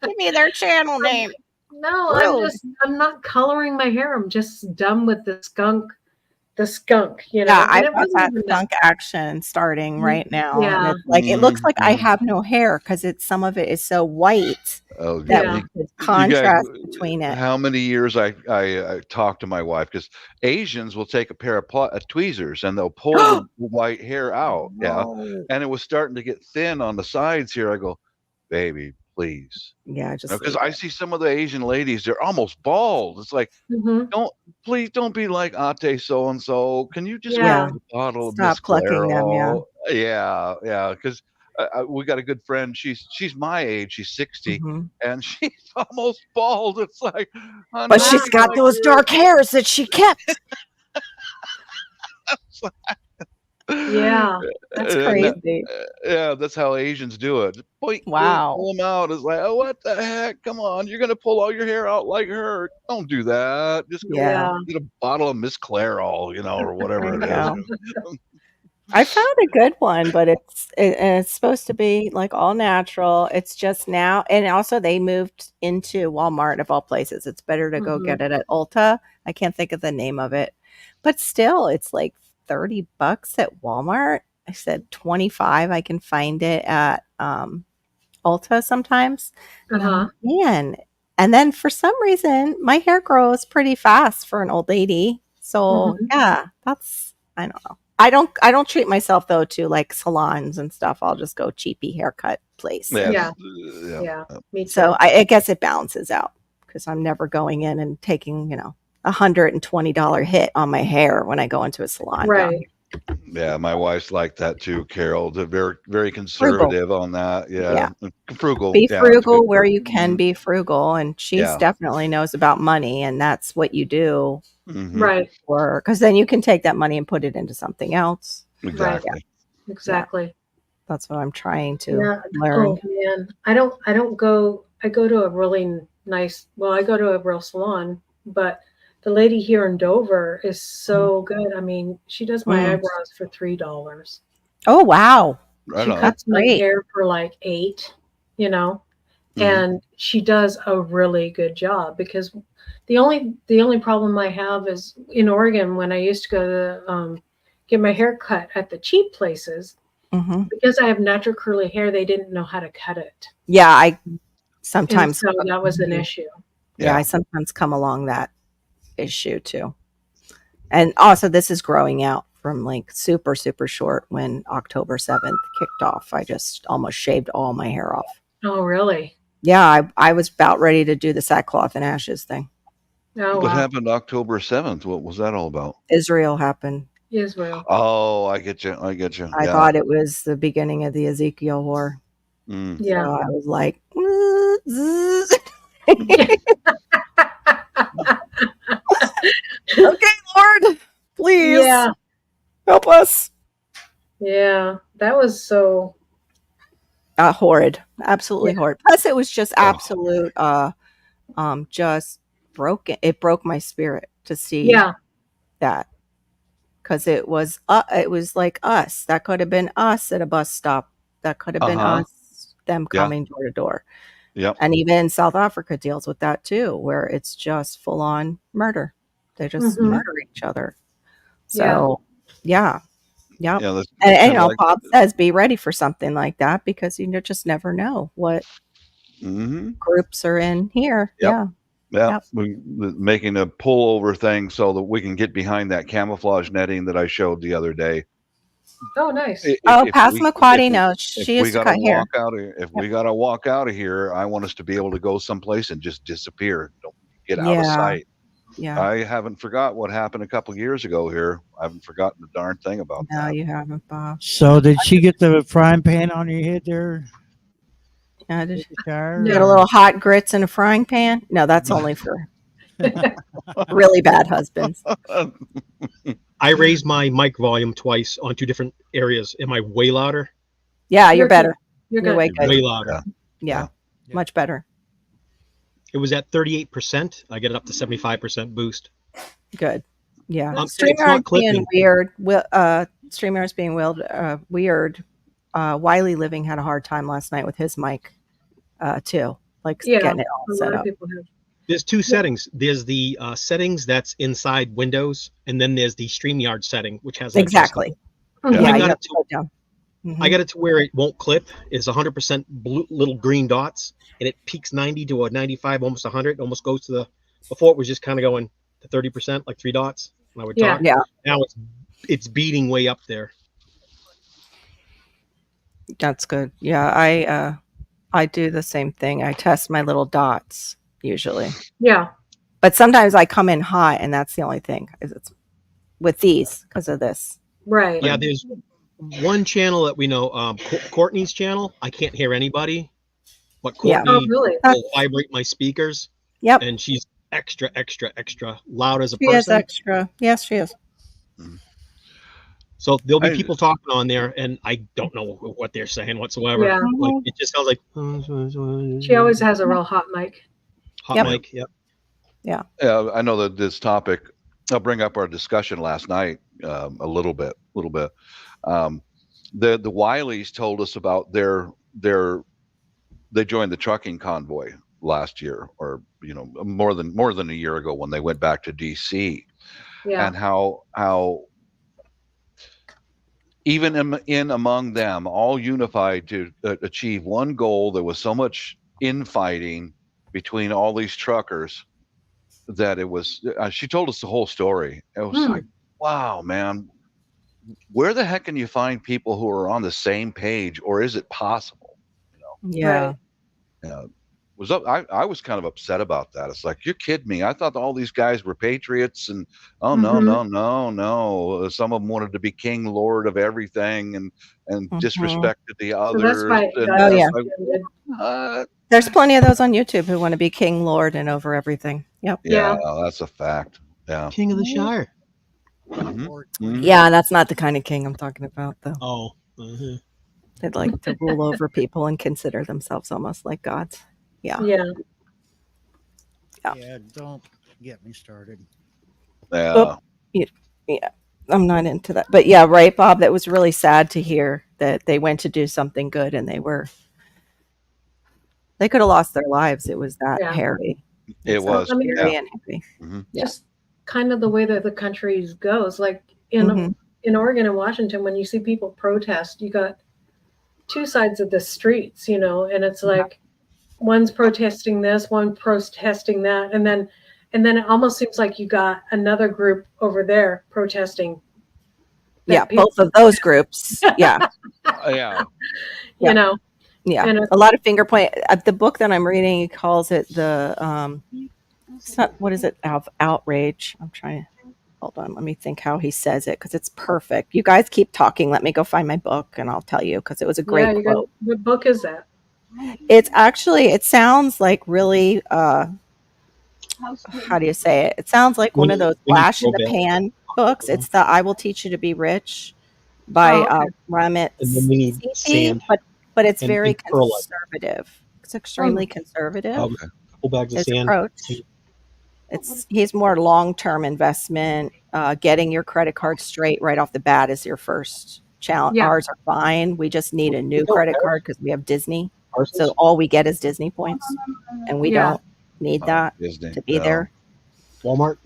give me their channel name. no, Rude. I'm not coloring my hair. I'm just done with the skunk, Yeah, and I've it got wasn't that even skunk action starting right now. Yeah. And it's like, it looks like I have no hair because some of it is so white Oh, that Yeah. the you guys, contrast between it. how many years I talked to my wife, because Asians will take a pair of tweezers and they'll pull the white hair out. Yeah. Oh. And it was starting to get thin on the sides here. I go, baby, please. Yeah, just Because leave I it. see some of the Asian ladies, they're almost bald. It's like, Mhm. please don't be like Ate so and so. Can you just Yeah. get a bottle of Stop Miss plucking them, yeah. Claro? Yeah. Because we got a good friend. She's my age. She's 60, Mhm. and she's almost bald. It's like, honey, But she's got those dark hairs that she kept. Yeah. That's And crazy. yeah, that's how Asians do it. Boink, Wow. pull them out. It's like, oh, what the heck? Come on, you're gonna pull all your hair out like her. Don't do that. Just go Yeah. get a bottle of Miss Clairol, or whatever it There is. you go. I found a good one, but it's supposed to be like all natural. It's just now, and also they moved into Walmart of all places. It's better to go get it at Ulta. I can't think of the name of it, but still, it's like $30 at Walmart. I said 25. I can find it at Ulta sometimes. Uh-huh. Man, and then for some reason, my hair grows pretty fast for an old lady. So yeah, I don't know. I don't treat myself though to like salons and stuff. I'll just go cheapy haircut place. Yeah. Me too. So I guess it balances out because I'm never going in and taking, $120 hit on my hair when I go into a salon. Right. Yeah, my wife's like that too, Carol. They're very, very conservative on that. Yeah. Frugal. Be Yeah, frugal where you can be frugal. And she's Yeah. definitely knows about money, and that's what you do. Right. Because then you can take that money and put it into something else. Exactly. Right. Exactly. That's what I'm trying to learn. Oh man, I don't go. I go to a really nice. Well, I go to a real salon, but the lady here in Dover is so good. I mean, she does my eyebrows for $3. Oh wow! Right She on. cuts my hair for like $8. And she does a really good job because the only problem I have is in Oregon when I used to go to get my hair cut at the cheap places. Because I have natural curly hair, they didn't know how to cut it. Yeah, I sometimes so that was an issue. Yeah, I sometimes come along that issue too. And also, this is growing out from like super, super short when October 7th kicked off. I just almost shaved all my hair off. Oh, really? Yeah, I was about ready to do the sackcloth and ashes thing. Oh, What wow. happened October 7th? What was that all about? Israel happened. Israel. Oh, I get you. I thought it was the beginning of the Ezekiel war. Yeah. So I was like, okay, Lord, please help us. Yeah, that was so horrid, absolutely horrid. Plus, it was just absolute, just broken. It broke my spirit to see that, because it was like us. That could have been us at a bus stop. That could have been us, them coming door to door. Yep. And even South Africa deals with that too, where it's just full on murder. They just murder each other. So, yeah. And Bob says be ready for something like that because you just never know what groups are in here. Yeah. We're making a pullover thing so that we can get behind that camouflage netting that I showed the other day. Oh, nice. Passamaquoddy knows. She used to cut hair. If we got to walk out of here, I want us to be able to go someplace and just disappear. Don't get out of sight. Yeah. I haven't forgot what happened a couple years ago here. I haven't forgotten a darn thing about No, that. you haven't, Bob. So did she get the frying pan on your head there? Yeah, With the shower, got a little hot grits in a frying pan? No, that's only for really bad husbands. I raised my mic volume twice on 2 different areas. Am I way louder? Yeah, you're You're better. You're You're good. way good. Way louder. Yeah, Yeah. much better. It was at 38%. I get it up to 75% boost. Good. Yeah. It's not StreamYard's being clipping. weird. StreamYard's being weird. Wiley Living had a hard time last night with his mic, too. Like Yeah, getting it all a set lot of up. people have. There's 2 settings. There's the settings that's inside Windows, and then there's the StreamYard setting, which has like Exactly. Mhm. Yeah, I you got have it to to, go down. Mhm. I got it to where it won't clip. It's 100% blue, little green dots, and it peaks 90 to a 95, almost 100. Almost goes to the. Before it was just kind of going to 30%, like 3 dots. When I would Yeah. talk. Yeah. Now it's beating way up there. That's good. Yeah, I do the same thing. I test my little dots usually. Yeah. But sometimes I come in hot, and that's the only thing. Is it's with these because of this. Right. Yeah, there's one channel that we know, Courtney's channel. I can't hear anybody, but Yeah. Courtney Oh, really? will vibrate my speakers, Yep. and she's extra loud as a She is person. extra. Yes, she is. So there'll be I- people talking on there, and I don't know what they're saying whatsoever. Yeah. Like it just sounds like She always has a real hot mic. hot Yep. mic. Yep. Yeah, I know that this topic. I'll bring up our discussion last night a little bit. The Wileys told us about they joined the trucking convoy last year, or more than a year ago when they went back to DC, Yeah. and how even in among them, all unified to achieve one goal. There was so much infighting between all these truckers that it was. She told us the whole story. It was like, wow, man, where the heck can you find people who are on the same page, or is it possible? Yeah. Right. I was kind of upset about that. It's like, you're kidding me. I thought all these guys were patriots, and no, no. Some of them wanted to be king, lord of everything, and disrespected the So others. that's why. And Oh, yeah. like, There's plenty of those on YouTube who want to be king, lord, and over everything. Yep. yeah, that's a fact. Yeah. King of the Shire. Mhm. Yeah, that's not the kind of king I'm talking about, though. Oh. Uh-huh. They'd like to rule over people and consider themselves almost like gods. Yeah. Yeah. Yeah, don't get me started. Yeah. Yeah. I'm not into that. But yeah, right, Bob. That was really sad to hear that they went to do something good and they could have lost their lives. It was that Yeah. hairy. It was. I mean, Hairy Yeah. and heavy. Mhm. Yeah. Just kind of the way that the country goes. Like in Mhm. in Oregon and Washington, when you see people protest, you got 2 sides of the streets, and it's like one's protesting this, one protesting that, and then it almost seems like you got another group over there protesting. that Yeah, people- both of those groups. Yeah. Yeah. you know. Yeah, And a lot of finger point. The book that I'm reading, he calls it it's not, what is it? Outrage. I'm trying to, hold on. Let me think how he says it, because it's perfect. You guys keep talking. Let me go find my book and I'll tell you, because it was a great you quote. what book is that? It's actually, it sounds like really, how do you say it? It sounds like one of those flash in the pan books. It's the I Will Teach You to Be Rich by Okay. Ramit And then we need Sethi, sand. but it's and very pearl it. conservative. It's extremely conservative. A couple bags of His sand. approach. He's more long-term investment. Getting your credit card straight right off the bat is your first challenge. Yeah. Ours are fine. We just need a new credit card because we have Disney. Parcels. So all we get is Disney points, and we Yeah. don't need that Disney. to be Yeah. there Walmart.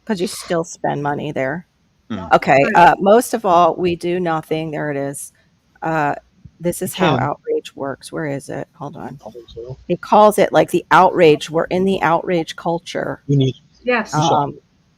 because you still spend money there. Mhm. Okay. Most of all, we do nothing. There it is. This is how Kim. outrage works. Where is it? Hold on. Also, He calls it like the outrage. We're in the outrage culture. we need Yes.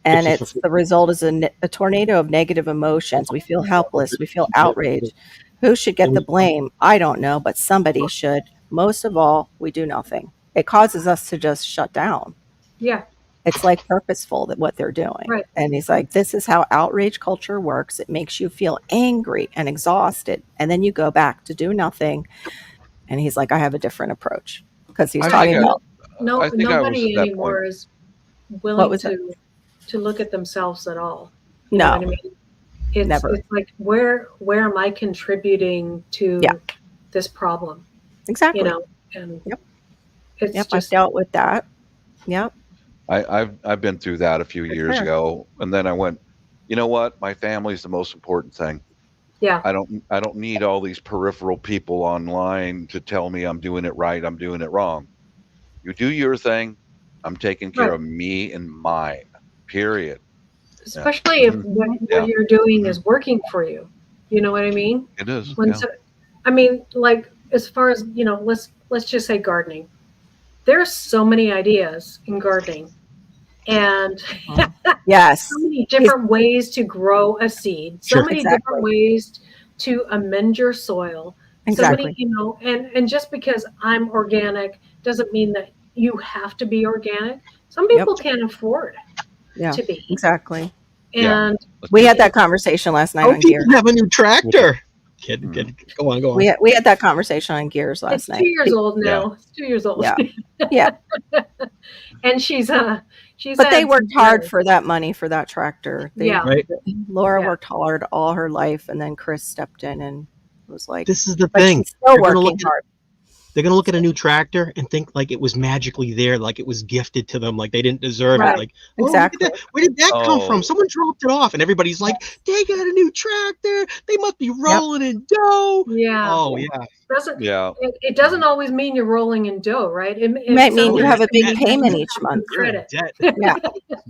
And it's the result is a tornado of negative emotions. We feel helpless. We feel outraged. Who should get the blame? I don't know, but somebody should. Most of all, we do nothing. It causes us to just shut down. Yeah. It's like purposeful that what they're doing. Right. And he's like, this is how outrage culture works. It makes you feel angry and exhausted. And then you go back to do nothing. And he's like, I have a different approach. Because he's talking about. I think I was Nobody at that anymore point. is willing that? to look at themselves at all. You No. know what I mean? It's, Never. It's like, where am I contributing to this problem? Exactly. You know, and it's I've just dealt with that. Yep. I've been through that a few years ago, and then I went, you know what? My family's the most important thing. Yeah. I don't need all these peripheral people online to tell me I'm doing it right, I'm doing it wrong. You do your thing. I'm taking care of me and mine. Period. Especially if what you're doing is working for you. You know what I mean? It is. I mean, like, as far as, you know, let's just say gardening. There's so many ideas in gardening, and yes, so many different ways to grow a seed, so many different ways to amend your soil. Exactly. So many, you know, and just because I'm organic doesn't mean that you have to be organic. Some people can't afford to be. Exactly. And we had that conversation last night on people gear. have a new tractor. Go on. We had that conversation on gears last night. It's 2 years old now. It's 2 years old. Yeah. And she's but they worked hard for that money for that tractor. Right. Laura worked hard all her life, and then Chris stepped in and was like, "This is the thing. She's still working hard." They're going to look at a new tractor and think like it was magically there, like it was gifted to them, like they didn't deserve it. Like, exactly. Where did that come from? Someone dropped it off, and everybody's like, they got a new tractor. They must be rolling in dough. Yeah. Oh, yeah. It doesn't always mean you're rolling in dough, right? It might mean you have a big payment each month. Credit.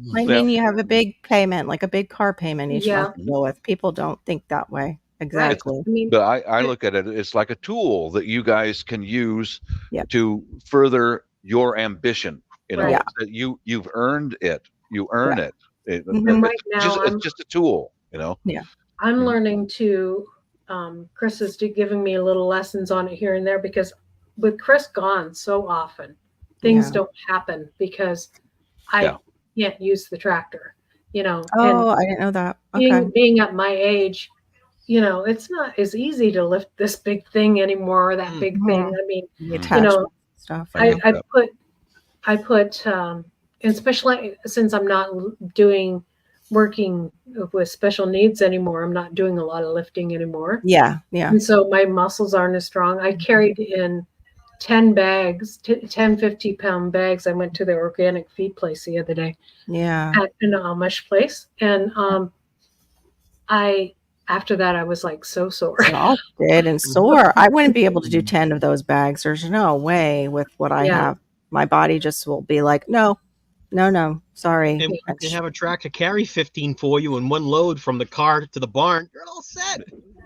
Might mean you have a big payment, like a big car payment each month to deal with. People don't think that way. Exactly. Right. But I look at it, it's like a tool that you guys can use to further your ambition. You know, that you've earned it. You earn it. It's just a tool, you know. Yeah. I'm learning to Chris is giving me little lessons on it here and there, because with Chris gone so often, things don't happen because I can't use the tractor, you know. Oh, I didn't know that. Okay. Being at my age, you know, it's not as easy to lift this big thing anymore, or that big thing. I mean, you know, stuff. I put, and especially since I'm not working with special needs anymore, I'm not doing a lot of lifting anymore. Yeah. And so my muscles aren't as strong. I carried in 10 bags, 10, 50-pound bags. I went to the organic feed place the other day. Yeah. At an Amish place. And after that, I was like so sore. Exhausted and sore. I wouldn't be able to do 10 of those bags. There's no way with what I have. My body just will be like, no, sorry. And they have a tractor carry 15 for you and one load from the car to the barn. You're all set.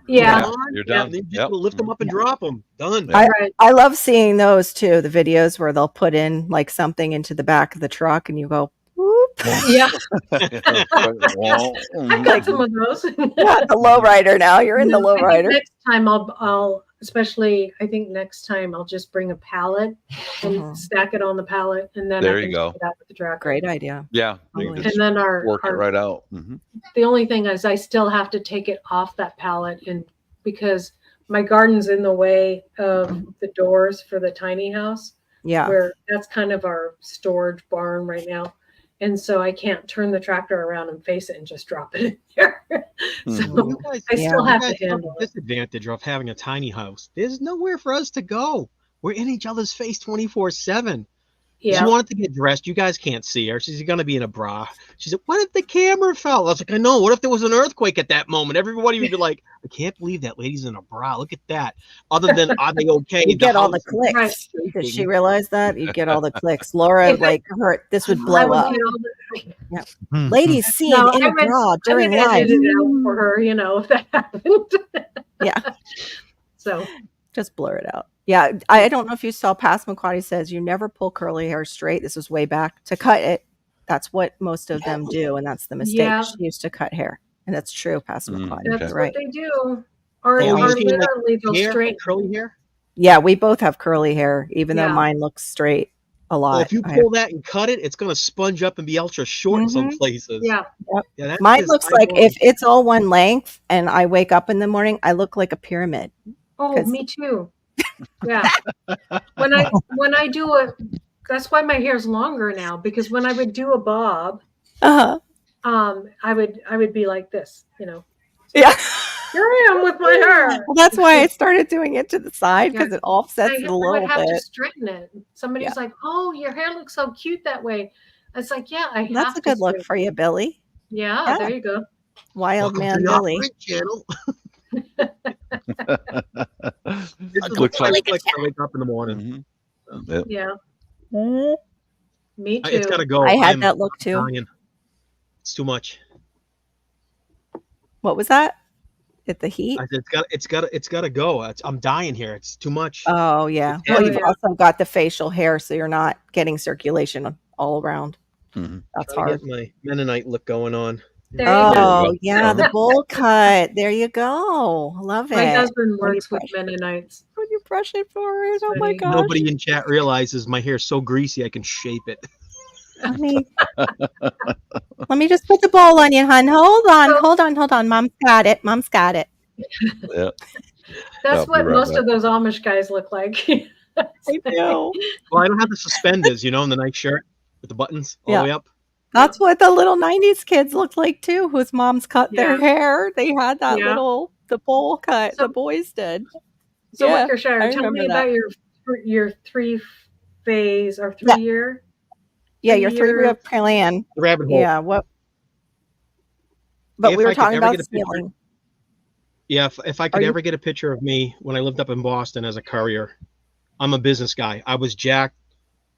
Yeah. You're done. You just lift them up and drop them. Done. I love seeing those too, the videos where they'll put in like something into the back of the truck and you go, whoop. Yeah. I've got some of those. The lowrider now. You're in the lowrider. Next time I'll especially, I think next time I'll just bring a pallet and stack it on the pallet, and then there you go. That with the tractor. Great idea. Yeah. And then work it right out. The only thing is I still have to take it off that pallet, and because my garden's in the way of the doors for the tiny house. Yeah. Where that's kind of our storage barn right now. And so I can't turn the tractor around and face it and just drop it in there. So I still have to handle the disadvantage of having a tiny house. There's nowhere for us to go. We're in each other's face 24/7. Yeah. She wanted to get dressed. You guys can't see her. She's going to be in a bra. She said, what if the camera fell? I was like, I know. What if there was an earthquake at that moment? Everybody would be like, I can't believe that lady's in a bra. Look at that. Other than, are they okay? You get all the clicks. Did she realize that? You get all the clicks. Laura, this would blow up. Ladies seen in a bra during live. I edited it out for her, you know, if that happened. Yeah. So just blur it out. Yeah, I don't know if you saw Passamaquoddy says you never pull curly hair straight. This was way back to cut it. That's what most of them do, and that's the mistake. Yeah. She used to cut hair, and that's true, Passamaquoddy. That's right. what they do. Or literally they'll straighten curly hair. Yeah, we both have curly hair, even though mine looks straight. a Well, lot. if you pull that and cut it, it's going to sponge up and be ultra short in some places. Yeah. Yep. Yeah, that's Mine just looks like eyeballs. if it's all one length and I wake up in the morning, I look like a pyramid. Oh, 'Cause- me too. Yeah. When I do it, that's why my hair's longer now, because when I would do a bob, Uh-huh. I would be like this, you know. Yeah. Here I am with my hair. Well, that's why I started doing it to the side, because it offsets it a I would little have to bit. straighten it. Somebody's like, "Oh, your hair looks so cute that way." It's like, yeah, I That's have a to good look straighten for you, Billy. Yeah, Yeah. there you go. Wild Welcome man to the Billy. Off-Grid channel. This is Looks what I like- look like when I wake up in the morning. Yep. Yeah, Mhm. me too. It's got to go. I had I'm that look too. dying. It's too much. What was that? At the heat? I said, it's got to go. I'm dying here. It's too much. Oh yeah. It's Well, heavy. you've yeah. also got the facial hair, so you're not getting circulation all around. Mhm. That's Trying to hard. get my Mennonite look going on. There you go. Oh yeah, the bowl cut. There you go. Love it. My husband When you works with brush- Mennonites. When you brush it forward, oh my Funny. gosh. Nobody in chat realizes my hair's so greasy I can shape it. Let me just put the bowl on you, hon. Hold on. Mom's got it. Yeah. That's I'll be what right most back. of those Amish guys look like. I do. Well, I don't have the suspenders, in the nice shirt with the buttons all Yeah. the way up. That's what the little 90s kids looked like too, whose moms cut their Yeah. hair. They had that Yeah. the bowl cut. So- The boys did. So Yeah, Wickershire, I tell me remember that. about your 3-phase or Yeah. 3-year. Yeah, your 3 3-year plan. The rabbit hole. Yeah, what? But If we were I could talking ever about get a picture- stealing. Yeah, if I could Are you- ever get a picture of me when I lived up in Boston as a courier, I'm a business guy. I was jacked,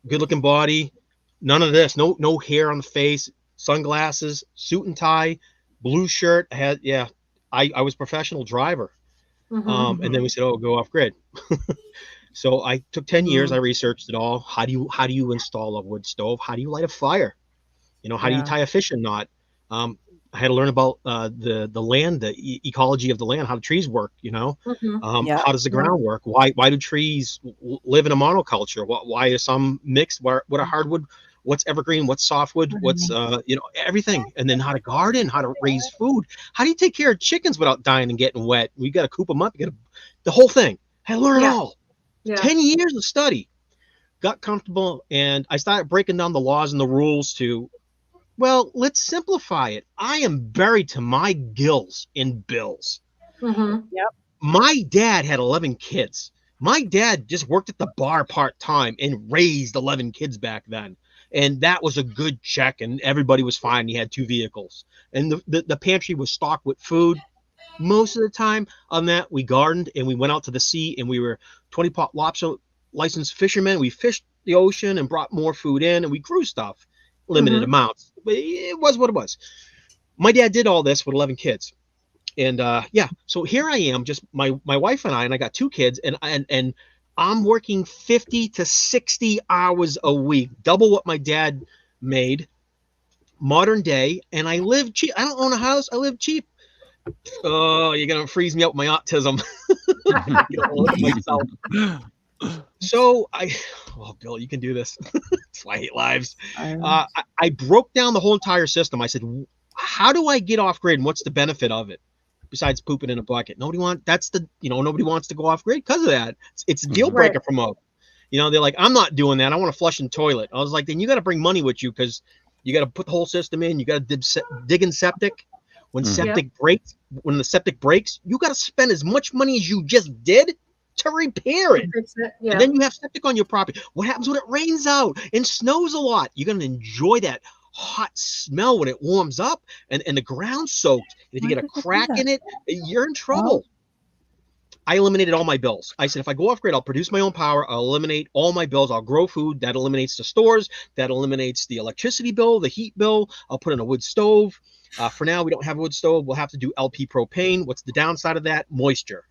good looking body, none of this, no hair on the face, sunglasses, suit and tie, blue shirt. I was a professional driver. Mhm. And then we said, oh, go off grid. So I took 10 years. I researched it all. How do you install a wood stove? How do you light a fire? How do you Yeah. tie a fishing knot? I had to learn about the land, the ecology of the land, how the trees work. Mhm. Yeah. How does the ground work? Why do trees live in a monoculture? Why are some mixed? What are hardwood? What's evergreen? What's softwood? What's everything? And then how to garden, how to raise food. How do you take care of chickens without dying and getting wet? We got to coop them up. The whole thing. I had to learn it Yeah. all. Yeah. 10 years of study. Got comfortable, and I started breaking down the laws and the rules to, well, let's simplify it. I am buried to my gills in bills. Mhm. My dad had 11 kids. My dad just worked at the bar part-time and raised 11 kids back then. And that was a good check, and everybody was fine. He had 2 vehicles. And the pantry was stocked with food. Most of the time on that, we gardened and we went out to the sea, and we were 20-pot lobster licensed fishermen. We fished the ocean and brought more food in, and we grew stuff, limited Mhm. amounts. But it was what it was. My dad did all this with 11 kids. And so here I am, just my wife and I got 2 kids, and I'm working 50 to 60 hours a week, double what my dad made, modern day, and I live cheap. I don't own a house. I live cheap. Oh, you're going to freeze me up with my autism. Myself. So Bill, you can do this. That's why I hate lives. I broke down the whole entire system. I said, how do I get off grid, and what's the benefit of it besides pooping in a bucket? Nobody wants to go off grid because of that. It's a deal breaker for most. They're like, I'm not doing that. I want to flush in toilet. I was like, then you got to bring money with you, because you got to put the whole system in. You got to dig in septic. When the septic breaks, you got to spend as much money as you just did to repair it. Yeah. And then you have septic on your property. What happens when it rains out and snows a lot? You're going to enjoy that hot smell when it warms up and the ground's soaked. And if you get a crack in it, you're in trouble. I eliminated all my bills. I said, if I go off grid, I'll produce my own power. I'll eliminate all my bills. I'll grow food. That eliminates the stores. That eliminates the electricity bill, the heat bill. I'll put in a wood stove. For now, we don't have a wood stove. We'll have to do LP propane. What's the downside of that? Moisture.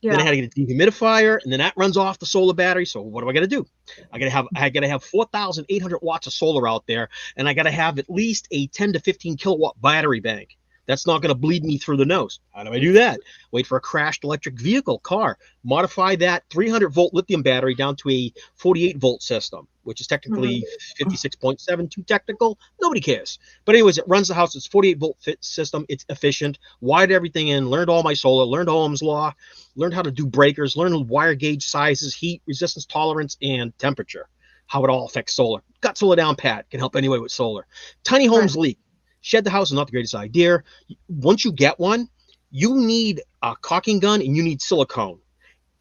Yeah. Then I had to get a dehumidifier, and then that runs off the solar battery. So what do I got to do? I got to have 4,800 watts of solar out there, and I got to have at least a 10 to 15 kilowatt battery bank. That's not going to bleed me through the nose. How do I do that? Wait for a crashed electric vehicle, car. Modify that 300-volt lithium battery down to a 48-volt system, which is technically 56.7, too technical. Nobody cares. But anyways, it runs the house. It's 48-volt system. It's efficient. Wired everything in. Learned all my solar. Learned Ohm's law. Learned how to do breakers. Learned wire gauge sizes, heat, resistance tolerance, and temperature. How it all affects solar. Got solar down pat. Can help anyway with solar. Tiny homes leak. Shed the house is not the greatest idea. Once you get one, you need a caulking gun and you need silicone.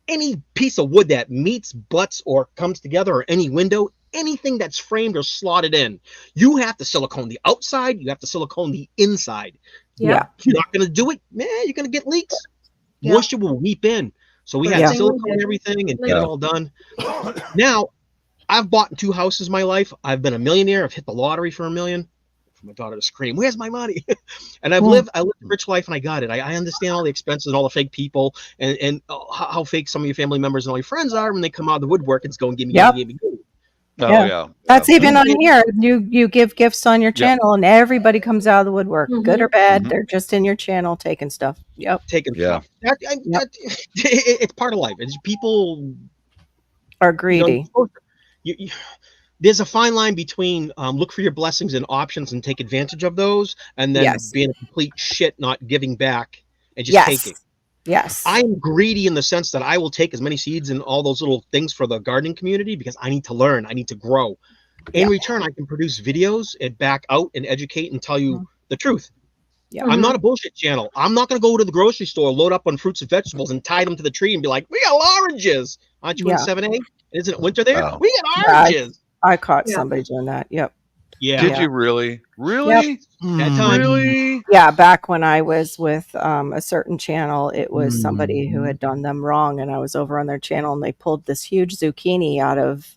Any piece of wood that meets, butts, or comes together, or any window, anything that's framed or slotted in, you have to silicone the outside, you have to silicone the inside. Yeah. If you're not going to do it, man, you're going to get leaks. Yeah. Moisture will weep in. So we had to silicone everything and get it all done. Now, I've bought 2 houses in my life. I've been a millionaire. I've hit the lottery for $1 million. For my daughter to scream, "Where's my money?" And I lived a rich life, and I got it. I understand all the expenses and all the fake people, and how fake some of your family members and all your friends are when they come out of the woodwork and go and give me, give me. Oh Yeah. yeah. That's even on here. You give gifts on your channel, and everybody comes out of the woodwork, good or bad. They're just in your channel taking stuff. Taking stuff. It's part of life. It's people are greedy. There's a fine line between look for your blessings and options and take advantage of those, and then being a complete shit, not giving back and just taking. Yes. I'm greedy in the sense that I will take as many seeds and all those little things for the gardening community because I need to learn. I need to grow. In return, I can produce videos and back out and educate and tell you the truth. I'm not a bullshit channel. I'm not going to go to the grocery store, load up on fruits and vegetables, and tie them to the tree and be like, "We got oranges. Aren't you in 7A? Isn't it winter there? We got oranges." I caught somebody doing that. Yep. Yeah. Did you really? Really? That time. Really? Yeah. Back when I was with a certain channel, it was somebody who had done them wrong, and I was over on their channel, and they pulled this huge zucchini out of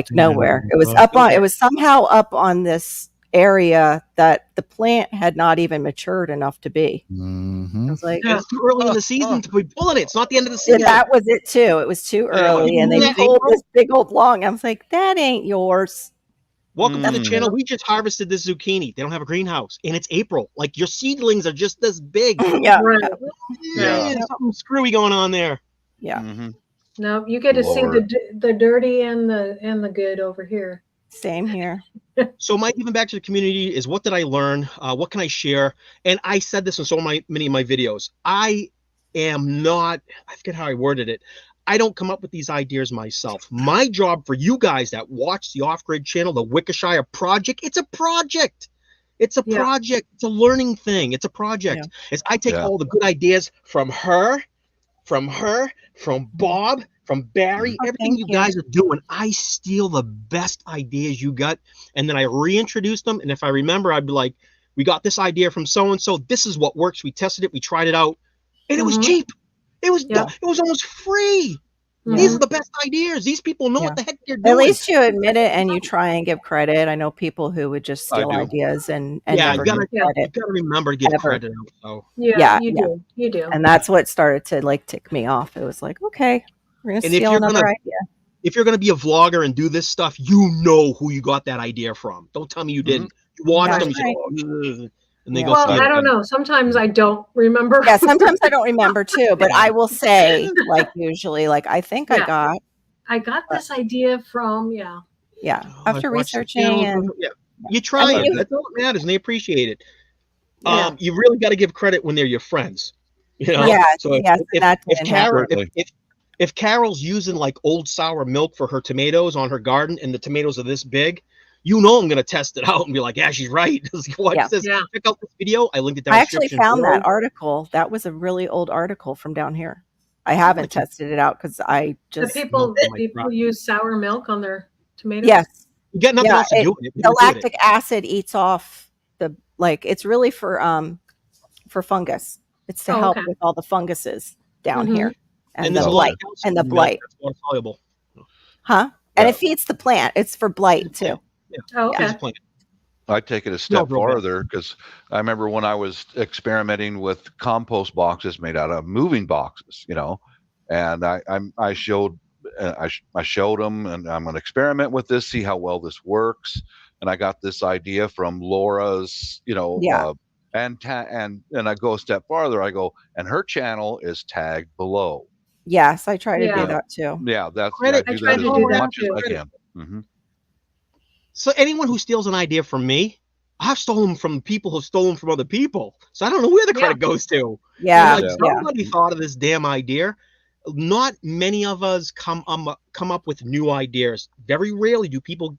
nowhere. It was up on. It was somehow up on this area that the plant had not even matured enough to be. I was like, it's too early in the season to be pulling it. It's not the end of the season. That was it too. It was too early, and they pulled this big old long. I was like, that ain't yours. Welcome to the channel. We just harvested this zucchini. They don't have a greenhouse, and it's April. Like your seedlings are just this big. Something screwy going on there. No, you get to see the dirty and the good over here. Same here. So my giving back to the community is, what did I learn? What can I share? And I said this in many of my videos. I forget how I worded it. I don't come up with these ideas myself. My job for you guys that watch the Off-Grid channel, the Wickershire Project, it's a project. It's a project. It's a learning thing. It's a project. I take all the good ideas from her, from Bob, from Barry, everything you guys are doing. I steal the best ideas you got, and then I reintroduce them. And if I remember, I'd be like, "We got this idea from so-and-so. This is what works. We tested it. We tried it out. And it was cheap. It was almost free. These are the best ideas. These people know what the heck they're doing." At least you admit it and you try and give credit. I know people who would just steal ideas and never give credit. You gotta remember to give credit. So. You do. And that's what started to tick me off. It was like, okay, we're gonna steal another idea. If you're gonna be a vlogger and do this stuff, you know who you got that idea from. Don't tell me you didn't. You watched them. You say, and they go. Well, I don't know. Sometimes I don't remember. Yeah, sometimes I don't remember too. But I will say, usually, I think I got this idea from after researching and you try it. That's all that matters, and they appreciate it. You really got to give credit when they're your friends. You know. Yeah. So if Carol's using old sour milk for her tomatoes on her garden, and the tomatoes are this big, I'm going to test it out and be like, "Yeah, she's right." Watch this. Check out this video. I linked it down. I actually found that article. That was a really old article from down here. I haven't tested it out because I just people use sour milk on their tomatoes. Yes, you got nothing else to do with it. The lactic acid eats off the it's really for fungus. It's to help with all the funguses down here and the blight and the blight. Soluble. Huh? And it feeds the plant. It's for blight too. I take it a step farther because I remember when I was experimenting with compost boxes made out of moving boxes, and I showed them, and I'm going to experiment with this, see how well this works. And I got this idea from Laura's, And I go a step farther. I go, and her channel is tagged below. Yes, I try to Yeah. do that too. Yeah, that's Credit- I I do try that to as do that much too. as I can. Mhm. So anyone who steals an idea from me, I've stolen from people who've stolen from other people. So I don't know where the credit goes to. Yeah, I'm like, yeah. somebody thought of this damn idea. Not many of us come up with new ideas. Very rarely do people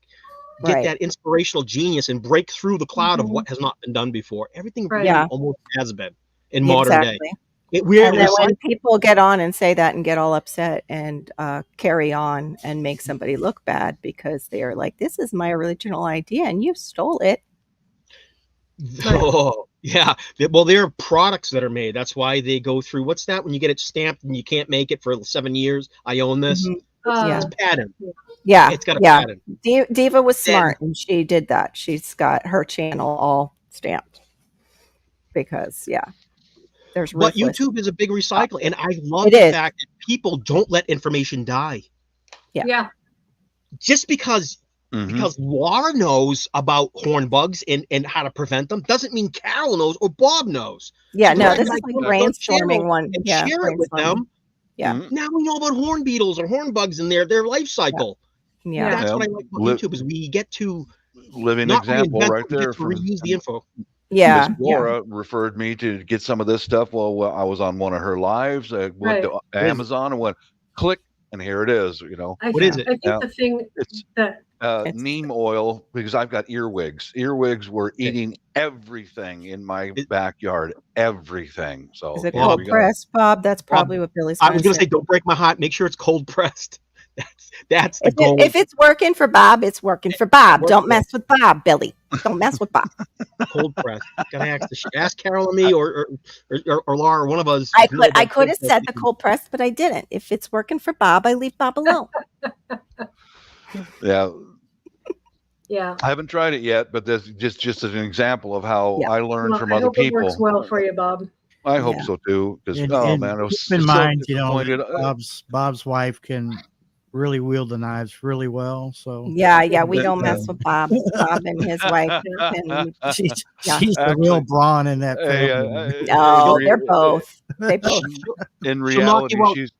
get Right. that inspirational genius and break through the cloud of Mhm. what has not been done before. Everything Right. really Yeah. almost has been in modern day. Exactly. It And weirdly then when people get on and say that and get all upset and carry on and make somebody look bad because they're like, this is my original idea and you stole it. Oh, yeah. Well, there are products that are made. That's why they go through, what's that when you get it stamped and you can't make it for 7 years? I own this. Mhm. Yeah. It's patent. Yeah. It's got a Yeah. patent. Diva was Then- smart and she did that. She's got her channel all stamped because, there's But ruthless. YouTube is a big recycle, and I love It the is. fact that people don't let information die. Yeah. Yeah. Just because Laura knows about horn bugs and how to prevent them doesn't mean Carol knows or Bob knows. Yeah, So no, glad this I is put like it on brainstorming channel one. and Yeah, share it with brainstorming. them. Yeah. Now we know about horn beetles or horn bugs and their life cycle. Yeah. That's Yeah. what I like about YouTube is we get to Living not example reinvent, right we get there to reuse the info. Yeah. Miss Laura referred me to get some of this stuff while I was on one of her lives. I went to Amazon and went click, and here it is. What is it? I think the thing It's that It's- neem oil, because I've got earwigs. Earwigs were eating everything in my backyard, everything. So Is it Bob, cold we got- pressed, Bob? That's probably what Billy's I was going going to say, don't break my heart. Make sure it's cold pressed. That's the goal. If it's working for Bob, it's working for Bob. Don't mess with Bob, Billy. Don't mess with Bob. Cold press. Gotta ask Carol and me or Laura, one of us. I could have said the cold pressed, but I didn't. If it's working for Bob, I leave Bob alone. Yeah. Yeah. I haven't tried it yet, but that's just an example of how I learned Well, from I other hope it works people. well for you, Bob. I hope Yeah. so too. Because And man, I was keep in so mind, disappointed. Bob's wife can really wield the knives really well. So Yeah, we don't mess with Bob. Bob and his wife. And she's Yeah. the real brawn in that family. no, they're both. They both. In She'll knock reality, you out.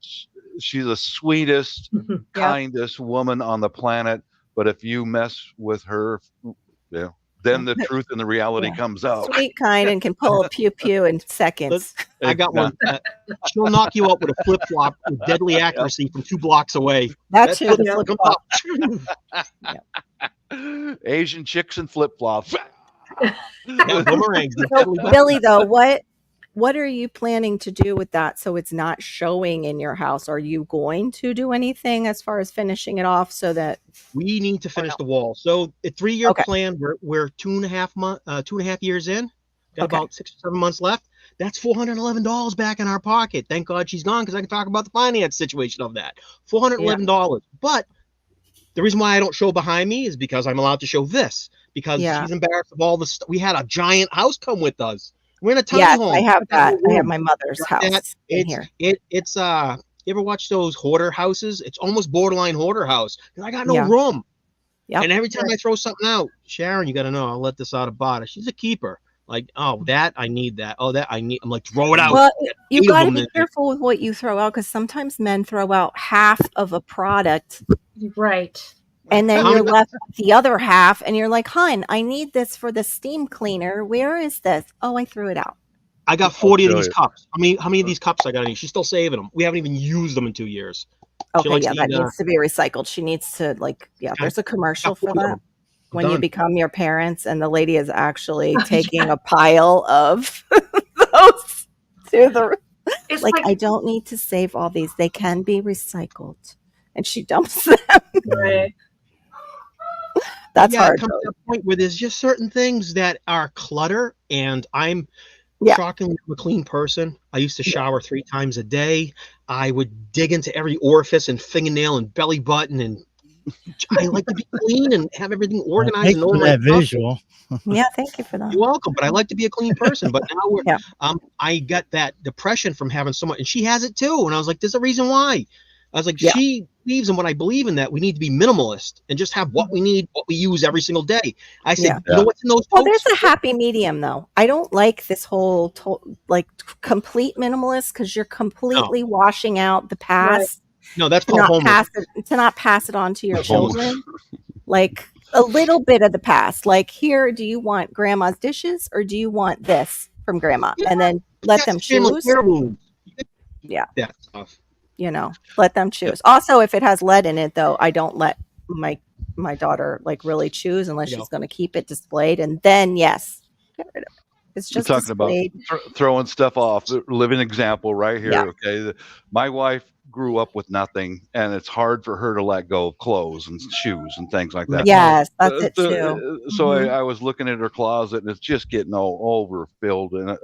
she's the sweetest, kindest woman on the planet. But if you mess with her, then the truth and the reality comes out. Sweet, kind, and can pull a pew pew in seconds. I got one. She'll knock you out with a flip flop with deadly accuracy from 2 blocks away. That too. Flip the flip flop. flop. Asian chicks and flip flops. Yeah, boomerangs. So, Billy, though, what are you planning to do with that so it's not showing in your house? Are you going to do anything as far as finishing it off so that We need to finish the wall. So a 3-year Okay. plan. We're 2.5 years in. Got Okay. about 6 or 7 months left. That's $411 back in our pocket. Thank God she's gone because I can talk about the finance situation of that. $411. But the reason why I don't show behind me is because I'm allowed to show this because she's embarrassed of all the stuff. We had a giant house come with us. We're in a tiny home. I have that. I have room. my mother's house in here. It's you ever watch those hoarder houses? It's almost borderline hoarder house because I got no Yeah. room. Yep. And every time I throw something out, Sharon, you got to know, I'll let this out of Bada. She's a keeper. Like, oh, that I need that. Oh, that I need. I'm like, throw it out. Well, you Eight of got to them be in there. careful with what you throw out because sometimes men throw out half of a product Right. and then How you're many- left with the other half and you're like, hon, I need this for the steam cleaner. Where is this? Oh, I threw it out. I got 40 of show these you. cups. How many of these cups I got in here? She's still saving them. We haven't even used them in 2 years. Okay, likes yeah, to that eat, needs to be recycled. She needs to there's a commercial for that. When you Done. become your parents and the lady is actually taking a pile of those to the It's like I don't need to save all these. They can be recycled. And she dumps them. right. That's It hard. comes to a point where there's just certain things that are clutter, and I'm Yeah. shockingly a clean person. I used to shower 3 times a day. I would dig into every orifice and fingernail and belly button, and I like to be clean and have everything organized. Thank and you know for my that stuff. visual. Yeah, thank you for that. You're welcome, but I like to be a clean person. But now Yeah. I got that depression from having so much, and she has it too. And I was like, "There's a reason why." I was like, Yeah. she believes in what I believe in, that we need to be minimalist and just have what we need, what we use every single day. I said, Yeah. you know what's in those Well, totes? there's a happy medium, though. I don't like this whole complete minimalist, because you're completely washing out the past No, that's to called not homeless. pass it on to your The homeless. children. Like a little bit of the past. Like, here, do you want grandma's dishes or do you want this from grandma? Yeah, And then let That's them family choose. heirloom. Yeah. That stuff. You know, let them choose. Also, if it has lead in it, though, I don't let my daughter like really choose unless Yeah. she's going to keep it displayed. And then, yes, get rid of it. It's I'm just talking about displayed. throwing stuff off. The living example right here. Yeah. Okay, my wife grew up with nothing, and it's hard for her to let go of clothes and shoes and things like that. Yes, that's it too. So Mhm. I was looking at her closet, and it's just getting all overfilled. And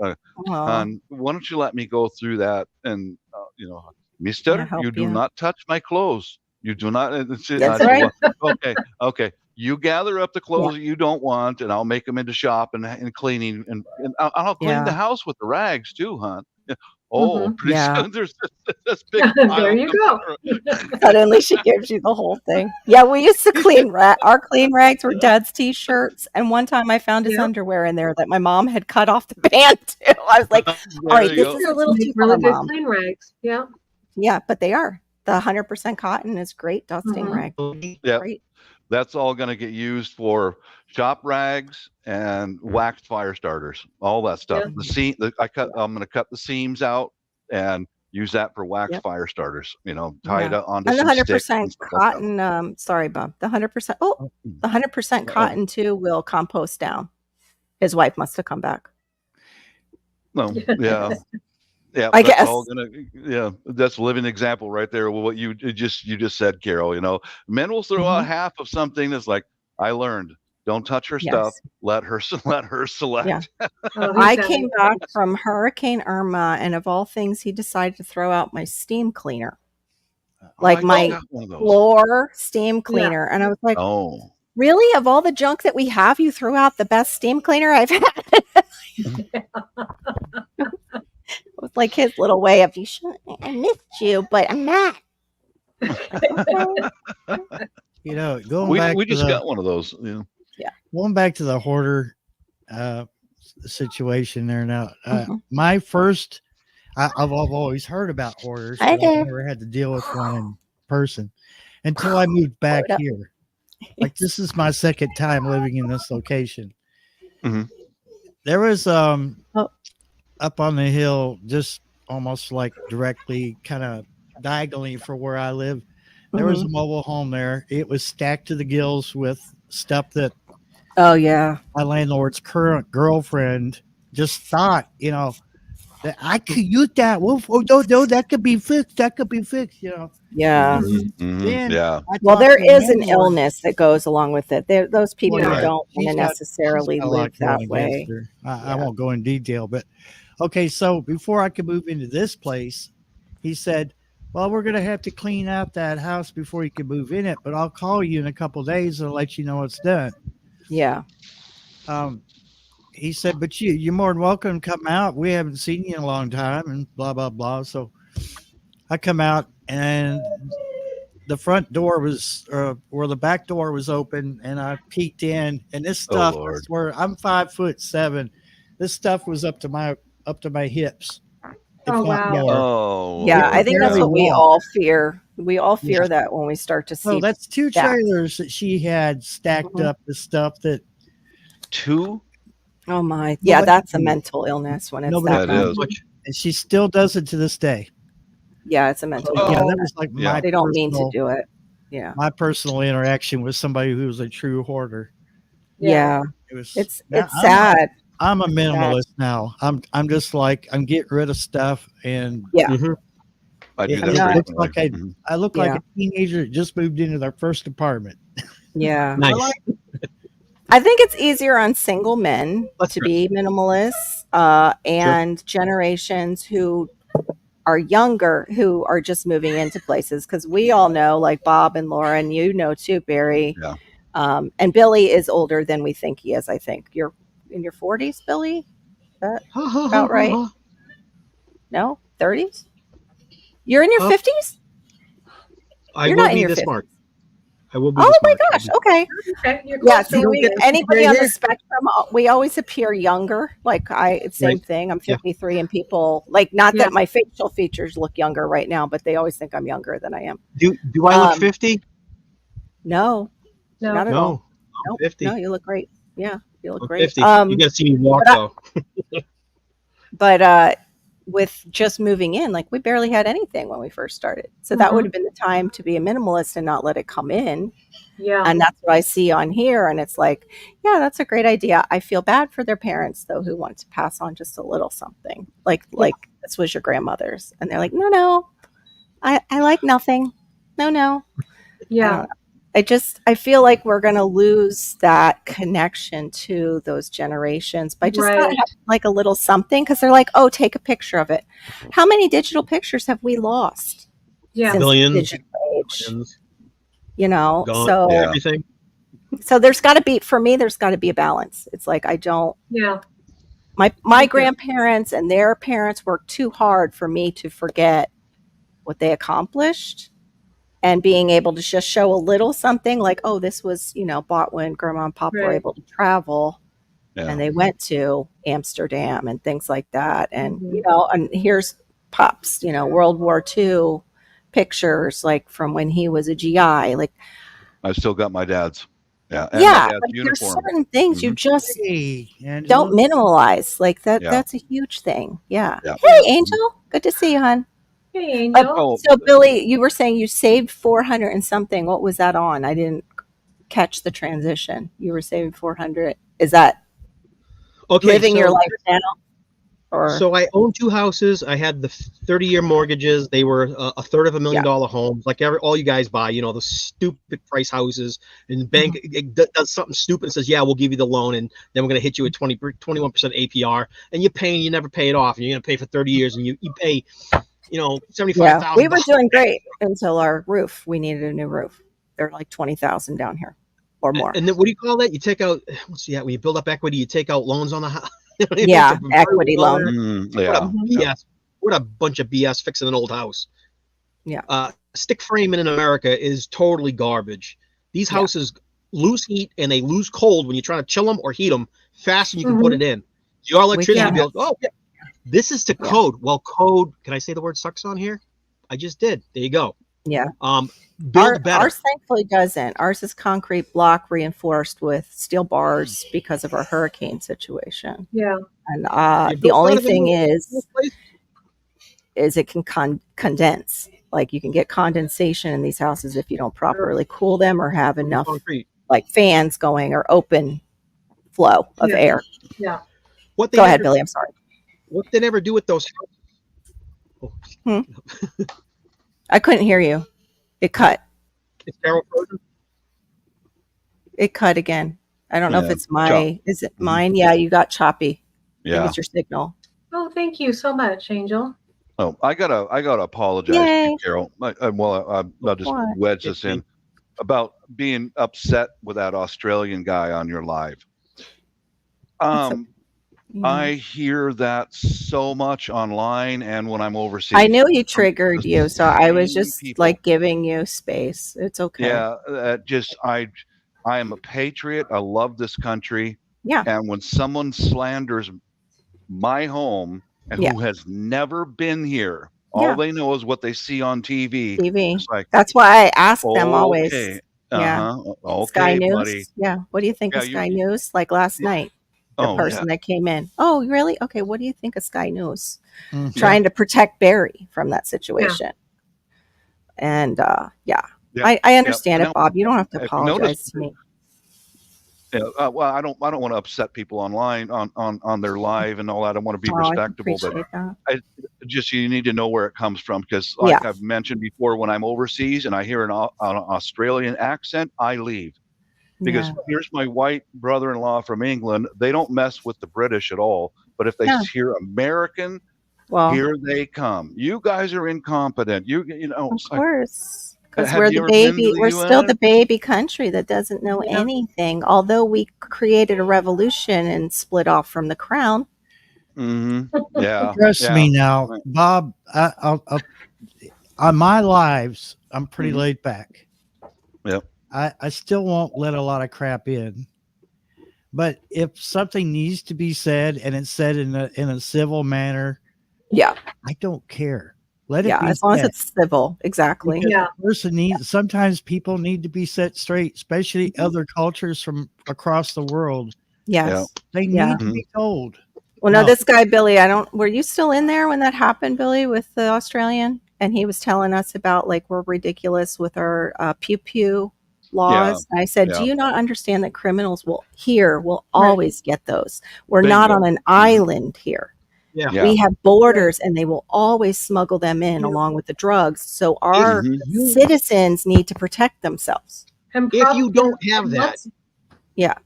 Aw, why don't you let me go through that? And yeah, Mister, help you do you. not touch my clothes. You do not. That's right. Okay. You gather up the clothes that you don't want, and I'll make them into shop and cleaning, and I'll clean the Yeah. house with the rags too, hon. Oh, Mhm. pretty Yeah. soon there's this big There pile you go. Suddenly she gives you the whole thing. Yeah, we used to clean our clean rags were Dad's t-shirts, and one time I found his Yep. underwear in there that my mom had cut off the band too. I was like, all right, you this go. is a little Make too really far, good Mom. clean rags. Yeah. Yeah, but they are. The 100% cotton is great dusting Mhm. rag. Yeah, Great. that's all going to get used for shop rags and waxed fire starters, all that stuff. Yeah. The seam, I'm going to cut the seams out and use that for wax Yep. fire starters. Tie it Yeah. onto And the some sticks 100% and stuff like that. cotton, sorry, Bob. The 100%, the 100% Uh-oh. cotton too will compost down. His wife must have come back. No, yeah. Yeah, I that's guess. all gonna. Yeah, that's a living example right there. Well, what you just said, Carol. Men will throw out half of something that's like, I learned. Don't touch her stuff. Yes. Let her select. Yeah. Oh, I he's came back from Hurricane Irma, and of all things, he decided to throw out my steam cleaner, like my got one of those. floor steam cleaner. And I was like, Oh, really? Of all the junk that we have, you threw out the best steam cleaner I've had? It was like his little way of, I missed you, but I'm not. Going back we to just the got one of those. going back to the hoarder situation there now. Mhm. My first, I've always heard about hoarders, I but I've do. never had to deal with one in person until I moved back Hold up. here. Like, this is my second time living in this location. Mhm. There was Oh. up on the hill, just almost like directly kind of diagonally for where I live. There was a mobile home there. It was stacked to the gills with stuff that Oh, yeah. my landlord's current girlfriend just thought, that I could use that. Well, no, that could be fixed. That could be fixed, Yeah. Then Yeah. I Well, talked there to the is an landlord. illness that goes along with it. Those people Yeah. don't want She's to got- necessarily she's got a lot live that going way. against her. I Yeah. won't go in detail, but okay. So before I could move into this place, he said, well, we're going to have to clean out that house before you can move in it, but I'll call you in a couple of days and let you know it's done. Yeah. He said, but you're more than welcome to come out. We haven't seen you in a long time, and blah, blah, blah. So I come out, and the front door was, or the back door was open, and I peeked in, and this stuff, I Lord. swear, I'm 5'7". This stuff was up to my hips. if Oh, not wow. more. Oh, Yeah, It I could think that's barely what we walk. all fear. We all fear that when we start to see. So that's two that. trailers that she had stacked up with stuff that two? Oh my. Yeah, Nobody that's a can- mental illness when it's nobody that That bad. is. and she still does it to this day. Yeah, it's a mental So, illness. that was like Yeah. They don't mean to do it. Yeah. my personal interaction with somebody who was a true hoarder. Yeah. It was It's now, sad. I'm a It's sad. minimalist now. I'm just like I'm getting rid of stuff, and Yeah. I do it that looks frequently. like I look like Yeah. a teenager that just moved into their first apartment. Yeah. Nice. I like I think it's easier on single men That's to right. be minimalists, and generations who are younger, who are just moving into places. Because we all know, like Bob and Laura, and you know too, Barry. Yeah. And Billy is older than we think he is. I think you're in your 40s, Billy. About right? No, 30s. You're in your 50s. I You're will not in be your this 50s. March. I will be Oh this my March. gosh. Okay. Okay, you're Yeah. close. See, don't get to see anybody gray on the hair. spectrum, we always appear younger. Like same Right. thing. I'm Yeah. 53, and people not Yeah. that my facial features look younger right now, but they always think I'm younger than I am. Do I look 50? No, No. not at all. No, I'm Nope. 50. No, you look great. Yeah, you look I'm great. 50. You got to see me walk but I- though. But with just moving in, like we barely had anything when we first started. So that Mhm. would have been the time to be a minimalist and not let it come in. Yeah. And that's what I see on here. And it's like, yeah, that's a great idea. I feel bad for their parents though, who want to pass on just a little something like this was your grandmother's. And they're like, no, I like nothing. No. Yeah. I feel like we're going to lose that connection to those generations by just not Right. having like a little something, because they're like, oh, take a picture of it. How many digital pictures have we lost Yeah. since the Billions. digital age? Billions, So gone, Yeah. everything. so there's got to be, for me, there's got to be a balance. It's like Yeah. my grandparents and their parents worked too hard for me to forget what they accomplished. And being able to just show a little something like, oh, this was, bought when grandma and papa were Right. able to travel Yeah. and they went to Amsterdam and things like that. And, Mhm. and here's Pops, World War II pictures, like from when he was a GI. Like, I still got my dad's. Yeah. And my yeah, dad's like there's uniform. certain things you Mhm. just Hey, don't Angela. minimalize. Like that. Yeah. That's a huge thing. Yeah. Yeah. Hey, Angel. Good to see you, hon. Hey, Angel. Oh, So, Billy, you were saying you saved 400 and something. What was that on? I didn't catch the transition. You were saving 400. Is that Okay, living your so life now? Or so I own 2 houses. I had the 30-year mortgages. They were a third of $1 million homes, like all you guys buy. The stupid price houses, and the bank it does something stupid and says, "Yeah, we'll give you the loan, and then we're going to hit you at 21% APR, and you're paying, you never pay it off, and you're going to pay for 30 years, and you pay, $75,000." we were doing great until our roof. We needed a new roof. They're like 20,000 down here or more. And then what do you call that? You take out when you build up equity, you take out loans on the house. Yeah, equity loan. yeah. What a bunch of BS fixing an old house. Yeah. Stick framing in America is totally garbage. These houses lose heat and they lose cold when you're trying to chill them or heat them faster than you can put it in. Your electricity bill, this is to code. Well, code, can I say the word sucks on here? I just did. There you go. Yeah. Build better. Ours thankfully doesn't. Ours is concrete block reinforced with steel bars because of our hurricane situation. Yeah. And the only thing is it can condense. Like you can get condensation in these houses if you don't properly cool them or have enough like fans going or open flow of air. Yeah. Go ahead, Billy. I'm sorry. What they never do with those houses? I couldn't hear you. It cut. Is Carol frozen? It cut again. I don't know if it's is it mine? Yeah, you got choppy. Yeah. It's your signal. Oh, thank you so much, Angel. Oh, I gotta apologize to you, Carol. I'll just wedge this in about being upset with that Australian guy on your live. I hear that so much online and when I'm overseas. I knew he triggered you, so I was just like giving you space. It's okay. Yeah, I am a patriot. I love this country. Yeah. And when someone slanders my home and who has never been here, all they know is what they see on TV. It's like, that's why I ask them always. Yeah. Okay, Sky News. buddy. Yeah. What do you think of Sky News? Like last night, the person that came in. Oh, really? Okay. What do you think of Sky News? Trying to protect Barry from that situation. And I understand it, Bob. You don't have to apologize to me. Yeah, well, I don't want to upset people online on their live and all that. I want to be respectable, but you need to know where it comes from because, like I've mentioned before, when I'm overseas and I hear an Australian accent, I leave because here's my white brother-in-law from England. They don't mess with the British at all, but if they hear American, here they come. You guys are incompetent. You know, of course. Because we're still the baby country that doesn't know anything. Although we created a revolution and split off from the crown. Yeah. Trust me now, Bob. I'll on my lives, I'm pretty laid back. Yep. I still won't let a lot of crap in. But if something needs to be said and it's said in a civil manner, Yeah. I don't care. Let it Yeah. be As long as said. it's civil. Exactly. Because Yeah. the person needs, sometimes people need to be set straight, especially other cultures from across the world. Yes. They Yeah. need to be told. Well, no, No. this guy, Billy, were you still in there when that happened, Billy, with the Australian? And he was telling us about like, we're ridiculous with our pew pew laws. And I said, do Yeah. you not understand that criminals will Right. always get those? We're not Bingo. on an island here. Yeah. Yeah. We have borders and they will always smuggle them in Yeah. along with the drugs. So our You- citizens need to protect themselves. And If you don't have that,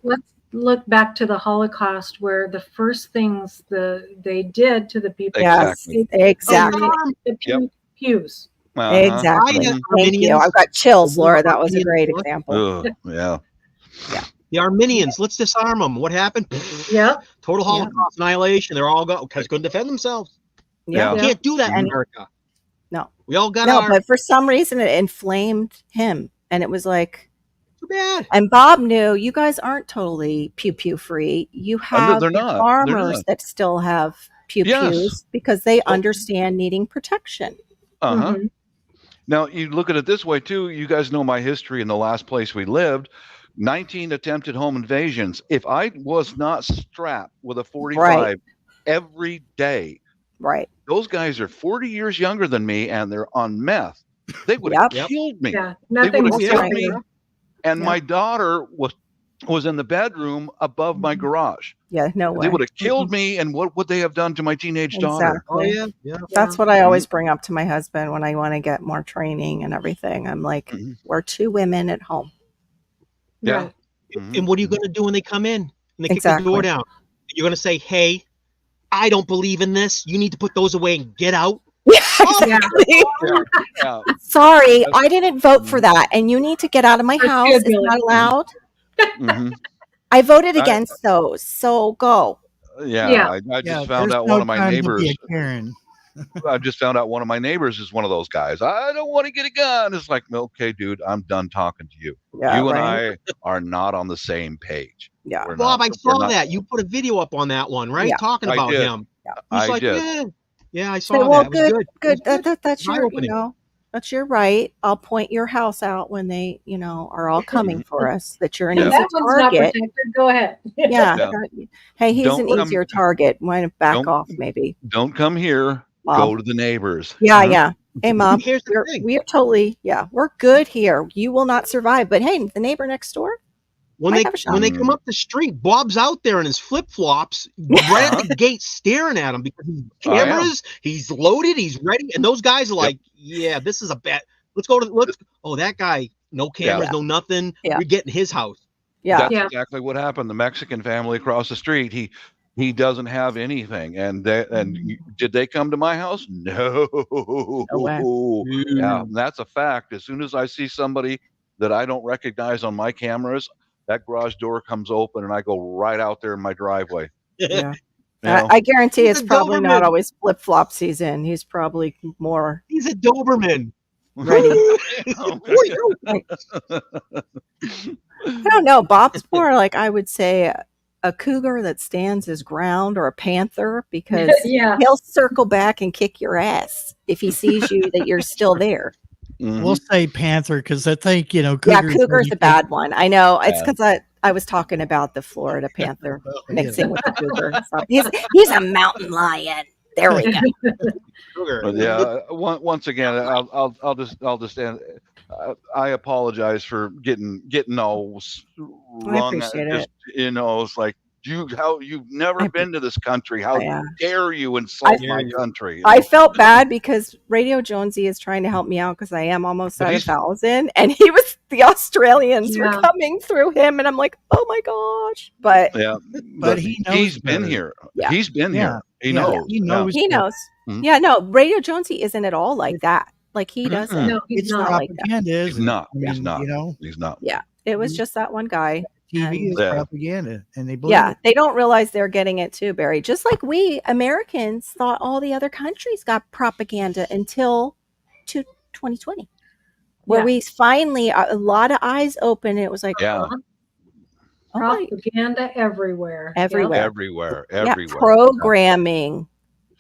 let's look back to the Holocaust, where the first things they did to the people, Exactly. Exactly. the pews. Uh-huh. Exactly. I- Thank you. Armenians- I've got chills, the Laura. That was a Armenians- great example. Ugh, yeah. the Armenians, let's disarm them. What happened? Yeah. Total Holocaust, annihilation. They're all gone because couldn't defend themselves. Yeah. You Yeah. can't do that in And- America. No. We all got No, our but for some reason it inflamed him. And it was like, too bad. and Bob knew you guys aren't totally pew pew free. You have they're not. They're farmers not. that still have pew Yes. pews because they understand needing protection. Uh-huh. Mhm. Now, you look at it this way, too. You guys know my history in the last place we lived. 19 attempted home invasions. If I was not strapped with a 45 every day, Right. those guys are 40 years younger than me, and they're on meth. They would Yep. have killed me. Yeah. They would Nothing's have yeah. killed safe. me. And Yep. my daughter was in the bedroom above my garage. Yeah, no way. They would have killed me, and what would they have done to my teenage daughter? Oh Exactly. yeah, yeah. That's what I always bring up to my husband when I want to get more training and everything. I'm like, Mhm. we're two women at home. Yeah. Right. Mhm. And what are you going to do when they come in and they kick the Exactly. door down? You're going to say, "Hey, I don't believe in this. You need to put those away and get out." Exactly. Yeah. Sorry, I didn't vote for that, and you need to get out of my That's house. good, It's Billy. not allowed. Mhm. I voted I- against those, so go. Yeah. I just found there's out no one of my time to be neighbors. a Karen. I just found out one of my neighbors is one of those guys. I don't want to get a gun. It's like, okay, dude, I'm done talking to you. Yeah, You and right. I are not on the same page. Yeah. We're Bob, not, I we're saw not- that. You put a video up on that one, right? Yeah. Talking I about did. him. He's I like, did. yeah, I saw Say, that. well, It was good. good. It was That's your, eye-opening. that's your right. I'll point your house out when they, are all coming for us. That you're an Yeah. easy That one's not target. protected. Go ahead. Yeah. Yeah. Hey, he's Don't an come- easier target. Why not back don't- off, maybe? Don't come here. Mom. Go to the neighbors. Yeah, Mhm. yeah. Hey, Mom, Here's the thing. we're totally, we're good here. You will not survive. But hey, the neighbor next door, When might they have a shot. when they come up the street, Bob's out there in his flip flops, right at the gate, staring at him because he's I am. cameras. He's loaded. He's ready, and those guys are like, "Yeah, this is a bad. Let's go to let's. Oh, that guy, no cameras, no nothing. Yeah. We're getting his house." yeah. That's Yeah. exactly what happened. The Mexican family across the street, he doesn't have anything. And did they come to my house? No. way. Yeah, and that's a fact. As soon as I see somebody that I don't recognize on my cameras, that garage door comes open and I go right out there in my driveway. Yeah. You know? I guarantee He's it's a probably not Doberman. always flip flops he's in. He's probably more He's a Doberman. ready. I don't know. Bob's more like, I would say, a cougar that stands his ground, or a panther, because Yeah. he'll circle back and kick your ass if he sees you that you're still there. Mhm. We'll say panther because I think Yeah, cougars cougar's a bad one. I know. It's Yeah. because I was talking about the Florida panther Well, mixing with the cougar. So he's a mountain lion. There we go. Sugar. But yeah, once again, I'll just end. I apologize for getting all wrong. appreciate Just, it's like you've never been to this country. How Yeah. dare you insult I- my country? you I know? felt bad because Radio Jonesy is trying to help me out because I am almost But at he's- 1,000, and the Australians were Yeah. coming through him, and I'm like, oh my gosh! But Yeah, But he knows he's been better. here. Yeah. He's been Yeah. here. He Yeah, knows. he knows. he knows. Mhm. Yeah, no, Radio Jonesy isn't at all like that. Like he doesn't. Mm-mm. No, he's It's not. like that. propaganda, He's isn't it? not. I mean, He's not. You know, He's not. Yeah, it was just that one guy. TV is Yeah. propaganda, and they believe Yeah, it. they don't realize they're getting it too, Barry. Just like we Americans thought all the other countries got propaganda until 2020. where we finally, a lot of eyes open. It was like, Yeah. oh my, Propaganda everywhere. everywhere. Everywhere. Yeah, programming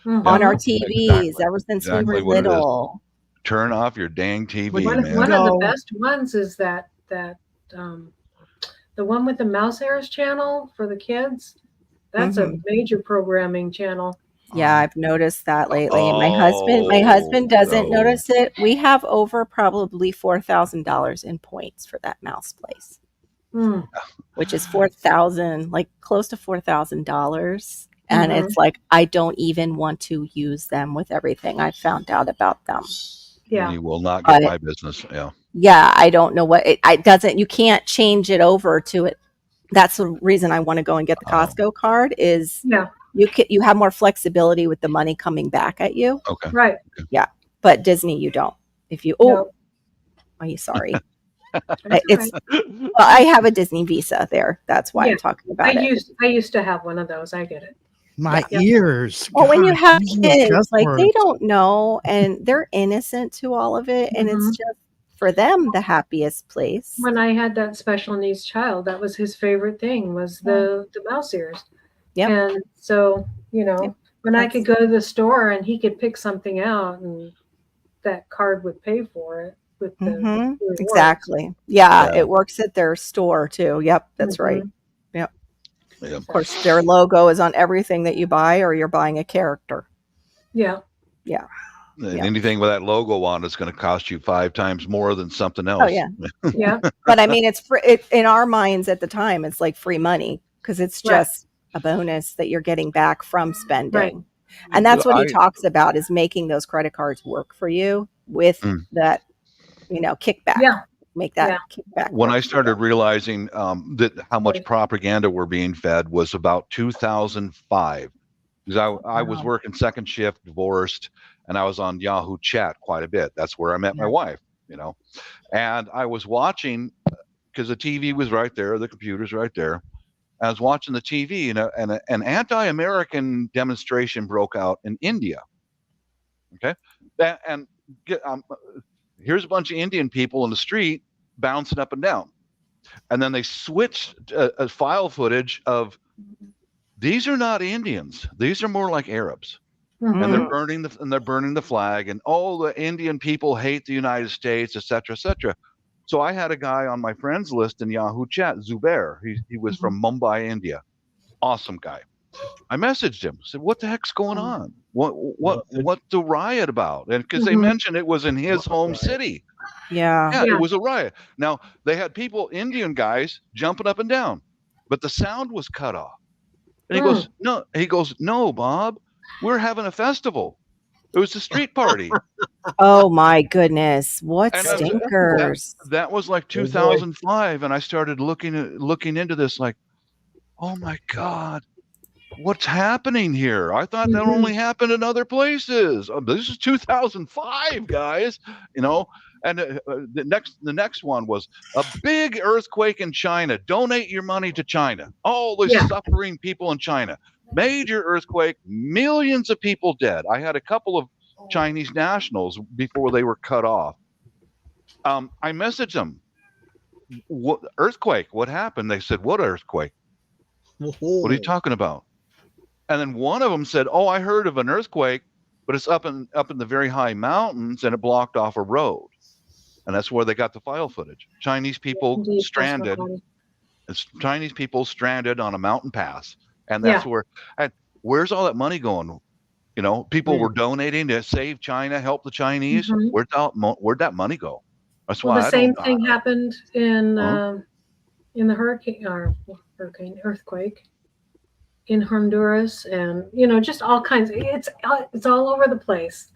on our TVs ever since we were little. Turn off your dang TV, man. One of the best ones is that the one with the mouse hairs channel for the kids. That's a major programming channel. Yeah, I've noticed that lately. My husband doesn't notice it. We have over probably $4,000 in points for that mouse place, which is $4,000, like close to $4,000. And it's like, I don't even want to use them with everything I found out about them. Yeah. You will not get my business. Yeah. Yeah, I don't know what it doesn't. You can't change it over to it. That's the reason I want to go and get the Costco card. Is you have more flexibility with the money coming back at you. Okay. Right. Yeah, but Disney you don't. If you are you sorry? It's I have a Disney Visa there. That's why I'm talking about it. I used to have one of those. I get it. My ears. Well, when you have kids, like they don't know and they're innocent to all of it, and it's just for them the happiest place. When I had that special needs child, that was his favorite thing was the mouse ears. Yeah. And so, when I could go to the store and he could pick something out and that card would pay for it with the exactly. Yeah, it works at their store too. Yep, that's right. Yep. Yeah. Of course, their logo is on everything that you buy, or you're buying a character. Yeah. Yeah. Anything with that logo on is going to cost you 5 times more than something else. Oh yeah. Yeah. But I mean, it's free. In our minds at the time, it's like free money because it's just a bonus that you're getting back from spending. Right. And that's what he talks about, is making those credit cards work for you with that, kickback. Yeah. Make that kickback. When I started realizing that how much propaganda we're being fed was about 2005. Because I was working second shift, divorced, and I was on Yahoo Chat quite a bit. That's where I met my wife, And I was watching, because the TV was right there, the computer's right there. I was watching the TV, and an anti-American demonstration broke out in India. Okay, here's a bunch of Indian people in the street bouncing up and down, and then they switched a file footage of these are not Indians; these are more like Arabs, and they're burning the flag, and the Indian people hate the United States, etc., etc. So I had a guy on my friends list in Yahoo Chat, Zubair. He was from Mumbai, India. Awesome guy. I messaged him, said, "What the heck's going on? What's the riot about?" And because they mentioned it was in his home city. Yeah, it was a riot. Now they had Indian guys jumping up and down, but the sound was cut off. And he goes, no, Bob, we're having a festival. It was a street party. Oh my goodness! What stinkers! That was like 2005, and I started looking into this, like, oh my God, what's happening here? I thought that only happened in other places. This is 2005, guys. And the next one was a big earthquake in China. Donate your money to China. All the suffering people in China. Major earthquake, millions of people dead. I had a couple of Chinese nationals before they were cut off. I messaged them. What earthquake? What happened? They said, "What earthquake? What are you talking about?" And then one of them said, "Oh, I heard of an earthquake, but it's up in the very high mountains, and it blocked off a road." And that's where they got the file footage. Chinese people stranded. It's Chinese people stranded on a mountain pass. And that's where's all that money going? People were donating to save China, help the Chinese. Where'd that money go? That's why the same thing happened in the earthquake in Honduras, and just all kinds. It's all over the place.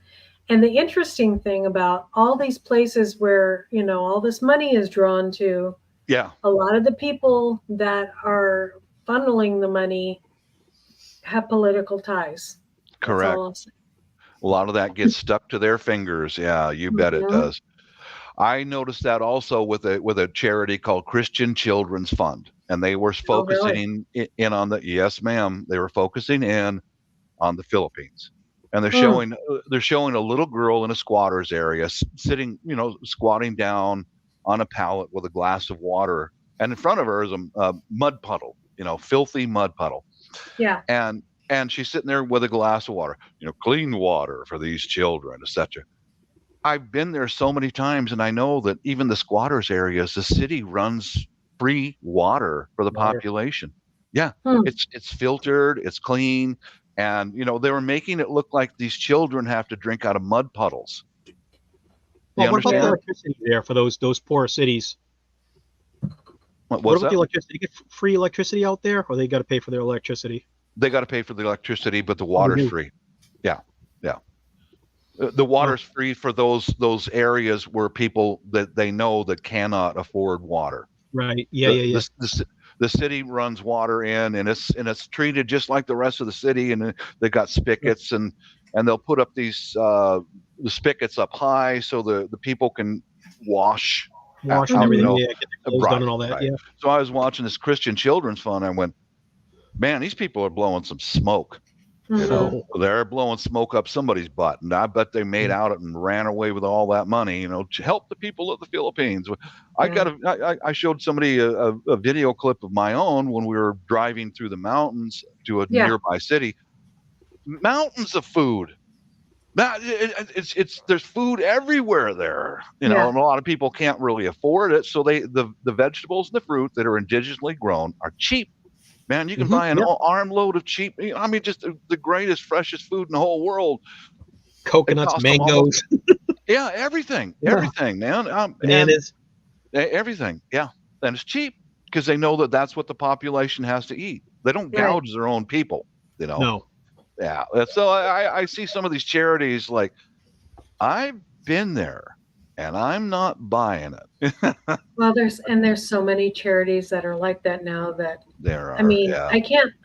And the interesting thing about all these places where all this money is drawn to, a lot of the people that are funneling the money have political ties. Correct. A lot of that gets stuck to their fingers. Yeah, you bet it does. I noticed that also with a charity called Christian Children's Fund, and they were focusing in on the they were focusing in on the Philippines, and they're showing a little girl in a squatter's area sitting, squatting down on a pallet with a glass of water, and in front of her is a mud puddle, filthy mud puddle. Yeah. And she's sitting there with a glass of water, clean water for these children, etc. I've been there so many times, and I know that even the squatters areas, the city runs free water for the population. Yeah, it's filtered, it's clean, and they were making it look like these children have to drink out of mud puddles. Well, what about the electricity there for those poor cities? What about the electricity? You get free electricity out there, or they got to pay for their electricity? They got to pay for the electricity, but the water's free. Yeah. The water's free for those areas where people that they know that cannot afford water. Right. Yeah. The city runs water in, and it's treated just like the rest of the city, and they got spigots, and they'll put up these the spigots up high so the people can wash and everything. Get the clothes done and all that. Right. Yeah. So I was watching this Christian Children's Fund, and I went, man, these people are blowing some smoke. They're blowing smoke up somebody's butt, and I bet they made out it and ran away with all that money, to help the people of the Philippines. I showed somebody a video clip of my own when we were driving through the mountains to a nearby city. Mountains of food. There's food everywhere there, and a lot of people can't really afford it. So the vegetables and the fruit that are indigenously grown are cheap. Man, you can buy an armload of cheap. I mean, just the greatest, freshest food in the whole world. Coconuts, mangoes. Everything, man. Bananas. Everything, yeah. And it's cheap because they know that that's what the population has to eat. They don't gouge their own people, No. Yeah. So I see some of these charities like, I've been there. And I'm not buying it. Well, there's so many charities that are like that now that there are. I mean, I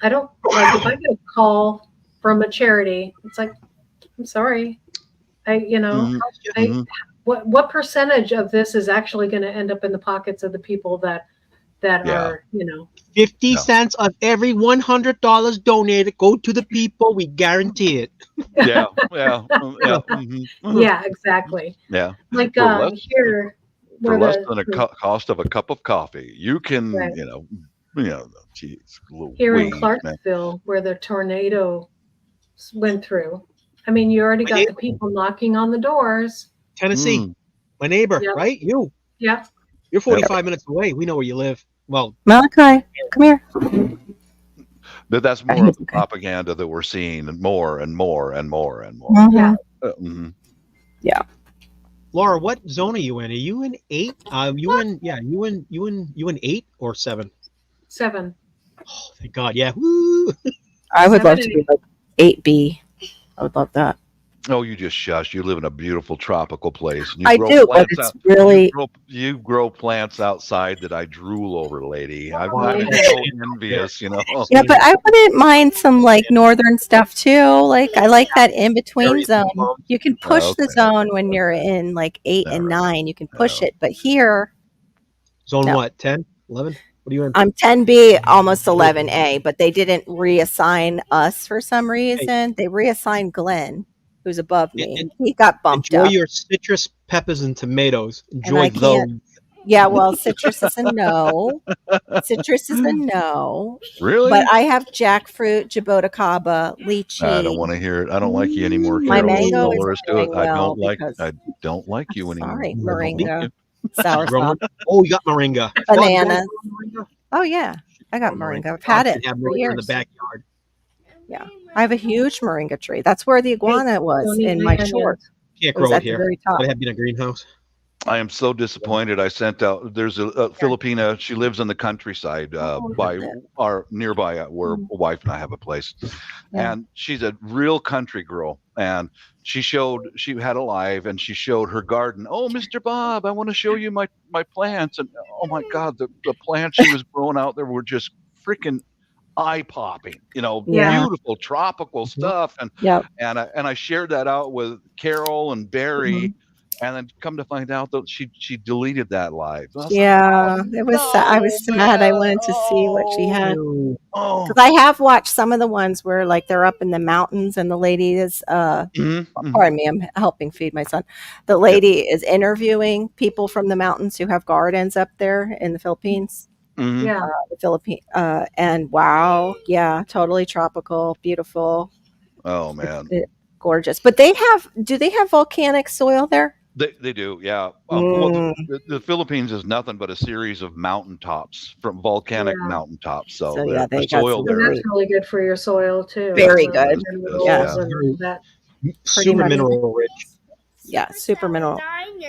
don't like if I get a call from a charity, it's like, I'm sorry. What percentage of this is actually going to end up in the pockets of the people that are, 50 cents of every $100 donated go to the people. We guarantee it. Yeah. Yeah, exactly. Yeah. Like here, for less than a cost of a cup of coffee, you can, geez, here in Clarksville, where the tornado went through. I mean, you already got the people knocking on the doors. Tennessee, my neighbor, right? You. Yeah. You're 45 minutes away. We know where you live. Well, Malachi, come here. But that's more of the propaganda that we're seeing, and more and more and more and more. Yeah. Laura, what zone are you in? Are you in 8? You in 8 or 7? 7. Oh, thank God! Yeah. Woo! I would love to be like 8B. I would love that. Oh, you just shush. You live in a beautiful tropical place. I do, but it's really... You grow plants outside that I drool over, lady. I'm so envious, Yeah, but I wouldn't mind some, northern stuff, too. I like that in-between zone. You can push the zone when you're in, 8 and 9. You can push it, but here... Zone what, 10, 11? What are you in? I'm 10B, almost 11A, but they didn't reassign us for some reason. They reassigned Glenn, who's above me. He got bumped up. Enjoy your citrus, peppers, and tomatoes. Enjoy those. Yeah, well, citrus is a no. Citrus is a no. Really? But I have jackfruit, jaboticaba, lychee. I don't want to hear it. I don't like you anymore. My mango is doing I don't like you anymore. Sorry, moringa, soursop. Oh, you got moringa. Bananas. Oh yeah, I got moringa. I've had it for years. In the backyard. Yeah, I have a huge moringa tree. That's where the iguana was in my short. Can't grow it here. Would have been a greenhouse. I am so disappointed. I sent out. There's a Filipina. She lives in the countryside by our nearby where a wife and I have a place, and she's a real country girl. And she had a live, and she showed her garden. Oh, Mr. Bob, I want to show you my plants. And oh my God, the plants she was growing out there were just freaking eye-popping. Beautiful tropical stuff. And I shared that out with Carol and Barry. And then come to find out that she deleted that live. Yeah, it was. I was sad. I wanted to see what she had because I have watched some of the ones where like they're up in the mountains and the lady is. Pardon me, I'm helping feed my son. The lady is interviewing people from the mountains who have gardens up there in the Philippines. Yeah. The Philippines, and wow, yeah, totally tropical, beautiful. Oh man, gorgeous. But they have. Do they have volcanic soil there? They do, yeah. Well, the Philippines is nothing but a series of mountaintops from volcanic mountaintops. So yeah, the soil there. That's really good for your soil too. Very good. Yeah. Super mineral rich. Yeah, super mineral.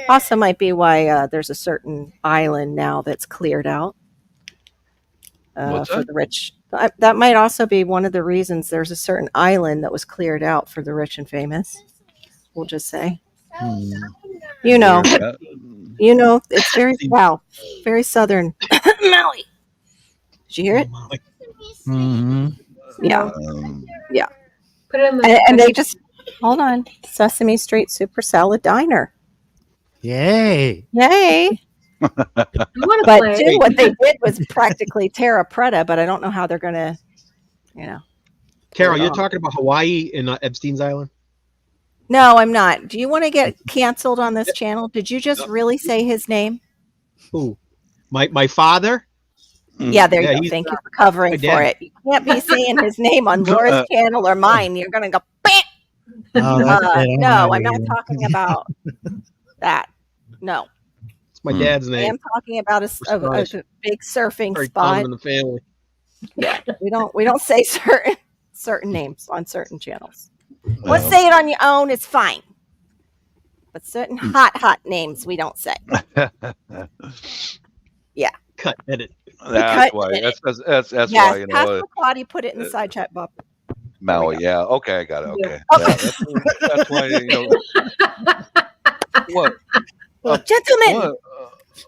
Also might be why there's a certain island now that's cleared out for the rich. That might also be one of the reasons there's a certain island that was cleared out for the rich and famous. We'll just say. You know, it's very south, very southern. Maui. Did you hear it? Yeah. Yeah. Put it in and they just hold on. Sesame Street Super Salad Diner. Yay! But play. what they did was practically terra preta, but I don't know how they're gonna, Carol, you're talking about Hawaii and Epstein's Island? No, I'm not. Do you want to get canceled on this channel? Did you just really say his name? Who? My father? Yeah, there you go. Thank you for covering for it. You can't be saying his name on Laura's channel or mine. You're going to go, no, I'm not talking about that. No. It's my dad's name. I am talking about a big surfing very spot. common in the family. Yeah, we don't say certain names on certain channels. Let's say it on your own. It's fine. But certain hot names we don't say. Yeah. Cut edit. That's why. That's why. You know. Claudia put it in the side chat, Bob. Maui. Yeah. Okay, I got it. Okay. Okay. That's why. What? Gentlemen.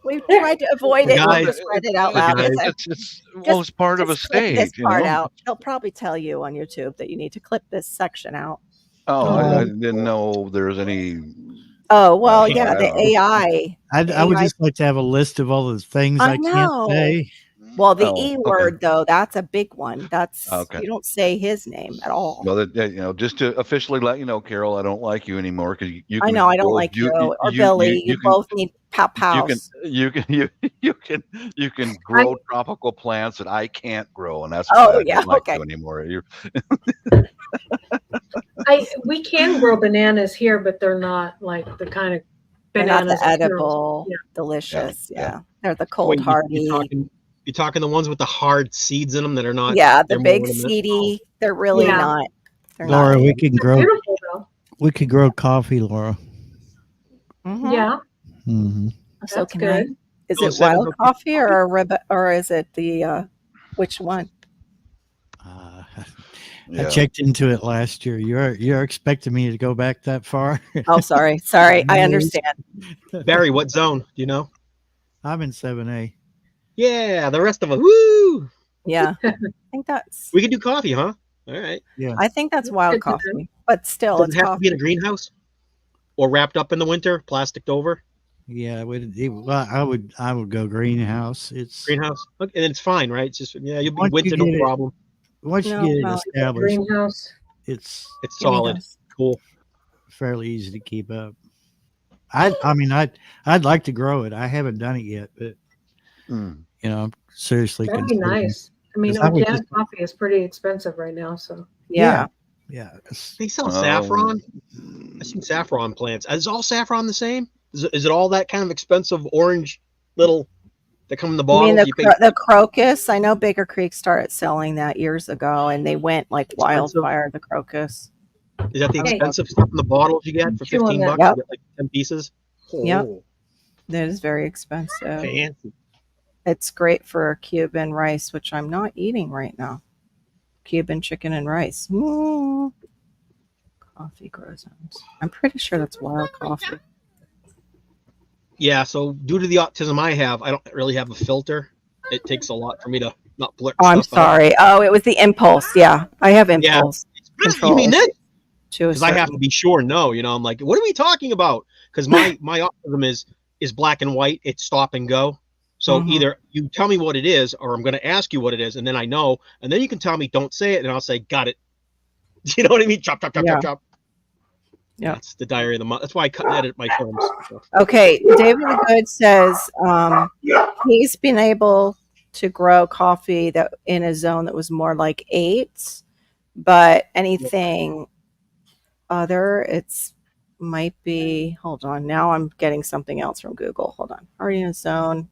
We've tried to avoid it. We'll just spread it out loud. It's part of a stage. This part out. They'll probably tell you on YouTube that you need to clip this section out. Oh, I didn't know there was any. Oh well, yeah, the AI. I would just like to have a list of all the things I can't say. Well, the E word though, that's a big one. That's okay. You don't say his name at all. Well, just to officially let you know, Carol, I don't like you anymore because you. I know I don't like you or Billy. You both need pows. You can grow tropical plants that I can't grow, and that's why I don't like you anymore. We can grow bananas here, but they're not like the kind of bananas. They're not the edible, delicious. Yeah. They're the cold hardy. You're talking the ones with the hard seeds in them that are not. Yeah, the big seedy. They're really not. They're Laura, not. we can grow. We could grow coffee, Laura. Mm-hmm. Yeah. Mm-hmm. So that's good. Is it wild coffee or is it the which one? I checked into it last year. You're expecting me to go back that far? Oh, sorry. I understand. Barry, what zone? Do you know? I'm in 7A. Yeah, the rest of us. Woo! Yeah, I think we can do coffee, huh? All right. Yeah, I think that's wild coffee, but still, does it have to be in a greenhouse or wrapped up in the winter, plasticed over. Yeah, I would go greenhouse. It's greenhouse, okay, and it's fine, right? It's just you'll be winter, no problem. Once you get it established, greenhouse. It's solid, cool, fairly easy to keep up. I'd like to grow it. I haven't done it yet, but seriously, that'd be nice. I mean, organic coffee is pretty expensive right now, so yeah. They sell saffron. I've seen saffron plants. Is all saffron the same? Is it all that kind of expensive orange little that come in the bottle? I mean, the crocus. I know Baker Creek started selling that years ago, and they went like wildfire. The crocus. Is that the expensive stuff in the bottles you get for $15? Yep. You get like 10 pieces. Oh. Yep, that is very expensive. Fancy. It's great for Cuban rice, which I'm not eating right now. Cuban chicken and rice. Ooh. Coffee grows. I'm pretty sure that's wild coffee. Yeah, so due to the autism I have, I don't really have a filter. It takes a lot for me to not blurt. Oh, I'm sorry. Oh, it was the impulse. Yeah, I have impulse. You mean it? Because I have to be sure. No, I'm like, what are we talking about? because my autism is black and white. It's stop and go. So either you tell me what it is, or I'm going to ask you what it is, and then I know, and then you can tell me don't say it, and I'll say got it. You know what I mean? Chop, chop, chop, chop, chop. Yeah. That's the diary of the month. That's why I cut and edit my films. So. Okay, David the Good says he's been able to grow coffee that in a zone that was more like 8, but anything other, it's might be. Hold on, now I'm getting something else from Google. Hold on, already in a zone.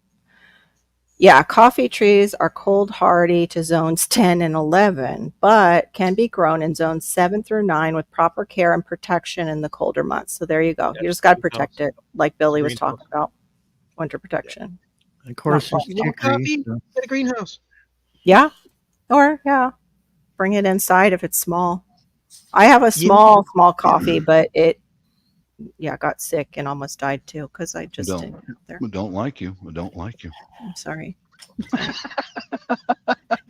Yeah, coffee trees are cold hardy to zones 10 and 11, but can be grown in zones 7 through 9 with proper care and protection in the colder months. So there you go. You just got to protect it, like Billy was talking about, winter protection. Of course, Not there's You want coffee? so. Get a greenhouse. Yeah, or bring it inside if it's small. I have a small coffee, but it got sick and almost died too because I just didn't get out there. We don't like you. We don't like you. I'm sorry.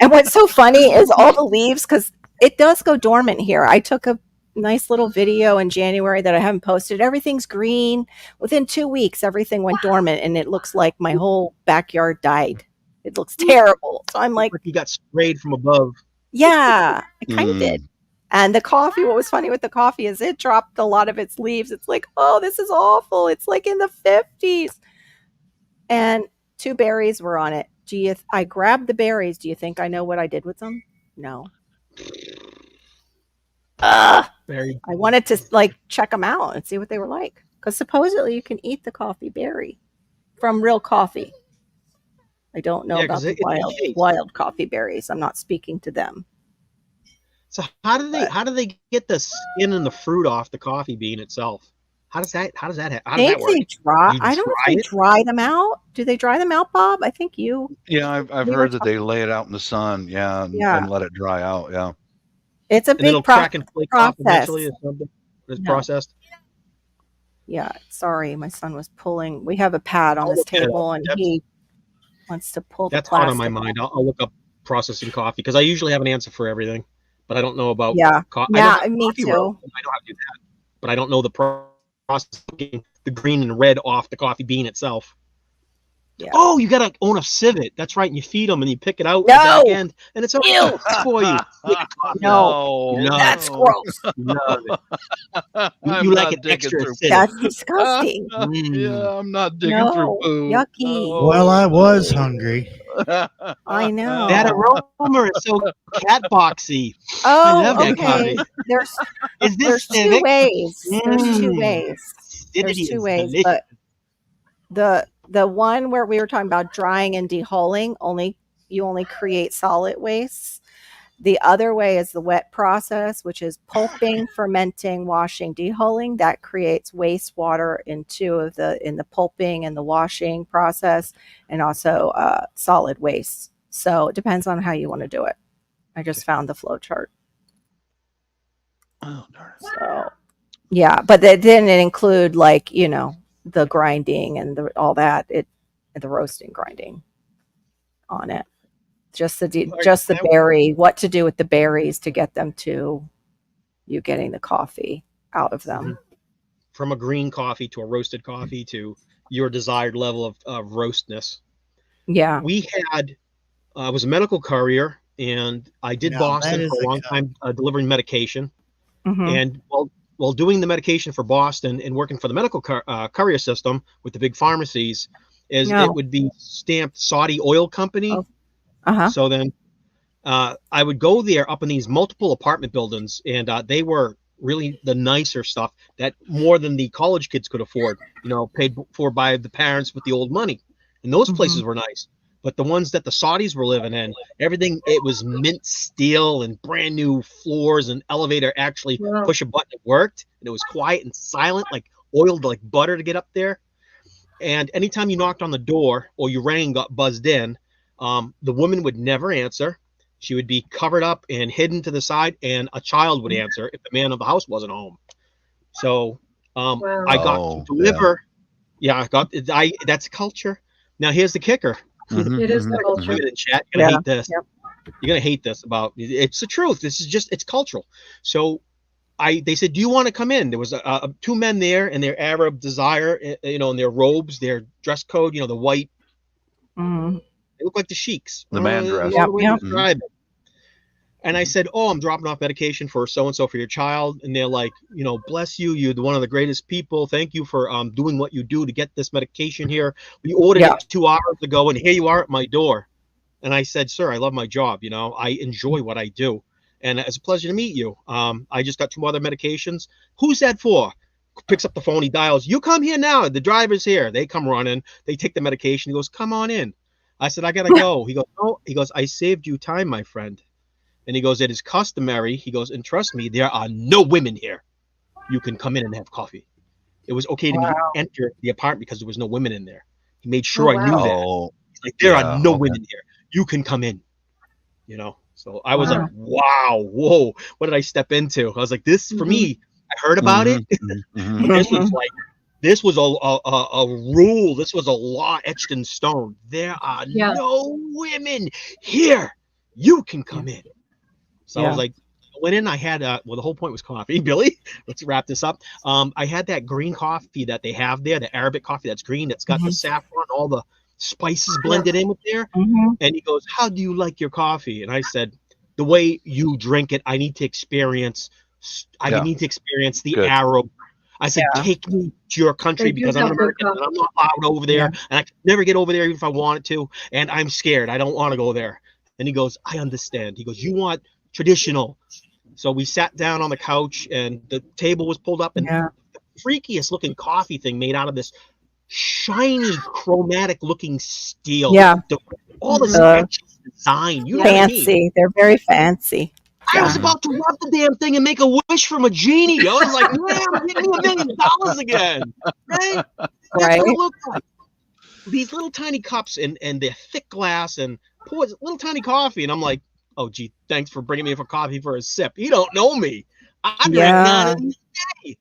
And what's so funny is all the leaves, because it does go dormant here. I took a nice little video in January that I haven't posted. Everything's green. Within 2 weeks, everything went dormant, and it looks like my whole backyard died. It looks terrible. So I'm like, you got sprayed from above. Yeah, I kind of did. And the coffee, what was funny with the coffee is it dropped a lot of its leaves. It's like, oh, this is awful. It's like in the 50s. And 2 berries were on it. I grabbed the berries. Do you think I know what I did with them? No. I wanted to check them out and see what they were like. Because supposedly you can eat the coffee berry from real coffee. I don't know about the wild coffee berries. I'm not speaking to them. So how do they get the skin and the fruit off the coffee bean itself? How does that work? They dry. I don't know if they dry them out. Do they dry them out, Bob? I think you. Yeah, I've heard that they lay it out in the sun. Yeah, and let it dry out. Yeah. It's a big crack and flake process. Off eventually or something. It's processed. Yeah, sorry, my son was pulling. We have a pad on this table, and he wants to pull. That's hot on my mind. I'll look up processing coffee because I usually have an answer for everything, but I don't know about coffee. Yeah, me too. I know how to do that, but I don't know the process of getting the green and red off the coffee bean itself. Yeah. Oh, you gotta own a civet. That's right. And you feed them and you pick it out at the back end, and it's okay for you. No, that's gross. You like it extra acidic. That's disgusting. Yeah, I'm not digging through poo. Yucky. No. Well, I was hungry. I know. That aroma is so cat boxy. Oh, I love that okay. coffee. There's 2 ways. There's 2 ways. There's 2 ways, delicious. but the one where we were talking about drying and dehuling, you only create solid wastes. The other way is the wet process, which is pulping, fermenting, washing, dehuling. That creates wastewater in the pulping and the washing process, and also solid waste. So it depends on how you want to do it. I just found the flow chart. Oh, darn it. So yeah, but it didn't include the grinding and all that. The roasting, grinding on it. Just the berry. What to do with the berries to get them to you getting the coffee out of them. From a green coffee to a roasted coffee to your desired level of roastness. Yeah. We had, I was a medical courier, and I did Boston for a long time delivering medication. Mm-hmm. And while doing the medication for Boston and working for the medical courier system with the big pharmacies, it would be stamped Saudi Oil Company. Oh. Uh-huh. So then I would go there up in these multiple apartment buildings, and they were really the nicer stuff that more than the college kids could afford, paid for by the parents with the old money. And those places were nice. But the ones that the Saudis were living in, everything, it was mint steel and brand new floors, and elevator actually push a button, it worked, and it was quiet and silent, like oiled like butter to get up there. And anytime you knocked on the door or you rang and got buzzed in, the woman would never answer. She would be covered up and hidden to the side, and a child would answer if the man of the house wasn't home. So I got to deliver. Yeah, that's culture. Now here's the kicker. Mm-hmm. It is the culture. In chat, you're gonna hate this. Yep. You're gonna hate this about it's the truth. This is it's cultural. So they said, do you want to come in? There was two men there in their Arab desire, in their robes, their dress code, the white. Mm-hmm. They look like the sheiks. The man dress. No way to describe it. And I said, oh, I'm dropping off medication for so-and-so for your child. And they're like, bless you. You're one of the greatest people. Thank you for doing what you do to get this medication here. We ordered it 2 hours ago, and here you are at my door. And I said, sir, I love my job. I enjoy what I do. And it's a pleasure to meet you. I just got 2 other medications. Who's that for? Picks up the phone. He dials, you come here now. The driver's here. They come running. They take the medication. He goes, come on in. I said, I got to go. He goes, no. He goes, I saved you time, my friend. And he goes, it is customary. He goes, and trust me, there are no women here. You can come in and have coffee. It was okay to me to enter the apartment because there was no women in there. He made sure I knew that. He's like, there are no women here. You can come in. So I was like, wow, whoa, what did I step into? I was like, this for me, I heard about it. This was a rule. This was a law etched in stone. There are no women here. You can come in. So I was like, I went in. I had the whole point was coffee. Billy, let's wrap this up. I had that green coffee that they have there, the Arabic coffee that's green, that's got the saffron, all the spices blended in with there. And he goes, how do you like your coffee? And I said, the way you drink it, I need to experience. I need to experience the Arab. I said, take me to your country because I'm an American and I'm not allowed over there, and I can never get over there even if I wanted to, and I'm scared. I don't want to go there. And he goes, I understand. He goes, you want traditional. So we sat down on the couch, and the table was pulled up, and the freakiest looking coffee thing made out of this shiny, chromatic looking steel. All this design. You know fancy. What I mean? They're very fancy. I was about to rub the damn thing and make a wish from a genie. I was like, man, give me $1 million again. Right? That's what it looked like. These little tiny cups and they're thick glass and pours little tiny coffee. And I'm like, oh, gee, thanks for bringing me for coffee for a sip. You don't know me. I drank 9 in a day.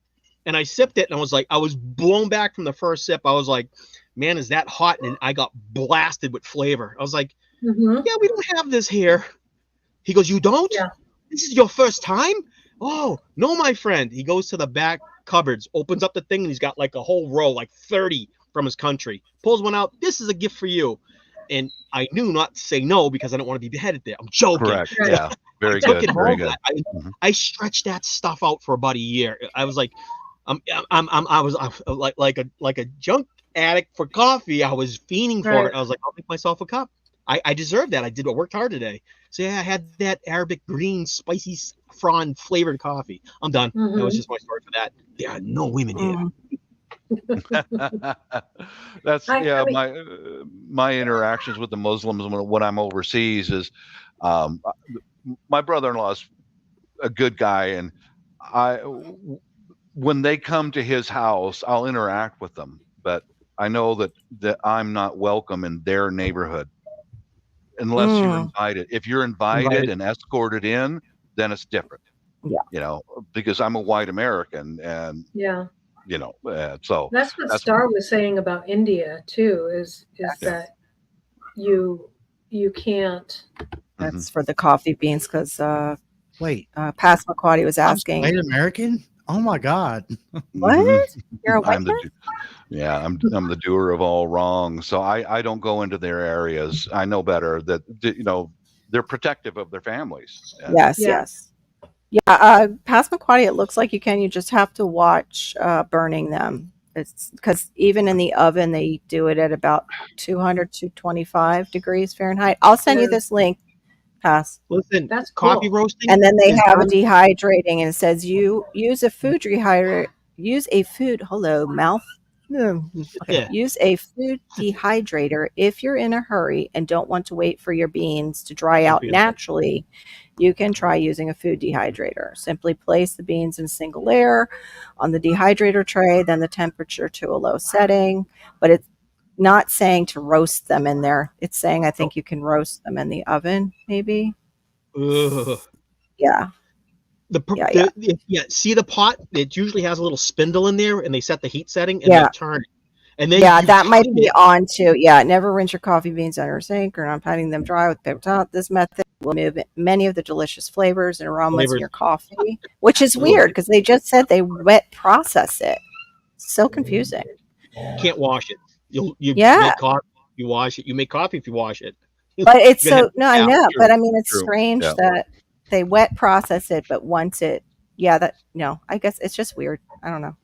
And I sipped it, and I was like, I was blown back from the first sip. I was like, man, is that hot? And I got blasted with flavor. I was like, yeah, we don't have this here. He goes, you don't? Yeah. This is your first time? Oh, no, my friend. He goes to the back cupboards, opens up the thing, and he's got like a whole row, like 30 from his country. Pulls one out. This is a gift for you. And I knew not to say no because I don't want to be beheaded there. I'm joking. Correct. Yeah. Very good. Very good. I stretched that stuff out for about a year. I was like, I was like a junk addict for coffee. I was fiending for it. I was like, I'll make myself a cup. I deserve that. I worked hard today. So yeah, I had that Arabic green spicy saffron flavored coffee. I'm done. That was just my story for that. There are no women here. That's my interactions with the Muslims when I'm overseas is my brother-in-law is a good guy, and when they come to his house, I'll interact with them, but I know that I'm not welcome in their neighborhood unless you're invited. If you're invited and escorted in, then it's different. Because I'm a white American, and so that's what Star was saying about India too. Is that you can't. That's for the coffee beans because Past McQuarrie was asking. White American? Oh my God! What? You're a white man? I'm the doer of all wrong. So I don't go into their areas. I know better that they're protective of their families. Yes. Past McQuarrie, it looks like you can. You just have to watch burning them. It's because even in the oven, they do it at about 200 to 225 degrees Fahrenheit. I'll send you this link. Pass. Listen, that's coffee roasting. And then they have a dehydrating, and it says you use a food dehydrator. Use a food. Hello, mouth. Use a food dehydrator if you're in a hurry and don't want to wait for your beans to dry out naturally. You can try using a food dehydrator. Simply place the beans in single layer on the dehydrator tray, then the temperature to a low setting. But it's not saying to roast them in there. It's saying I think you can roast them in the oven, maybe. Yeah. See the pot? It usually has a little spindle in there, and they set the heat setting and they turn it. And then that might be on too. Yeah, never rinse your coffee beans under a sink or not patting them dry with paper towel. This method will remove many of the delicious flavors and aromas in your coffee, which is weird because they just said they wet process it. So confusing. You can't wash it. You Yeah. make coffee if you wash it. You make coffee if you wash it. But it's You're gonna so, no, I know, true, but I mean, it's true, strange yeah. that they wet process it, but once it, no, I guess it's just weird. I don't know.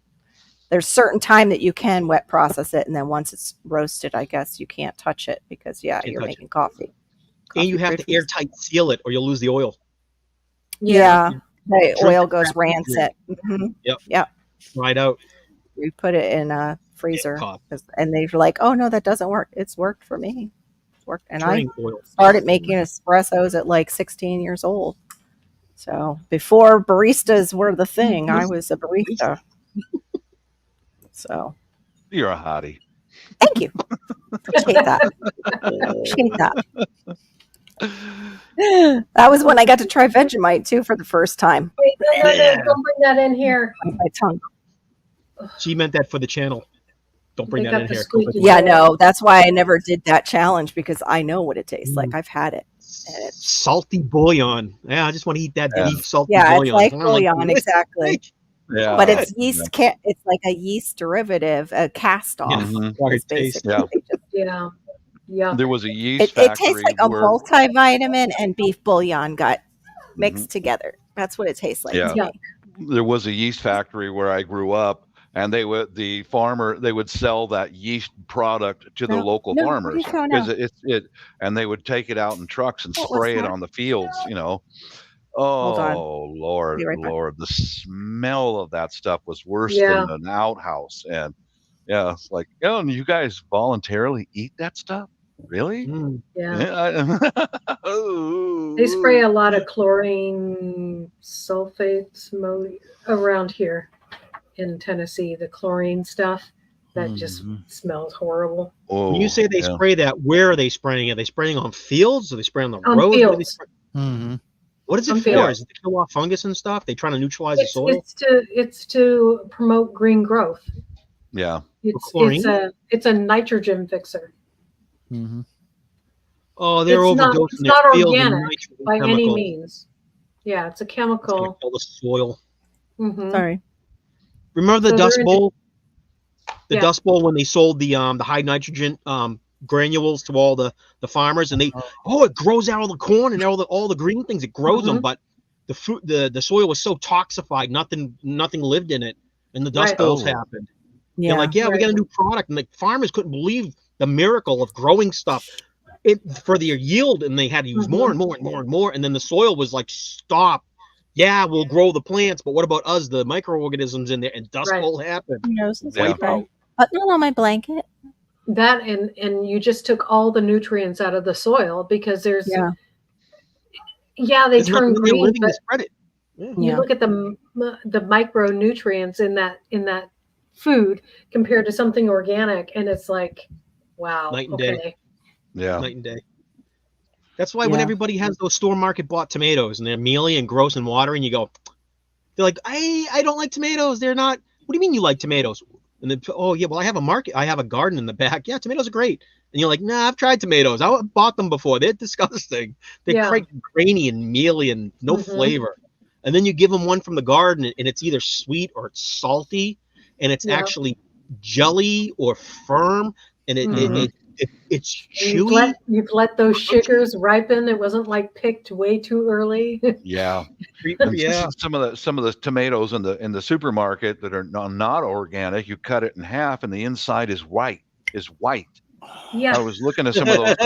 There's certain time that you can wet process it, and then once it's roasted, I guess you can't touch it because you're making coffee. And you have to airtight seal it, or you'll lose the oil. Yeah, the Drink oil the goes crap rancid. Mm-hmm. Yep. Right out. We put it in a freezer, Yeah, and they're like, "Oh no, that doesn't work. It's worked for me. It's worked." And I oil. started making espressos at like 16 years old. So before baristas were the thing, I was a barista. So You're a hottie. thank you. Appreciate that. Appreciate that. That was when I got to try Vegemite too for the first time. Wait, no, don't bring that in here. My tongue. She meant that for the channel. Don't bring They that got in the here. squeaky Yeah, toy. no, that's why I never did that challenge because I know what it tastes like. I've had it. Salty bouillon. Yeah, I just want to eat that beef salty Yeah, bouillon. it's like bouillon, exactly. Yeah, But it's yeast. It's like a yeast derivative, a cast off. Acquired taste. Yeah. There was a yeast It factory. tastes like a multivitamin and beef bouillon got mixed together. That's what it tastes like. Yeah. To me. There was a yeast factory where I grew up, and they would sell that yeast product to the local farmers because and they would take it out in trucks and spray it on the fields, Oh Lord, Lord, the smell of that stuff was worse than an outhouse. And it's like, and you guys voluntarily eat that stuff? Really? Yeah. They spray a lot of chlorine sulfates around here in Tennessee. The chlorine stuff that just smells horrible. When you say they spray that, where are they spraying it? Are they spraying on fields? Are they spraying on the road? Fields. What is it for? Is it to kill off fungus and stuff? They trying to neutralize the soil? It's to promote green growth. Yeah. It's a nitrogen fixer. Oh, they're overdosing. It's not organic by any means. Yeah, it's a chemical. It's kill the soil. Sorry. Remember the Dust Bowl? The Dust Bowl when they sold the high nitrogen granules to all the farmers, and it grows out of the corn and all the green things. It grows them, but the soil was so toxified, nothing lived in it, and the Dust Bowls happened. Yeah. They're like, we got a new product, and the farmers couldn't believe the miracle of growing stuff for their yield, and they had to use more and more and more and more, and then the soil was like, stop. Yeah, we'll grow the plants, but what about us, the microorganisms in there? And Dust Bowl happened. Wipe out. Put that on my blanket. That and you just took all the nutrients out of the soil because there's they turn green, but spread it. You look at the micronutrients in that food compared to something organic, and it's like, wow, night and day. Yeah, night and day. That's why when everybody has those store market bought tomatoes and they're mealy and gross and watery, and you go, they're like, I don't like tomatoes. They're not. What do you mean you like tomatoes? And then, I have a garden in the back. Yeah, tomatoes are great. And you're like, nah, I've tried tomatoes. I bought them before. They're disgusting. They're quite grainy and mealy and no flavor. And then you give them one from the garden, and it's either sweet or it's salty, and it's actually jelly or firm, and it's chewy. You've let those sugars ripen. It wasn't like picked way too early. Some of the tomatoes in the supermarket that are not organic, you cut it in half, and the inside is white. I was looking at some of those.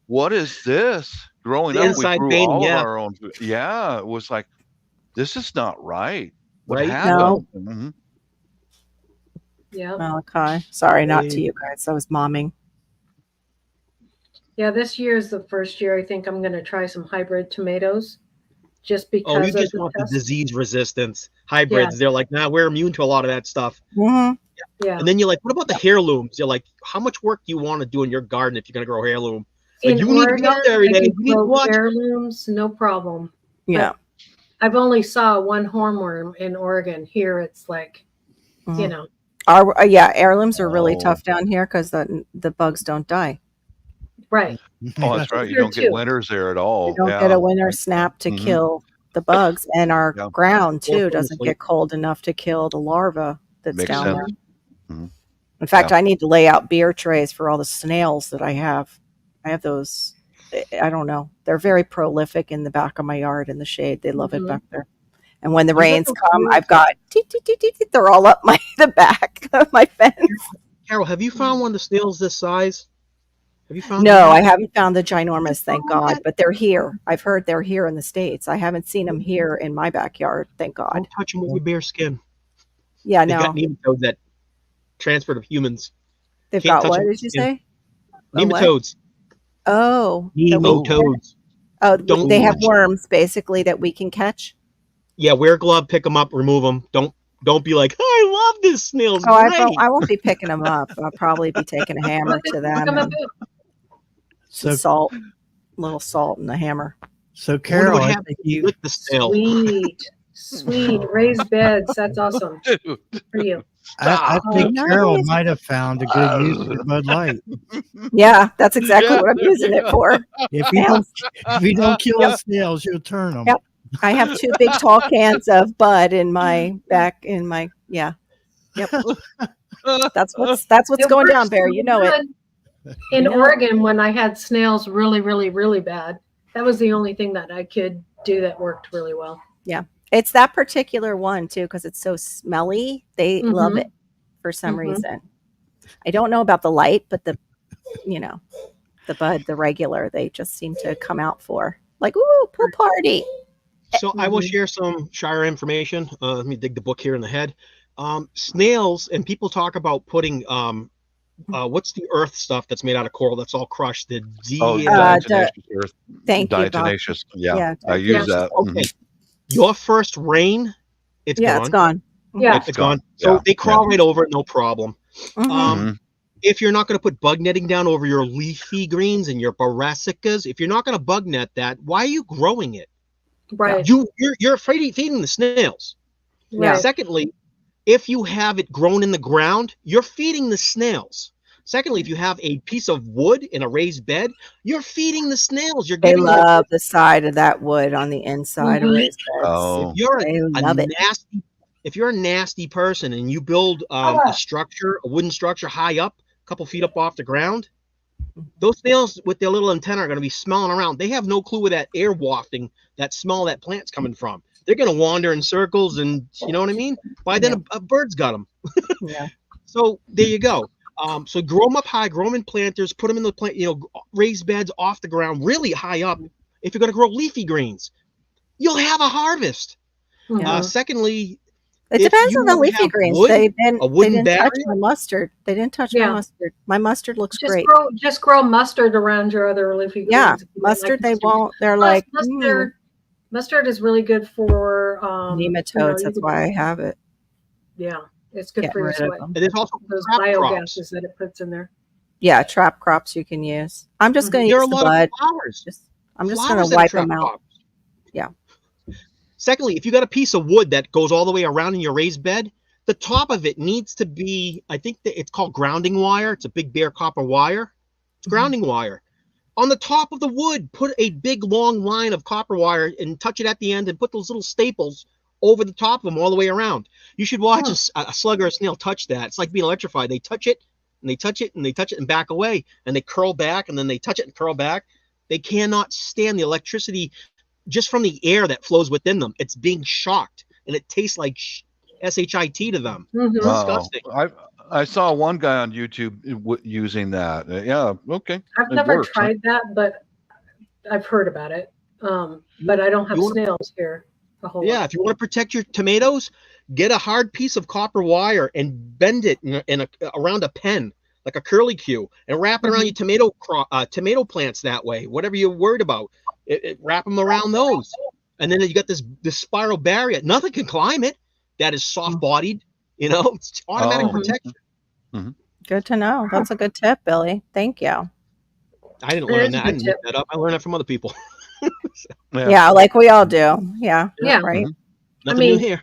What is this? Growing up, we grew all of our own food. Yeah, it was like, this is not right. What happened? No. Malachi, sorry, not to you guys. I was momming. Yeah, this year is the first year I think I'm going to try some hybrid tomatoes, just because. You just want the disease resistance hybrids. They're like, nah, we're immune to a lot of that stuff. Yeah. And then you're like, what about the heirlooms? You're like, how much work do you want to do in your garden if you're going to grow heirloom? In you Oregon, need to be out there every day. You grow heirlooms, no problem. Yeah. But I've only saw one hornworm in Oregon. Here, it's like, heirlooms are really tough down here because the bugs don't die. Right. Oh, that's right. You Here don't get too. winters there at all. You don't get a winter snap to Mhm. kill the bugs, and our Yeah. ground too Or doesn't sleep. get cold enough to kill the larva that's Makes down sense. there. Mhm. In fact, Yeah. I need to lay out beer trays for all the snails that I have. I have those. I don't know. They're very prolific in the back of my yard in the shade. They love it back there. And when the You got rains those come, snails? I've got they're all up the back of my fence. Carol, have you found one of the snails this size? Have you found? No, one? I haven't found the ginormous, thank found God, that? but they're here. I've heard they're here in the States. I haven't seen them here in my backyard, thank God. Don't touch them with your bare skin. Yeah, They've got no. nematodes that transfer to humans. They've Can't got touch what them did with you skin. say? A what? Nematodes. Oh. Nematodes. Oh, Don't they have touch them. worms basically that we can catch. Yeah, wear a glove, pick them up, remove them. Don't be like, oh, I love this snail's Oh, great. I won't be picking them up. I'll probably be taking a hammer to them and some So, salt, a little salt in the hammer. so I wonder Carol, what I happens think when you you. lick the snail. Sweet raised beds. That's awesome Dude, for you. I Oh, think Carol nice. might have found a good use for Bud Light. Yeah, that's exactly Yeah, what I'm using it for. If you don't kill Yep. the snails, you'll turn them. Yep. I have 2 big tall cans of Bud in my back yeah. Yep. That's what's It going works down, Bear. so You know it. good. In You know it. Oregon, when I had snails really, really, really bad, that was the only thing that I could do that worked really well. Yeah. It's that particular one too, because it's so smelly. They love it for some reason. I don't know about the light, but the Bud, the regular, they just seem to come out for like, ooh, pool party. So I will share some Shire information. Let me dig the book here in the head. Snails, and people talk about putting what's the earth stuff that's made out of coral that's all crushed? The diatomaceous earth. Thank you, Bob. Diatomaceous. Yeah, I Yeah. use that. Okay. Your first rain, it's gone. It's gone. Yeah. It's gone. So they crawl right over it, no problem. Mhm. If you're not going to put bug netting down over your leafy greens and your brassicas, if you're not going to bug net that, why are you growing it? Right. You're afraid of feeding the snails. Yeah. Secondly, if you have it grown in the ground, you're feeding the snails. Secondly, if you have a piece of wood in a raised bed, you're feeding the snails. You're They giving love the side of that wood on the inside of raised beds. Oh. If you're They love it. if you're a nasty person and you build a wooden structure high up, a couple feet up off the ground, those snails with their little antenna are going to be smelling around. They have no clue where that air wafting, that smell that plant's coming from. They're going to wander in circles, and you know what I mean? By then, a bird's got them. Yeah. So there you go. So grow them up high, grow them in planters, put them in the raised beds off the ground, really high up. If you're going to grow leafy greens, you'll have a harvest. Yeah. Secondly, It if depends you on the leafy have greens. wood, They a wooden didn't touch barrier? my mustard. They didn't touch my mustard. My mustard looks great. Just grow mustard around your other leafy greens. Yeah, If you don't mustard. like They won't. They're Plus, like mustard is really good for nematodes. That's why I have it. Yeah, it's good Get for your rid of soil. them. and there's also Those crop crops. biogases that it puts in there. Yeah, trap crops you can use. I'm just going to There are use a the lot bud. of flowers. I'm just Flowers going to that wipe attract them out. crops. Yeah. Secondly, if you got a piece of wood that goes all the way around in your raised bed, the top of it needs to be, I think that it's called grounding wire. It's a big bare copper wire. It's grounding wire. On the top of the wood, put a big long line of copper wire and touch it at the end and put those little staples over the top of them all the way around. You should watch a slug or a snail touch that. It's like being electrified. They touch it and they touch it and they touch it and back away, and they curl back and then they touch it and curl back. They cannot stand the electricity just from the air that flows within them. It's being shocked, and it tastes like shit to them. Mhm. Disgusting. I saw one guy on YouTube using that. Yeah, okay. I've it never works, huh? tried that, but I've heard about it. But I don't have snails here. A whole Yeah, lot. if you want to protect your tomatoes, get a hard piece of copper wire and bend it around a pen, like a curly Q, and wrap it around your tomato plants that way. Whatever you're worried about, wrap them around those, and then you got this spiral barrier. Nothing can climb it. That is soft-bodied. You know, it's automatic protection. Good to know. That's a good tip, Billy. Thank you. I didn't It learn is a that. I good didn't make tip. that up. I learned that from other people. Yeah, like we all do. Yeah. Yeah. Right. Nothing mean, new here.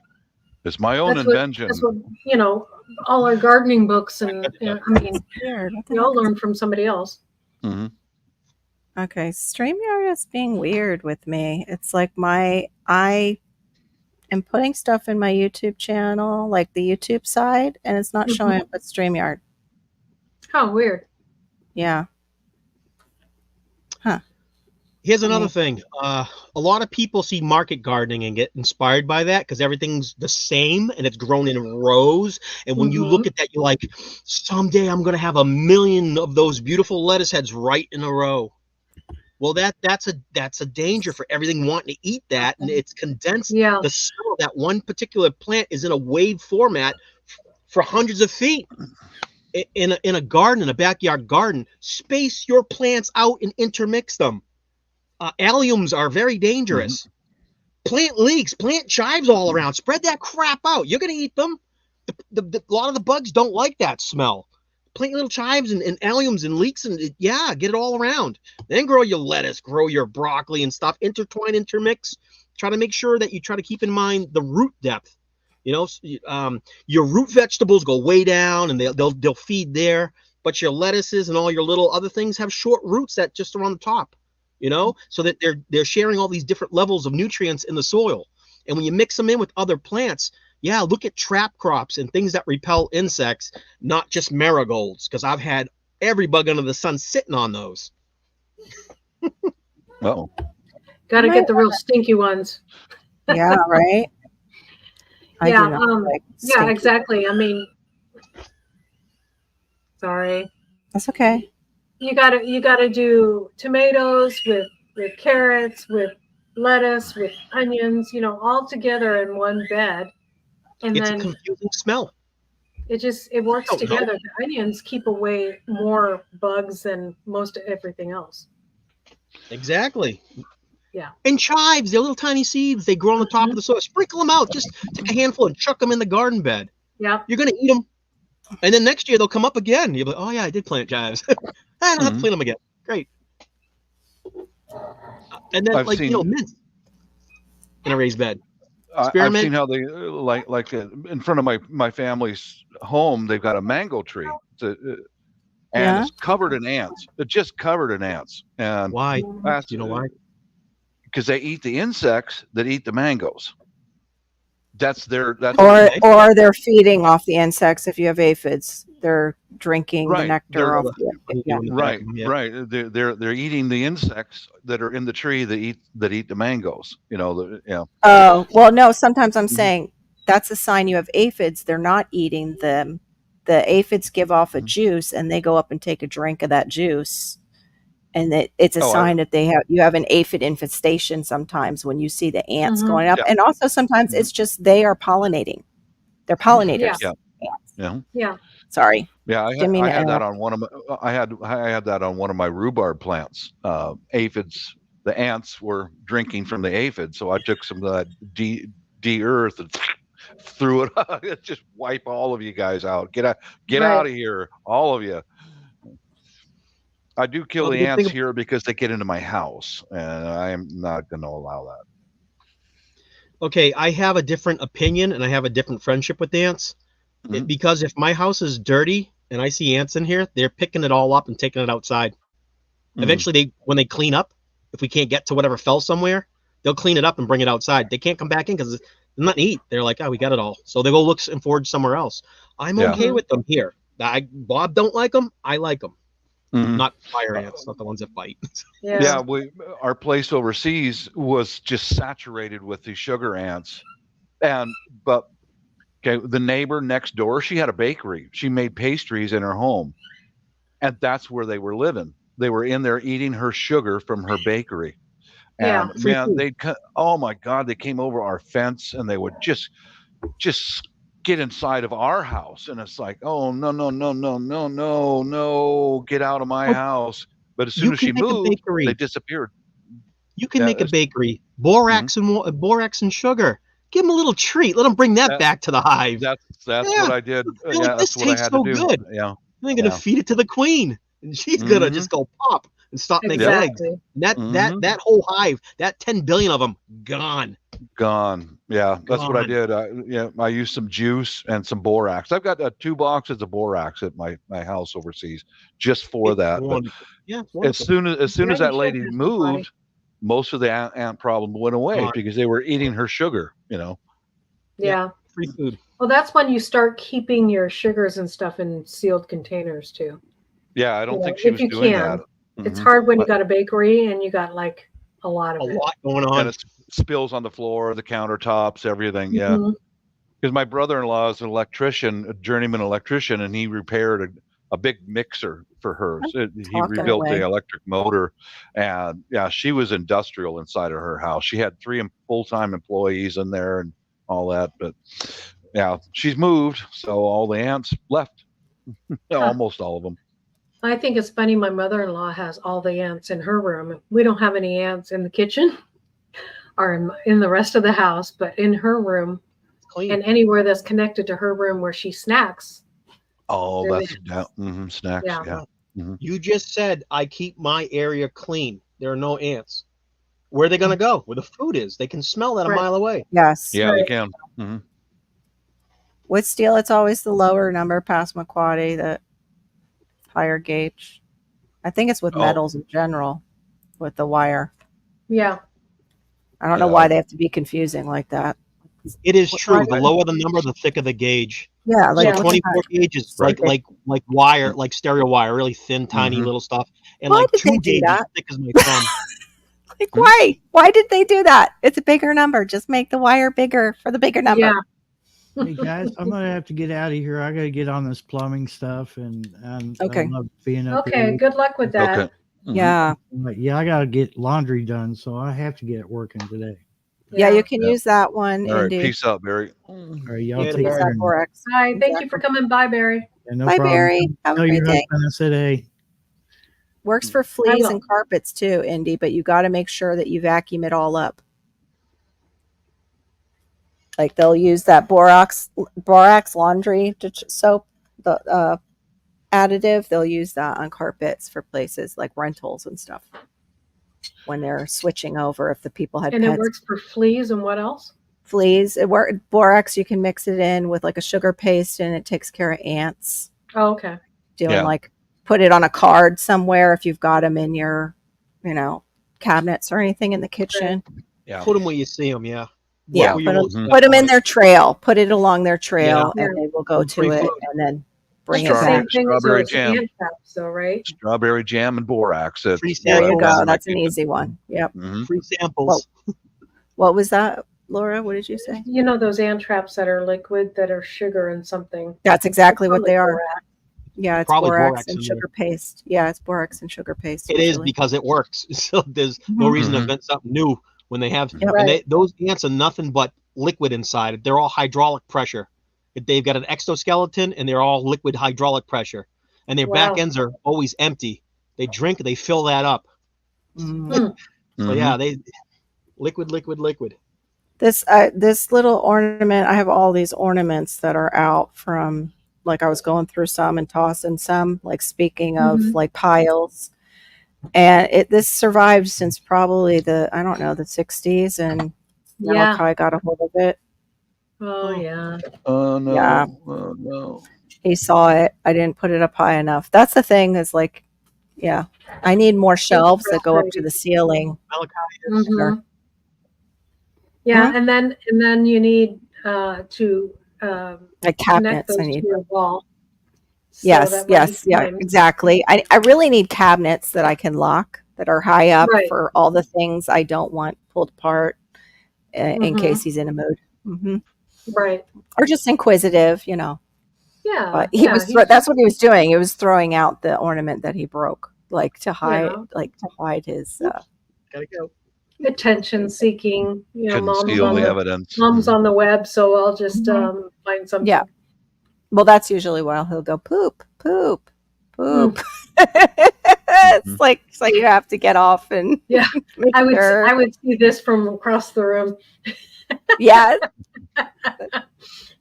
It's my own invention. That's what all our gardening books and I mean, Weird. What the we heck all is- learn from somebody else. Mhm. Okay, StreamYard is being weird with me. It's like I am putting stuff in my YouTube channel, like the YouTube side, and it's not showing up with StreamYard. Oh, weird. Yeah. Huh. Here's another thing. A lot of people see market gardening and get inspired by that because everything's the same and it's grown in rows. And when you look at that, you're like, someday I'm going to have 1 million of those beautiful lettuce heads right in a row. Well, that's a danger for everything wanting to eat that, and it's condensed. Yeah. The cell of that one particular plant is in a wave format for hundreds of feet. In a garden, in a backyard garden, space your plants out and intermix them. Alliums are very dangerous. Plant leeks, plant chives all around. Spread that crap out. You're gonna eat them. A lot of the bugs don't like that smell. Plant little chives and alliums and leeks and get it all around. Then grow your lettuce, grow your broccoli and stuff. Intertwine, intermix. Try to make sure that you try to keep in mind the root depth. You know, your root vegetables go way down and they'll feed there, but your lettuces and all your little other things have short roots that just are on the top. You know, so that they're sharing all these different levels of nutrients in the soil. And when you mix them in with other plants, look at trap crops and things that repel insects, not just marigolds, because I've had every bug under the sun sitting on those. Oh, got to get the real stinky ones. Yeah, right. Yeah, exactly. I mean, sorry. That's okay. You gotta do tomatoes with carrots, with lettuce, with onions, all together in one bed. And it's then a confusing smell. It works together. The onions keep away more bugs than most everything else. Exactly. Yeah. And chives, they're little tiny seeds. They grow on the top of the soil. Sprinkle them out. Just take a handful and chuck them in the garden bed. Yeah. You're gonna eat them. And then next year they'll come up again. You'll be like, oh yeah, I did plant chives. I don't have to clean them again. Great. And then mint in a raised bed. I've seen how they like in front of my family's home. They've got a mango tree, and it's covered in ants. It's just covered in ants. And why? Do you know why? Because they eat the insects that eat the mangoes. Or they're feeding off the insects. If you have aphids, they're drinking the nectar off Right. They're eating the insects that are in the tree that eat the mangoes. Oh, well, no. Sometimes I'm saying that's a sign you have aphids. They're not eating them. The aphids give off a juice, and they go up and take a drink of that juice. And it's a sign that you have an aphid infestation sometimes when you see the ants going up. And also sometimes it's just they are pollinating. They're pollinators. Yeah. Sorry. Yeah, I had that on one of my I had that on one of my rhubarb plants. Aphids, the ants were drinking from the aphids, so I took some of that de-earth and threw it out. Just wipe all of you guys out. Get out of here, all of you. I do kill the ants here because they get into my house, and I am not going to allow that. Okay, I have a different opinion, and I have a different friendship with ants. Because if my house is dirty and I see ants in here, they're picking it all up and taking it outside. Eventually, when they clean up, if we can't get to whatever fell somewhere, they'll clean it up and bring it outside. They can't come back in because there's nothing to eat. They're like, we got it all. So they go look and forage somewhere else. I'm okay with them here. Bob don't like them. I like them. Not fire ants, not the ones that bite. Our place overseas was just saturated with these sugar ants, but the neighbor next door, she had a bakery. She made pastries in her home, and that's where they were living. They were in there eating her sugar from her bakery, and oh my God, they came over our fence and they would just get inside of our house, and it's like, oh no, get out of my house. But as soon as she moved, they disappeared. You can make a bakery, borax and sugar. Give them a little treat. Let them bring that back to the hive. That's what I did. This tastes so good. Yeah, they're gonna feed it to the queen, and she's gonna just go pop and stop making eggs. That whole hive, that 10 billion of them, gone. Gone. Yeah, that's what I Gone. did. I used some juice and some borax. I've got 2 boxes of borax at my house overseas just for It's that. But wonderful. Yeah, it's as wonderful. soon as Yeah, you that should lady have somebody. moved, most of the ant problem went away Gone. because they were eating her sugar. Yeah. Free food. Well, that's when you start keeping your sugars and stuff in sealed containers too. Yeah, I don't You know, think she if was you doing can. that. It's Mhm. hard when you But got a bakery and you got like a lot A of it. lot going and on. it spills on the floor, the countertops, everything. Yeah. Mhm. Because my brother-in-law is an electrician, a journeyman electrician, and he repaired a big mixer for her. So he Talking rebuilt the away. electric motor, and yeah, she was industrial inside of her house. She had 3 full-time employees in there and all that. But yeah, she's moved, so all the ants left. Almost all of them. I think it's funny. My mother-in-law has all the ants in her room. We don't have any ants in the kitchen or in the rest of the house, but in her room It's clean. and anywhere that's connected to her room where she snacks. Oh, There's that's snacks. Yeah. Yeah. Mhm. You just said I keep my area clean. There are no ants. Where are they going to go? Where the food is. They can smell that a Right. mile away. Yes. Yeah, they Right. can. Mhm. With steel, it's always the lower number Passamaquoddy, the higher gauge. I think it's with Oh, metals in general, with the wire. Yeah. I don't know yeah. why they have to be confusing like that. It is Why true. do The they- lower the number, the thicker the gauge. Yeah, like So Yeah. look at 24 that. gauge is Right. like wire, like stereo wire, really thin, tiny Mhm. little stuff. And Why like did they 2 do gauge is that? thick as my thumb. Like why? Why did they do that? It's a bigger number. Just make the wire bigger for the bigger number. Yeah. Hey guys, I'm gonna have to get out of here. I gotta get on this plumbing stuff, and Okay. I love being up Okay. here. Good luck with that. Okay. Mhm. Yeah. But yeah, I gotta get laundry done, so I have to get working today. Yeah, you can Yeah. use that one, All right. Indy. Peace out, Barry. All right, y'all Yeah, take Use care. that borax. Hi. Thank you Exactly. for coming by, Barry. Yeah, no Bye, problem. Barry. Have a Tell your great day. husband I said hey. Works for I fleas will. and carpets too, Indy, but you got to make sure that you vacuum it all up. Like they'll use that borax laundry soap, the additive. They'll use that on carpets for places like rentals and stuff when they're switching over. If the people had And it pets, works for fleas and what else? fleas, borax. You can mix it in with like a sugar paste, and it takes care of ants. Oh, okay. Doing Yeah. like put it on a card somewhere if you've got them in your, cabinets or anything in the kitchen. Yeah. Put them where you see them, yeah. Yeah, Where you won't Mhm. step put them in on it. their trail. Put it along their trail, Yeah. and they will go Free to it food. and then bring That's it the back. same thing as Strawberry those jam. ant traps, though, right? Strawberry jam and borax. That's Free There you samples. go. That's an easy one. Yep. Mm-hmm. Free samples. What was that, Laura? What did you say? You know those ant traps that are liquid that are sugar and something. That's exactly what Probably they are. borax. Yeah, it's Probably borax borax and in sugar paste. Yeah, it's borax and sugar paste. It is usually. because it works. So there's no reason to Mhm. invent something new when they have. Yep. And Right. those ants are nothing but liquid inside. They're all hydraulic pressure. They've got an exoskeleton and they're all liquid hydraulic pressure. And their back Wow. ends are always empty. They drink, they fill that up. Mm. So yeah, they liquid. This little ornament. I have all these ornaments that are out from. Like I was going through some and tossing some. Like speaking of Mhm. like piles, and this survived since probably the 60s, and Yeah. Malachi got a hold of it. Oh, yeah. Oh no. Yeah. Oh no. He saw it. I didn't put it up high enough. That's the thing. Is like, yeah, I need more shelves that go up to the ceiling. Mhm. Yeah, and then you need to Like connect cabinets. those I to need. your wall. So Yes, that when yes, you yeah, climb- exactly. I really need cabinets that I can lock that are high up Right. for all the things I don't want pulled apart in Mhm. case he's in a mood. Right. Or just inquisitive, Yeah. But he's that's what he was doing. He was throwing out the ornament that he broke, like to hide, his. Gotta go. attention seeking. Conceal the evidence. Mom's on the web, so I'll just Mhm. find something. Yeah. Well, that's usually why he'll go poop, poop, poop. It's like so you have to get off and Yeah. make I sure. would see this from across the room. Yeah,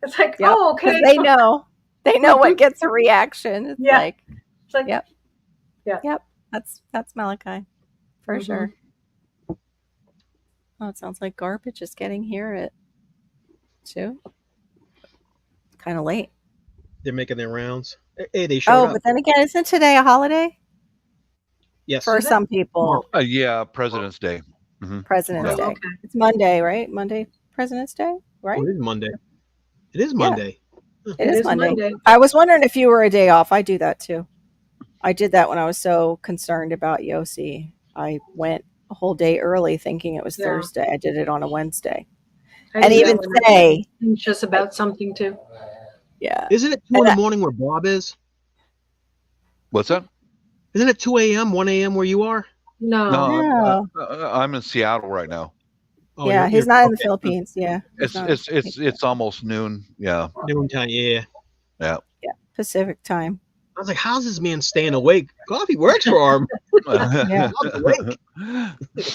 It's like, Yep. oh, 'cause okay. they know what gets a reaction. It's Yeah. like, It's like, Yep. Yeah. Yep, that's Malachi for Mhm. sure. Oh, it sounds like garbage is getting here at 2. Kind of late. They're making their rounds. Hey, they showed Oh, up. but then again, isn't today a holiday? Yes. For Is it? some people, Yeah, President's Day. President's Oh, Day. okay. It's Monday, right? Monday, President's Day, right? Oh, it is Monday. It is Yeah. Monday. It is Monday. I was wondering if you were a day off. I do that too. I did that when I was so concerned about Yossi. I went a whole day early thinking it was Yeah. Thursday. I did it on a Wednesday. I And do even that when today, I'm anxious about something too. yeah. Isn't it 2 in the morning where Bob is? What's that? Isn't it 2 a.m., 1 a.m. where you are? No. No. I'm in Seattle right now. Oh, Yeah, he's not in the Philippines. Yeah. It's almost noon. Yeah. Noontime, yeah. Yeah. Yeah. Pacific time. I was like, how's this man staying awake? Coffee works for him. Yeah. Bob's awake.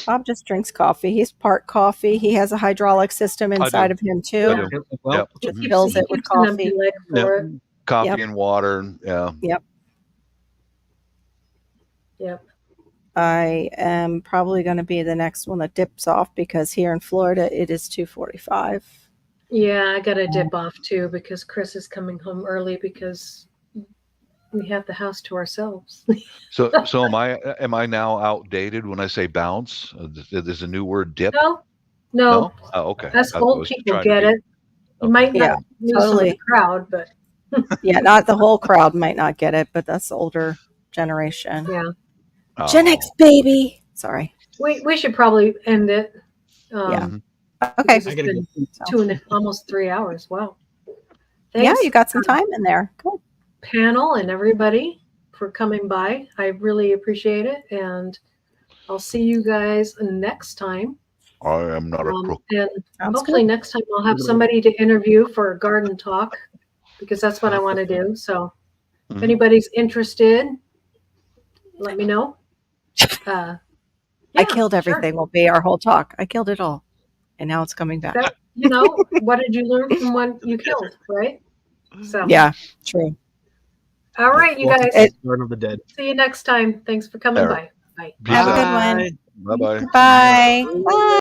Bob just drinks coffee. He's part coffee. He has a hydraulic system inside of him too. I do. Well, Yep. Just He fills it with keeps an empty coffee. leg for it. Coffee Yep. and water. Yeah. Yep. Yep. I am probably going to be the next one that dips off because here in Florida it is 2:45. Yeah, I gotta dip off too because Chris is coming home early because we have the house to ourselves. So am I now outdated when I say bounce? There's a new word, dip. No. Oh, okay. Us I old was people trying to get be- it. You might Yeah, not know some of totally. the crowd, but Yeah, not the whole crowd might not get it, but that's the older generation. yeah, Gen X baby. Sorry. we should probably end it. Yeah. Mhm. Okay. because I it's gotta been go. almost 3 hours. Wow. Yeah, Thanks, you got some time in there. Good. panel and everybody for coming by. I really appreciate it, and I'll see you guys next time. I am not a crook. And Sounds hopefully good. next time I'll have somebody to interview for a garden talk because that's what I want to do. So if Mhm. anybody's interested, let me know. I Yeah, killed sure. everything will be our whole talk. I killed it all. And now it's coming back. That, what did you learn from what you killed, right? So Yeah, true. all right, you Welcome guys. to the Garden of the Dead. See you next time. Thanks for coming There. by. Bye. Peace Have a out. good one. Bye. Bye-bye. Bye. Bye.